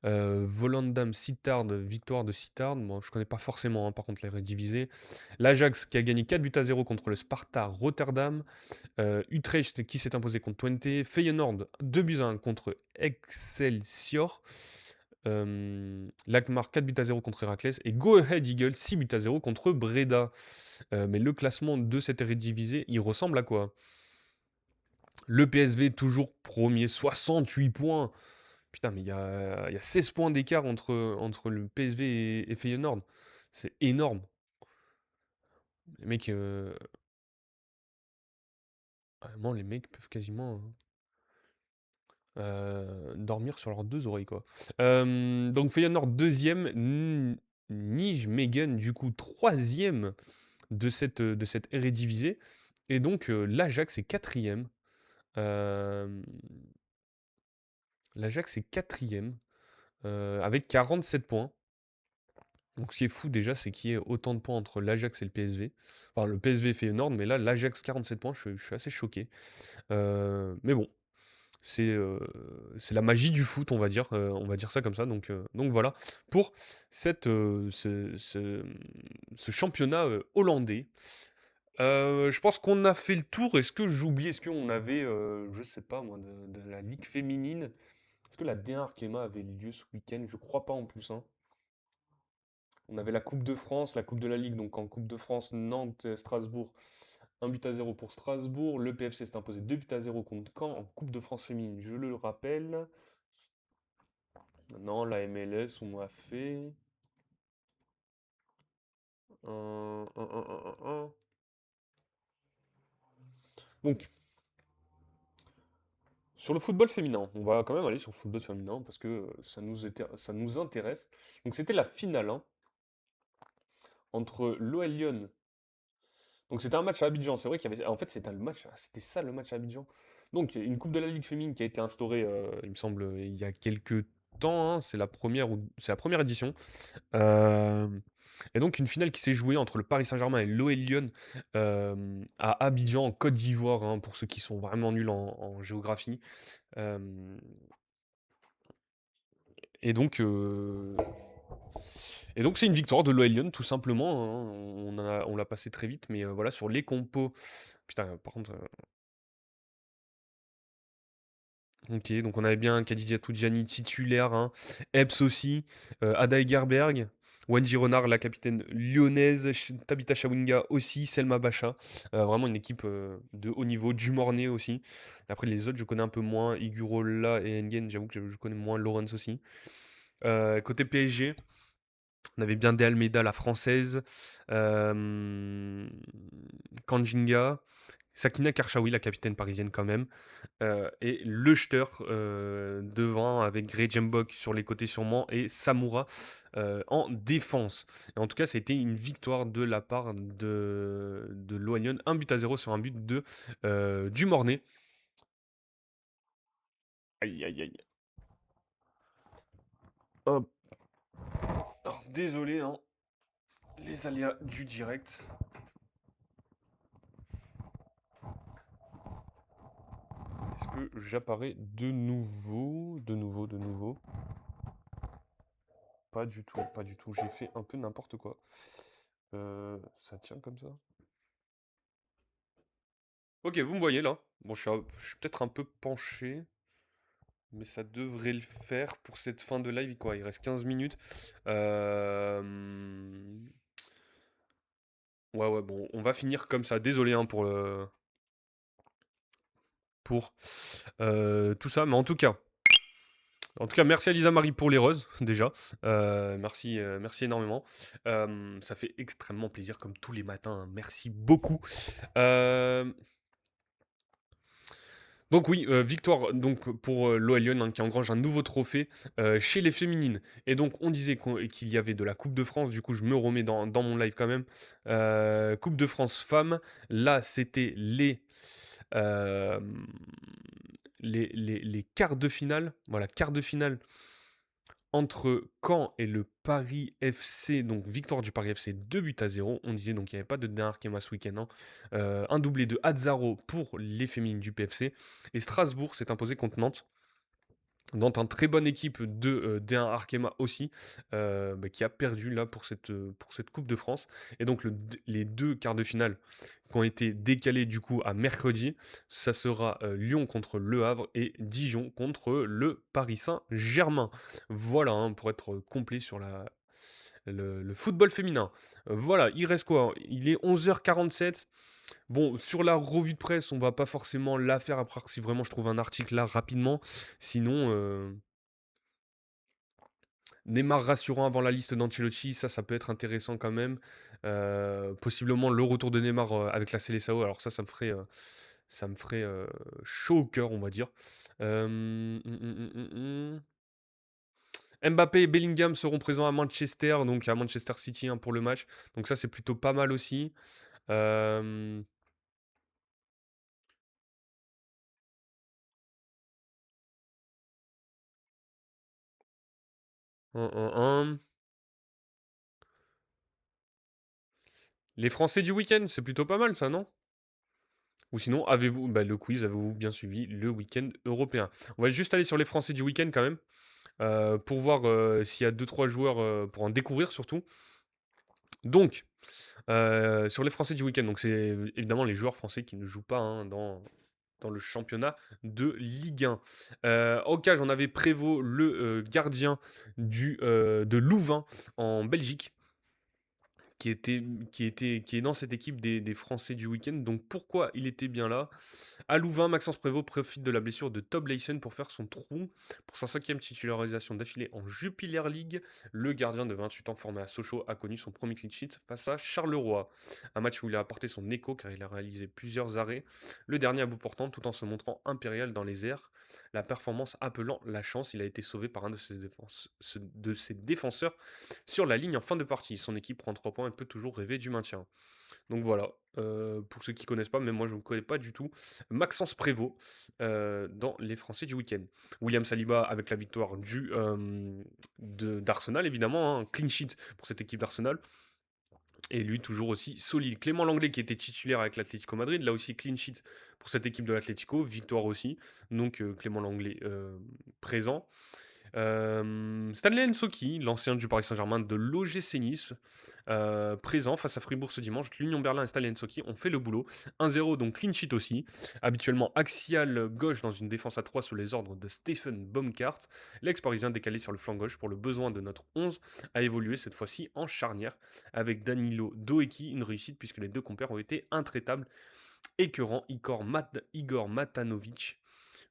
Volendam, Sittard, victoire de Sittard. Bon, je connais pas forcément, hein, par contre, les redivisés. L'Ajax qui a gagné 4-0 contre le Sparta Rotterdam. Utrecht qui s'est imposé contre Twente. Feyenoord, 2-1 contre Excelsior. L'Alkmaar 4-0 contre Heracles. Et Go Ahead Eagles 6-0 contre Breda. Mais le classement de cette Eredivisie, il ressemble à quoi? Le PSV toujours premier, 68 points. Putain, mais il y a 16 points d'écart entre le PSV et Feyenoord. C'est énorme. Les mecs, vraiment, les mecs peuvent quasiment dormir sur leurs deux oreilles, quoi. Donc Feyenoord deuxième, Nijmegen du coup troisième de cette Eredivisie. Et donc l'Ajax est quatrième. Euh, L'Ajax est quatrième avec 47 points. Donc ce qui est fou déjà, c'est qu'il y ait autant de points entre l'Ajax et le PSV. Enfin, le PSV fait énorme, mais là, l'Ajax 47 points, je suis assez choqué. Mais bon, c'est c'est la magie du foot, on va dire ça comme ça. Donc voilà, pour ce championnat hollandais. Je pense qu'on a fait le tour. Est-ce que j'oublie, est-ce qu'on avait, je sais pas moi, de la Ligue féminine? Est-ce que la D1 Arkema avait lieu ce week-end? Je crois pas en plus, hein. On avait la Coupe de France, la Coupe de la Ligue, donc en Coupe de France, Nantes, Strasbourg, 1 but à 0 pour Strasbourg. Le PFC s'est imposé 2 buts à 0 contre Caen en Coupe de France féminine, je le rappelle. Non, la MLS, on a fait un. Donc, sur le football féminin, on va quand même aller sur le football féminin parce que ça nous intéresse. Donc, c'était la finale hein, entre l'OL Lyon. Donc c'était un match à Abidjan. C'est vrai qu'il y avait. En fait, c'était le match. C'était ça le match à Abidjan. Donc il y a une Coupe de la Ligue féminine qui a été instaurée, il me semble, il y a quelques temps, hein. C'est la première édition. Euh, Et donc une finale qui s'est jouée entre le Paris Saint-Germain et l'OL Lyon à Abidjan, en Côte d'Ivoire, hein, pour ceux qui sont vraiment nuls en géographie. Euh, et donc. euh, Et donc c'est une victoire de l'OL Lyon tout simplement, hein. On l'a passé très vite, mais voilà, sur les compos. Putain, par contre, OK, donc on avait bien Khadija Toudjani titulaire, hein, Eps aussi, Ada Egerberg, Wendy Renard, la capitaine lyonnaise, Tabitha Chawinga aussi, Selma Bacha. Vraiment une équipe de haut niveau, Dumornay aussi. Après les autres, je connais un peu moins, Igurola et Engen, j'avoue que je connais moins Lawrence aussi. Côté PSG, on avait bien De Almeida, la française, Kanjinga, Sakina Karchaoui, la capitaine parisienne quand même. Et Lechter devant avec Grejembok sur les côtés sûrement et Samoura en défense. Et en tout cas, ça a été une victoire de la part de l'Oignon. 1 but à 0 sur un but de Dumornay. Aïe aïe aïe. Hop. Alors, désolé, hein, les aléas du direct. Est-ce que j'apparais de nouveau? De nouveau, de nouveau. Pas du tout, pas du tout. J'ai fait un peu n'importe quoi. Ça tient comme ça? Ok, vous me voyez là. Bon, je suis peut-être un peu penché, mais ça devrait le faire pour cette fin de live, quoi. Il reste 15 minutes. Euh, Ouais, ouais, bon, on va finir comme ça. Désolé hein, pour tout ça, mais en tout cas, merci à Lisa Marie pour les roses, déjà. Merci, merci énormément. Ça fait extrêmement plaisir, comme tous les matins, hein. Merci beaucoup. Euh, Donc oui, victoire donc pour l'OL Lyon hein, qui engrange un nouveau trophée chez les féminines. Et donc on disait qu'il y avait de la Coupe de France, du coup je me remets dans mon live quand même. Coupe de France femmes, là c'était euh, les quarts de finale. Voilà, quarts de finale entre Caen et le Paris FC, donc victoire du Paris FC 2 buts à 0. On disait donc il n'y avait pas de Arkema ce week-end, hein. Un doublé de Hazzaro pour les féminines du PFC. Et Strasbourg s'est imposé contre Nantes. Nantes, une très bonne équipe de D1 Arkema aussi, qui a perdu là pour cette Coupe de France. Et donc les deux quarts de finale qui ont été décalés du coup à mercredi, ça sera Lyon contre Le Havre et Dijon contre le Paris Saint-Germain. Voilà, hein, pour être complet sur le football féminin. Voilà, il reste quoi? Il est 11h47. Bon, sur la revue de presse, on va pas forcément la faire, après si vraiment je trouve un article là rapidement. Sinon, Neymar rassurant avant la liste d'Ancelotti, ça peut être intéressant quand même. Possiblement le retour de Neymar avec la Seleção, alors ça me ferait chaud au cœur, on va dire. Mbappé et Bellingham seront présents à Manchester, donc à Manchester City hein, pour le match. Donc ça, c'est plutôt pas mal aussi. Euh, un, un, un. Les Français du week-end, c'est plutôt pas mal ça, non? Ou sinon, le quiz, avez-vous bien suivi le week-end européen? On va juste aller sur les Français du week-end quand même, pour voir s'il y a deux trois joueurs, pour en découvrir surtout. Donc, sur les Français du week-end, donc c'est évidemment les joueurs français qui ne jouent pas hein, dans le championnat de Ligue 1. En cage, on avait Prévost, le gardien de Louvain en Belgique qui est dans cette équipe des Français du week-end. Donc pourquoi il était bien là? À Louvain, Maxence Prévost profite de la blessure de Tob Leysen pour faire son trou. Pour sa cinquième titularisation d'affilée en Jupiler League, le gardien de 28 ans formé à Sochaux a connu son premier clean sheet face à Charleroi. Un match où il a apporté son écho car il a réalisé plusieurs arrêts. Le dernier à bout portant tout en se montrant impérial dans les airs. La performance appelant la chance, il a été sauvé par un de ses défenseurs sur la ligne en fin de partie. Son équipe prend 3 points et peut toujours rêver du maintien. Donc voilà, pour ceux qui connaissent pas, même moi je ne connais pas du tout, Maxence Prévost dans les Français du week-end. William Saliba avec la victoire d'Arsenal, évidemment, hein, clean sheet pour cette équipe d'Arsenal. Et lui toujours aussi solide. Clément Langlais qui était titulaire avec l'Atlético Madrid, là aussi clean sheet pour cette équipe de l'Atlético, victoire aussi. Donc Clément Langlais présent. Stanley Nsoki, l'ancien du Paris Saint-Germain de l'OGC Nice, présent face à Fribourg ce dimanche. L'Union Berlin et Stanley Nsoki ont fait le boulot. 1-0, donc clean sheet aussi. Habituellement axial gauche dans une défense à 3 sous les ordres de Stephen Baumgart. L'ex-parisien décalé sur le flanc gauche pour le besoin de notre 11 a évolué cette fois-ci en charnière avec Danilo Doeki, une réussite puisque les deux compères ont été intraitables. Écœurant Igor Matanovic.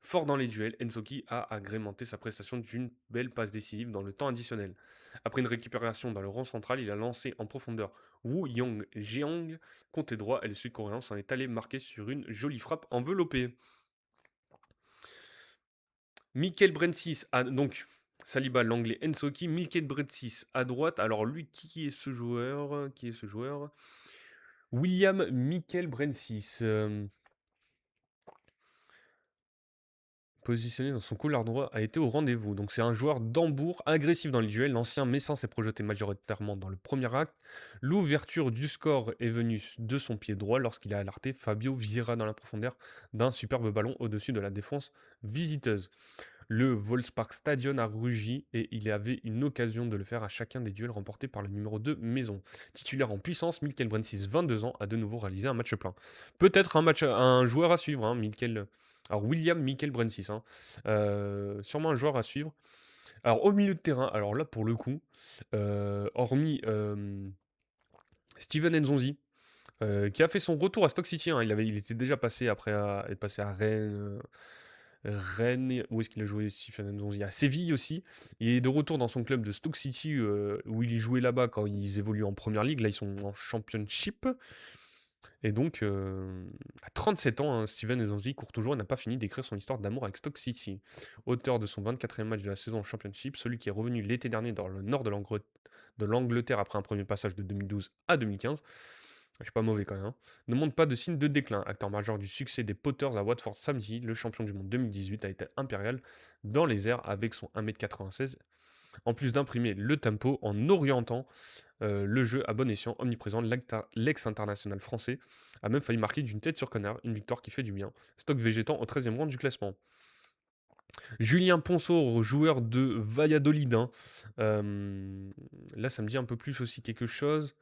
Fort dans les duels, Ensoki a agrémenté sa prestation d'une belle passe décisive dans le temps additionnel. Après une récupération dans le rang central, il a lancé en profondeur Woo Young-jeong, côté droit, et le sud-coréen s'en est allé marquer sur une jolie frappe enveloppée. Mikel Brensis a donc Saliba, l'anglais Ensoki, Mikel Brensis à droite. Alors lui, qui est ce joueur? William Mikel Brensis. Positionné dans son couloir droit, a été au rendez-vous. Donc c'est un joueur d'Hambourg, agressif dans les duels. L'ancien Messin s'est projeté majoritairement dans le premier acte. L'ouverture du score est venue de son pied droit lorsqu'il a alerté Fabio Vieira dans la profondeur d'un superbe ballon au-dessus de la défense visiteuse. Le Volkspark Stadion a rugi et il avait une occasion de le faire à chacun des duels remportés par le numéro 2 Maison. Titulaire en puissance, Milkel Brensis, 22 ans, a de nouveau réalisé un match plein. Peut-être un joueur à suivre, hein, alors William Mikel Brensis, hein. Sûrement un joueur à suivre. Alors au milieu de terrain, alors là pour le coup, hormis Steven Nzonzi, qui a fait son retour à Stock City, hein. Il était déjà passé après être passé à Rennes. Rennes, où est-ce qu'il a joué Stephen Nzonzi? À Séville aussi. Il est de retour dans son club de Stoke City, où il y jouait là-bas quand ils évoluent en première ligue. Là, ils sont en championship. Et donc, à 37 ans, hein, Steven Nzonzi court toujours et n'a pas fini d'écrire son histoire d'amour avec Stoke City. Auteur de son 24e match de la saison en championship, celui qui est revenu l'été dernier dans le nord de l'Angleterre après un premier passage de 2012 à 2015. Je suis pas mauvais quand même, hein. Ne montre pas de signe de déclin. Acteur majeur du succès des Potters à Watford samedi, le champion du monde 2018 a été impérial dans les airs avec son 1,96 m. En plus d'imprimer le tempo en orientant le jeu à bon escient, omniprésent, l'ex-international français a même failli marquer d'une tête sur connard, une victoire qui fait du bien. Stock végétant au 13e rang du classement. Julien Ponceau, joueur de Valladolid, hein. Là, ça me dit un peu plus aussi quelque chose.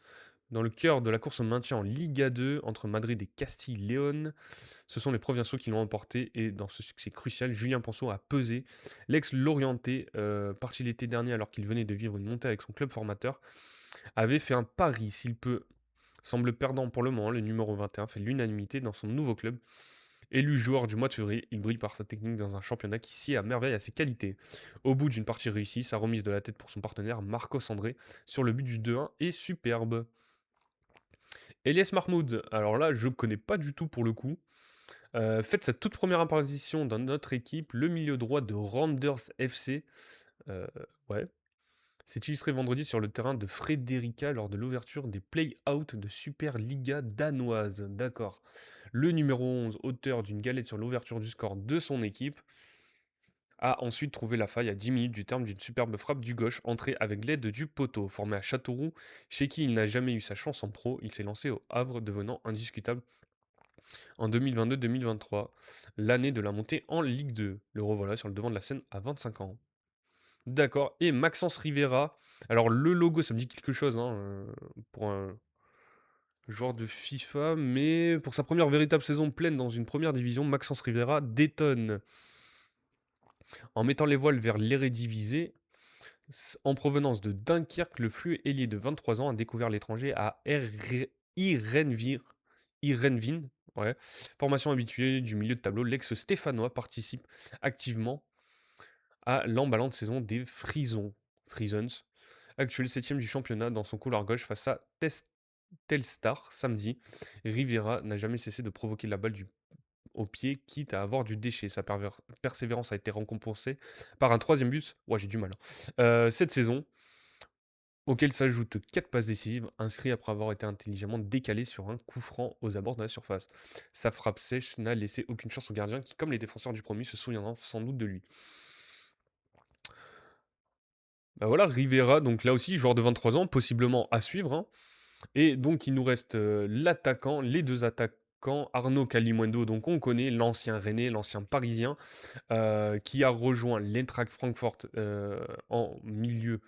Dans le cœur de la course au maintien en Liga 2 entre Madrid et Castille-Léon, ce sont les Provinciaux qui l'ont emporté et dans ce succès crucial, Julien Ponceau a pesé. L'ex-Lorientais, parti l'été dernier alors qu'il venait de vivre une montée avec son club formateur, avait fait un pari s'il peut. Semble perdant pour le moment, le numéro 21 fait l'unanimité dans son nouveau club Élu joueur du mois de février, il brille par sa technique dans un championnat qui sied à merveille à ses qualités. Au bout d'une partie réussie, sa remise de la tête pour son partenaire Marcos André sur le but du 2-1 est superbe. Elias Mahmoud, alors là je connais pas du tout pour le coup. Fait sa toute première apparition dans notre équipe, le milieu droit de Randers FC. Euh, ouais. s'est illustré vendredi sur le terrain de Frederica lors de l'ouverture des play-out de Superliga danoise. D'accord. Le numéro 11, auteur d'une galette sur l'ouverture du score de son équipe, a ensuite trouvé la faille à 10 minutes du terme d'une superbe frappe du gauche, entrée avec l'aide du poteau. Formé à Châteauroux, chez qui il n'a jamais eu sa chance en pro, il s'est lancé au Havre, devenant indiscutable en 2022-2023, l'année de la montée en Ligue 2. Le revoilà sur le devant de la scène à 25 ans. D'accord. Et Maxence Rivera. Alors, le logo, ça me dit quelque chose hein, pour un joueur de FIFA, mais pour sa première véritable saison pleine dans une première division, Maxence Rivera détonne. En mettant les voiles vers l'Eredivisie, en provenance de Dunkerque, le flux ailier de 23 ans a découvert l'étranger à Irenvin. Ouais. Formation habituée du milieu de tableau, l'ex-stéphanois participe activement à l'emballante saison des Frisons, actuel 7ème du championnat dans son couloir gauche face à Telstar samedi. Rivera n'a jamais cessé de provoquer la balle au pied, quitte à avoir du déchet. Sa persévérance a été récompensée par un troisième but. Ouais, j'ai du mal. Cette saison, auquel s'ajoutent 4 passes décisives, inscrites après avoir été intelligemment décalé sur un coup franc aux abords de la surface. Sa frappe sèche n'a laissé aucune chance au gardien qui, comme les défenseurs du promu, se souviendront sans doute de lui. Bah voilà, Rivera, donc là aussi, joueur de 23 ans, possiblement à suivre. Hein. Et donc, il nous reste l'attaquant, les deux attaquants, Arnaud Calimundo, donc on connaît, l'ancien Rennais, l'ancien Parisien, qui a rejoint l'Eintracht Francfort en milieu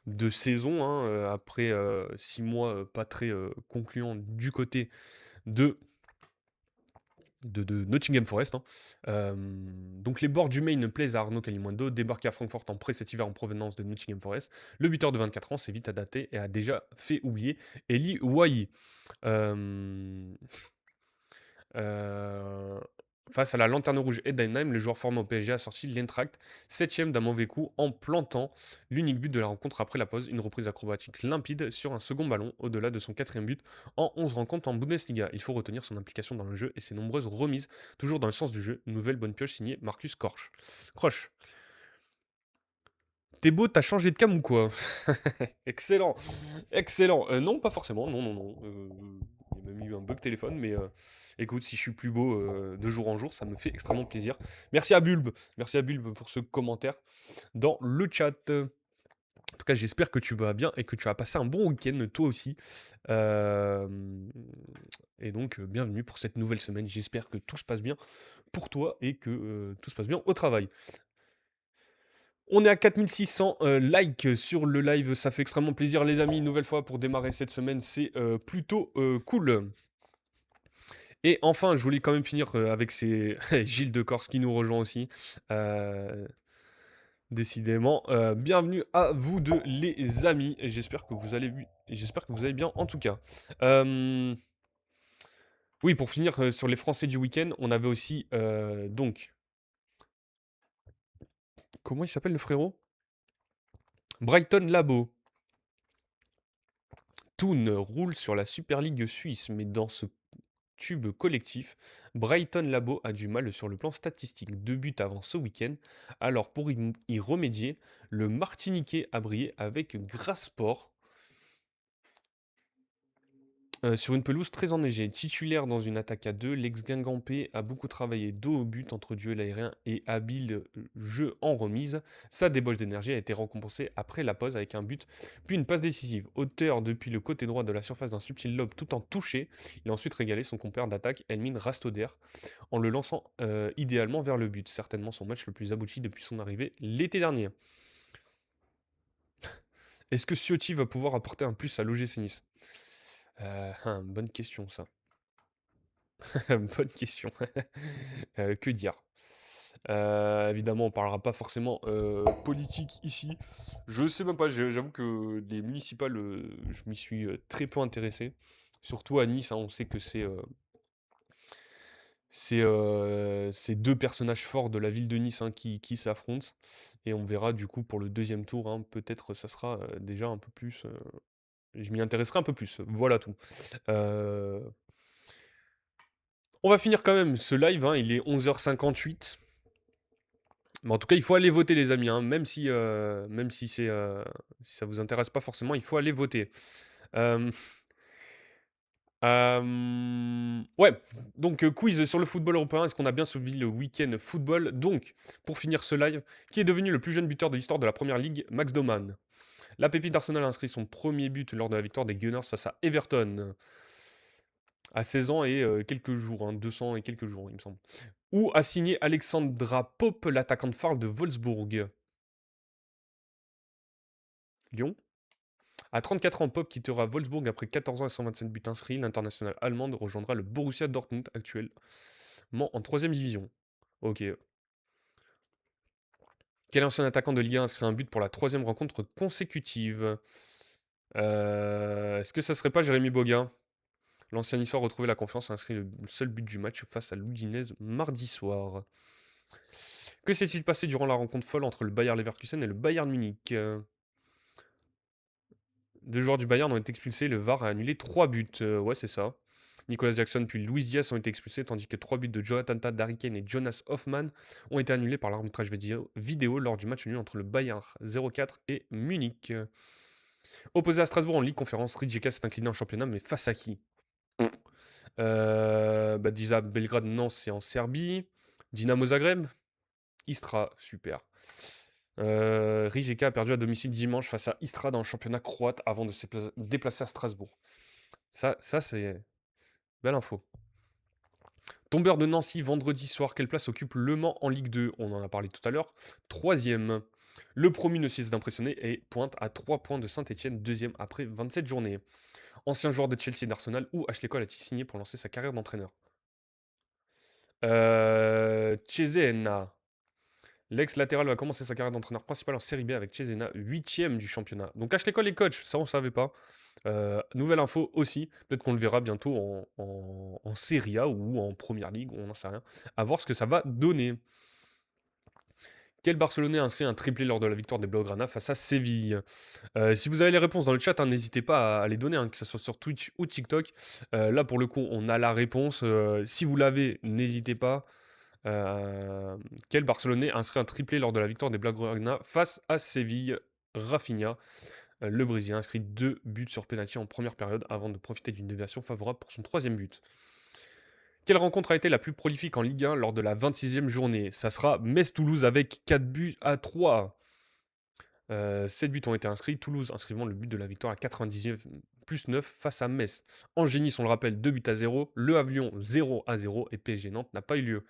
de saison, hein, après 6 mois pas très concluants du côté de de Nottingham Forest. Hein. Donc les bords du Maine plaisent à Arnaud Calimundo, débarqué à Francfort en prêt cet hiver en provenance de Nottingham Forest. Le buteur de 24 ans s'est vite adapté et a déjà fait oublier Eli Wahi. Euh, euh, Face à la Lanterne Rouge Heidenheim, le joueur formé au PSG a sorti l'Eintracht, 7ème d'un mauvais coup, en plantant l'unique but de la rencontre après la pause, une reprise acrobatique limpide sur un second ballon, au-delà de son 4ème but en 11 rencontres en Bundesliga. Il faut retenir son implication dans le jeu et ses nombreuses remises, toujours dans le sens du jeu. Une nouvelle bonne pioche signée Marcus Croche. T'es beau, t'as changé de cam ou quoi? Excellent, excellent. Non, pas forcément, non, non, non. Il y a même eu un bug téléphone, mais écoute, si je suis plus beau de jour en jour, ça me fait extrêmement plaisir. Merci à Bulbe pour ce commentaire dans le chat. En tout cas, j'espère que tu vas bien et que tu as passé un bon week-end, toi aussi. Euh, et donc, bienvenue pour cette nouvelle semaine. J'espère que tout se passe bien pour toi et que tout se passe bien au travail. On est à 4600 likes sur le live, ça fait extrêmement plaisir les amis, une nouvelle fois pour démarrer cette semaine, c'est plutôt cool. Et enfin, je voulais quand même finir avec ces Gilles de Corse qui nous rejoint aussi. Euh, Décidément, bienvenue à vous deux les amis, et j'espère que vous allez bien en tout cas. Euh, oui, pour finir sur les Français du week-end, on avait aussi donc, comment il s'appelle le frérot? Brighton Labo. Toon roule sur la Super League suisse, mais dans ce tube collectif, Brighton Labo a du mal sur le plan statistique. 2 buts avant ce week-end. Alors pour y remédier, le Martiniquais a brillé avec Grasport. Sur une pelouse très enneigée, titulaire dans une attaque à 2, l'ex-Guingampais a beaucoup travaillé dos au but entre duel aérien et habile jeu en remise. Sa débauche d'énergie a été récompensée après la pause avec un but, puis une passe décisive. Auteur depuis le côté droit de la surface d'un subtil lob tout en touché, il a ensuite régalé son compère d'attaque Elmin Rastoder en le lançant idéalement vers le but. Certainement son match le plus abouti depuis son arrivée l'été dernier. Est-ce que Ciotti va pouvoir apporter un plus à l'OGC Nice? Bonne question ça. Bonne question. Que dire? Évidemment, on parlera pas forcément politique ici. Je sais même pas, j'avoue que les municipales, je m'y suis très peu intéressé. Surtout à Nice, hein, on sait que C'est 2 personnages forts de la ville de Nice, hein, qui s'affrontent et on verra du coup pour le deuxième tour, hein, peut-être ça sera, déjà un peu plus, je m'y intéresserai un peu plus. Voilà tout. Heu, on va finir quand même ce live, hein, il est 11h58. Mais en tout cas, il faut aller voter les amis, hein, même si si ça vous intéresse pas forcément, il faut aller voter. Hem Ouais, donc quiz sur le football européen. Est-ce qu'on a bien suivi le week-end football? Donc, pour finir ce live, qui est devenu le plus jeune buteur de l'histoire de la Première Ligue? Max Doman. La pépite d'Arsenal a inscrit son premier but lors de la victoire des Gunners face à Everton, à 16 ans et quelques jours, hein, 200 et quelques jours, il me semble. Où a signé Alexandra Pope, l'attaquante phare de Wolfsburg? Lyon. À 34 ans, Pope quittera Wolfsburg après 14 ans et 127 buts inscrits. L'international allemande rejoindra le Borussia Dortmund, actuellement en troisième division. Ok. Quel ancien attaquant de Ligue 1 inscrit un but pour la troisième rencontre consécutive? Est-ce que ça serait pas Jérémy Boga? L'ancien Niçois a retrouvé la confiance et a inscrit le seul but du match face à l'Udinese mardi soir. Que s'est-il passé durant la rencontre folle entre le Bayer Leverkusen et le Bayern Munich? Deux joueurs du Bayern ont été expulsés, le VAR a annulé 3 buts. Ouais, c'est ça. Nicolas Jackson puis Luis Diaz ont été expulsés, tandis que 3 buts de Jonathan Tah, Harry Kane et Jonas Hoffmann ont été annulés par l'arbitrage vidéo lors du match nul entre le Bayern 0-4 et Munich. Opposé à Strasbourg en Ligue Conférence, Rijeka s'est incliné en championnat, mais face à qui? Déjà, Belgrade, non, c'est en Serbie. Dinamo Zagreb? Istra, super. Rijeka a perdu à domicile dimanche face à Istra dans le championnat croate avant de se déplacer à Strasbourg. Ça c'est belle info. Tombeur de Nancy vendredi soir, quelle place occupe Le Mans en Ligue 2? On en a parlé tout à l'heure. Troisième. Le promu ne cesse d'impressionner et pointe à 3 points de Saint-Etienne, deuxième après 27 journées. Ancien joueur de Chelsea et d'Arsenal, où Ashley Cole a-t-il signé pour lancer sa carrière d'entraîneur? Cesena. L'ex-latéral va commencer sa carrière d'entraîneur principal en Série B avec Cesena, 8ème du championnat. Donc Ashley Cole est coach, ça on savait pas. Nouvelle info aussi, peut-être qu'on le verra bientôt en Serie A ou en Première Ligue, on n'en sait rien. À voir ce que ça va donner. Quel Barcelonais a inscrit un triplé lors de la victoire des Blaugrana face à Séville? Si vous avez les réponses dans le chat, hein, n'hésitez pas à les donner, hein, que ce soit sur Twitch ou TikTok. Là, pour le coup, on a la réponse. Si vous l'avez, n'hésitez pas. Quel Barcelonais a inscrit un triplé lors de la victoire des Blaugrana face à Séville? Rafinha. Le Brésilien a inscrit 2 buts sur pénalty en première période avant de profiter d'une déviation favorable pour son troisième but. Quelle rencontre a été la plus prolifique en Ligue 1 lors de la 26e journée? Ça sera Metz-Toulouse avec 4 buts à 3. 7 buts ont été inscrits, Toulouse inscrivant le but de la victoire à 99 plus 9 face à Metz. Angers-Nice, on le rappelle, 2 buts à 0. Le Havre-Lyon, 0 à 0. Et PSG-Nantes n'a pas eu lieu.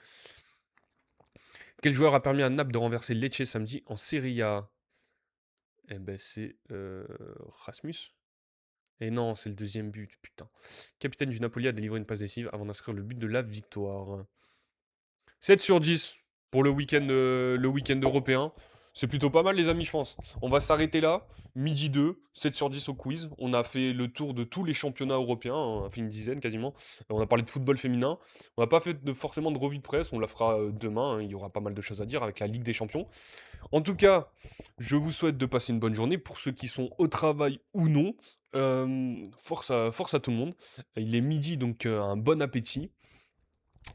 Quel joueur a permis à Naples de renverser Lecce samedi en Serie A? Eh ben c'est Rasmus. Et non, c'est le deuxième but, putain. Capitaine du Napoli a délivré une passe décisive avant d'inscrire le but de la victoire. 7 sur 10 pour le week-end européen. C'est plutôt pas mal les amis, je pense. On va s'arrêter là. Midi 2, 7 sur 10 au quiz. On a fait le tour de tous les championnats européens. On a fait une dizaine quasiment. On a parlé de football féminin. On n'a pas fait forcément de revue de presse. On la fera demain, hein. Il y aura pas mal de choses à dire avec la Ligue des Champions. En tout cas, je vous souhaite de passer une bonne journée. Pour ceux qui sont au travail ou non, force à tout le monde. Il est midi, donc un bon appétit.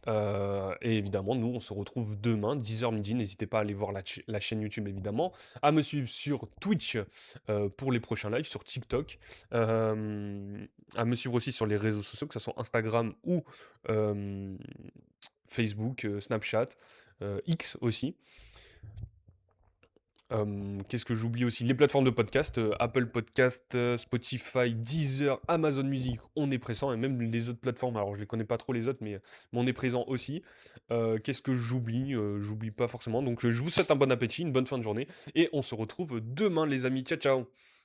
Et évidemment, nous, on se retrouve demain, 10h midi. N'hésitez pas à aller voir la chaîne YouTube, évidemment. À me suivre sur Twitch pour les prochains lives, sur TikTok. À me suivre aussi sur les réseaux sociaux, que ce soit Instagram ou Facebook, Snapchat, X aussi. Qu'est-ce que j'oublie aussi? Les plateformes de podcast, Apple Podcast, Spotify, Deezer, Amazon Music, on est présent, et même les autres plateformes, alors je les connais pas trop les autres, mais on est présent aussi. Qu'est-ce que j'oublie? J'oublie pas forcément, donc je vous souhaite un bon appétit, une bonne fin de journée, et on se retrouve demain les amis, ciao ciao!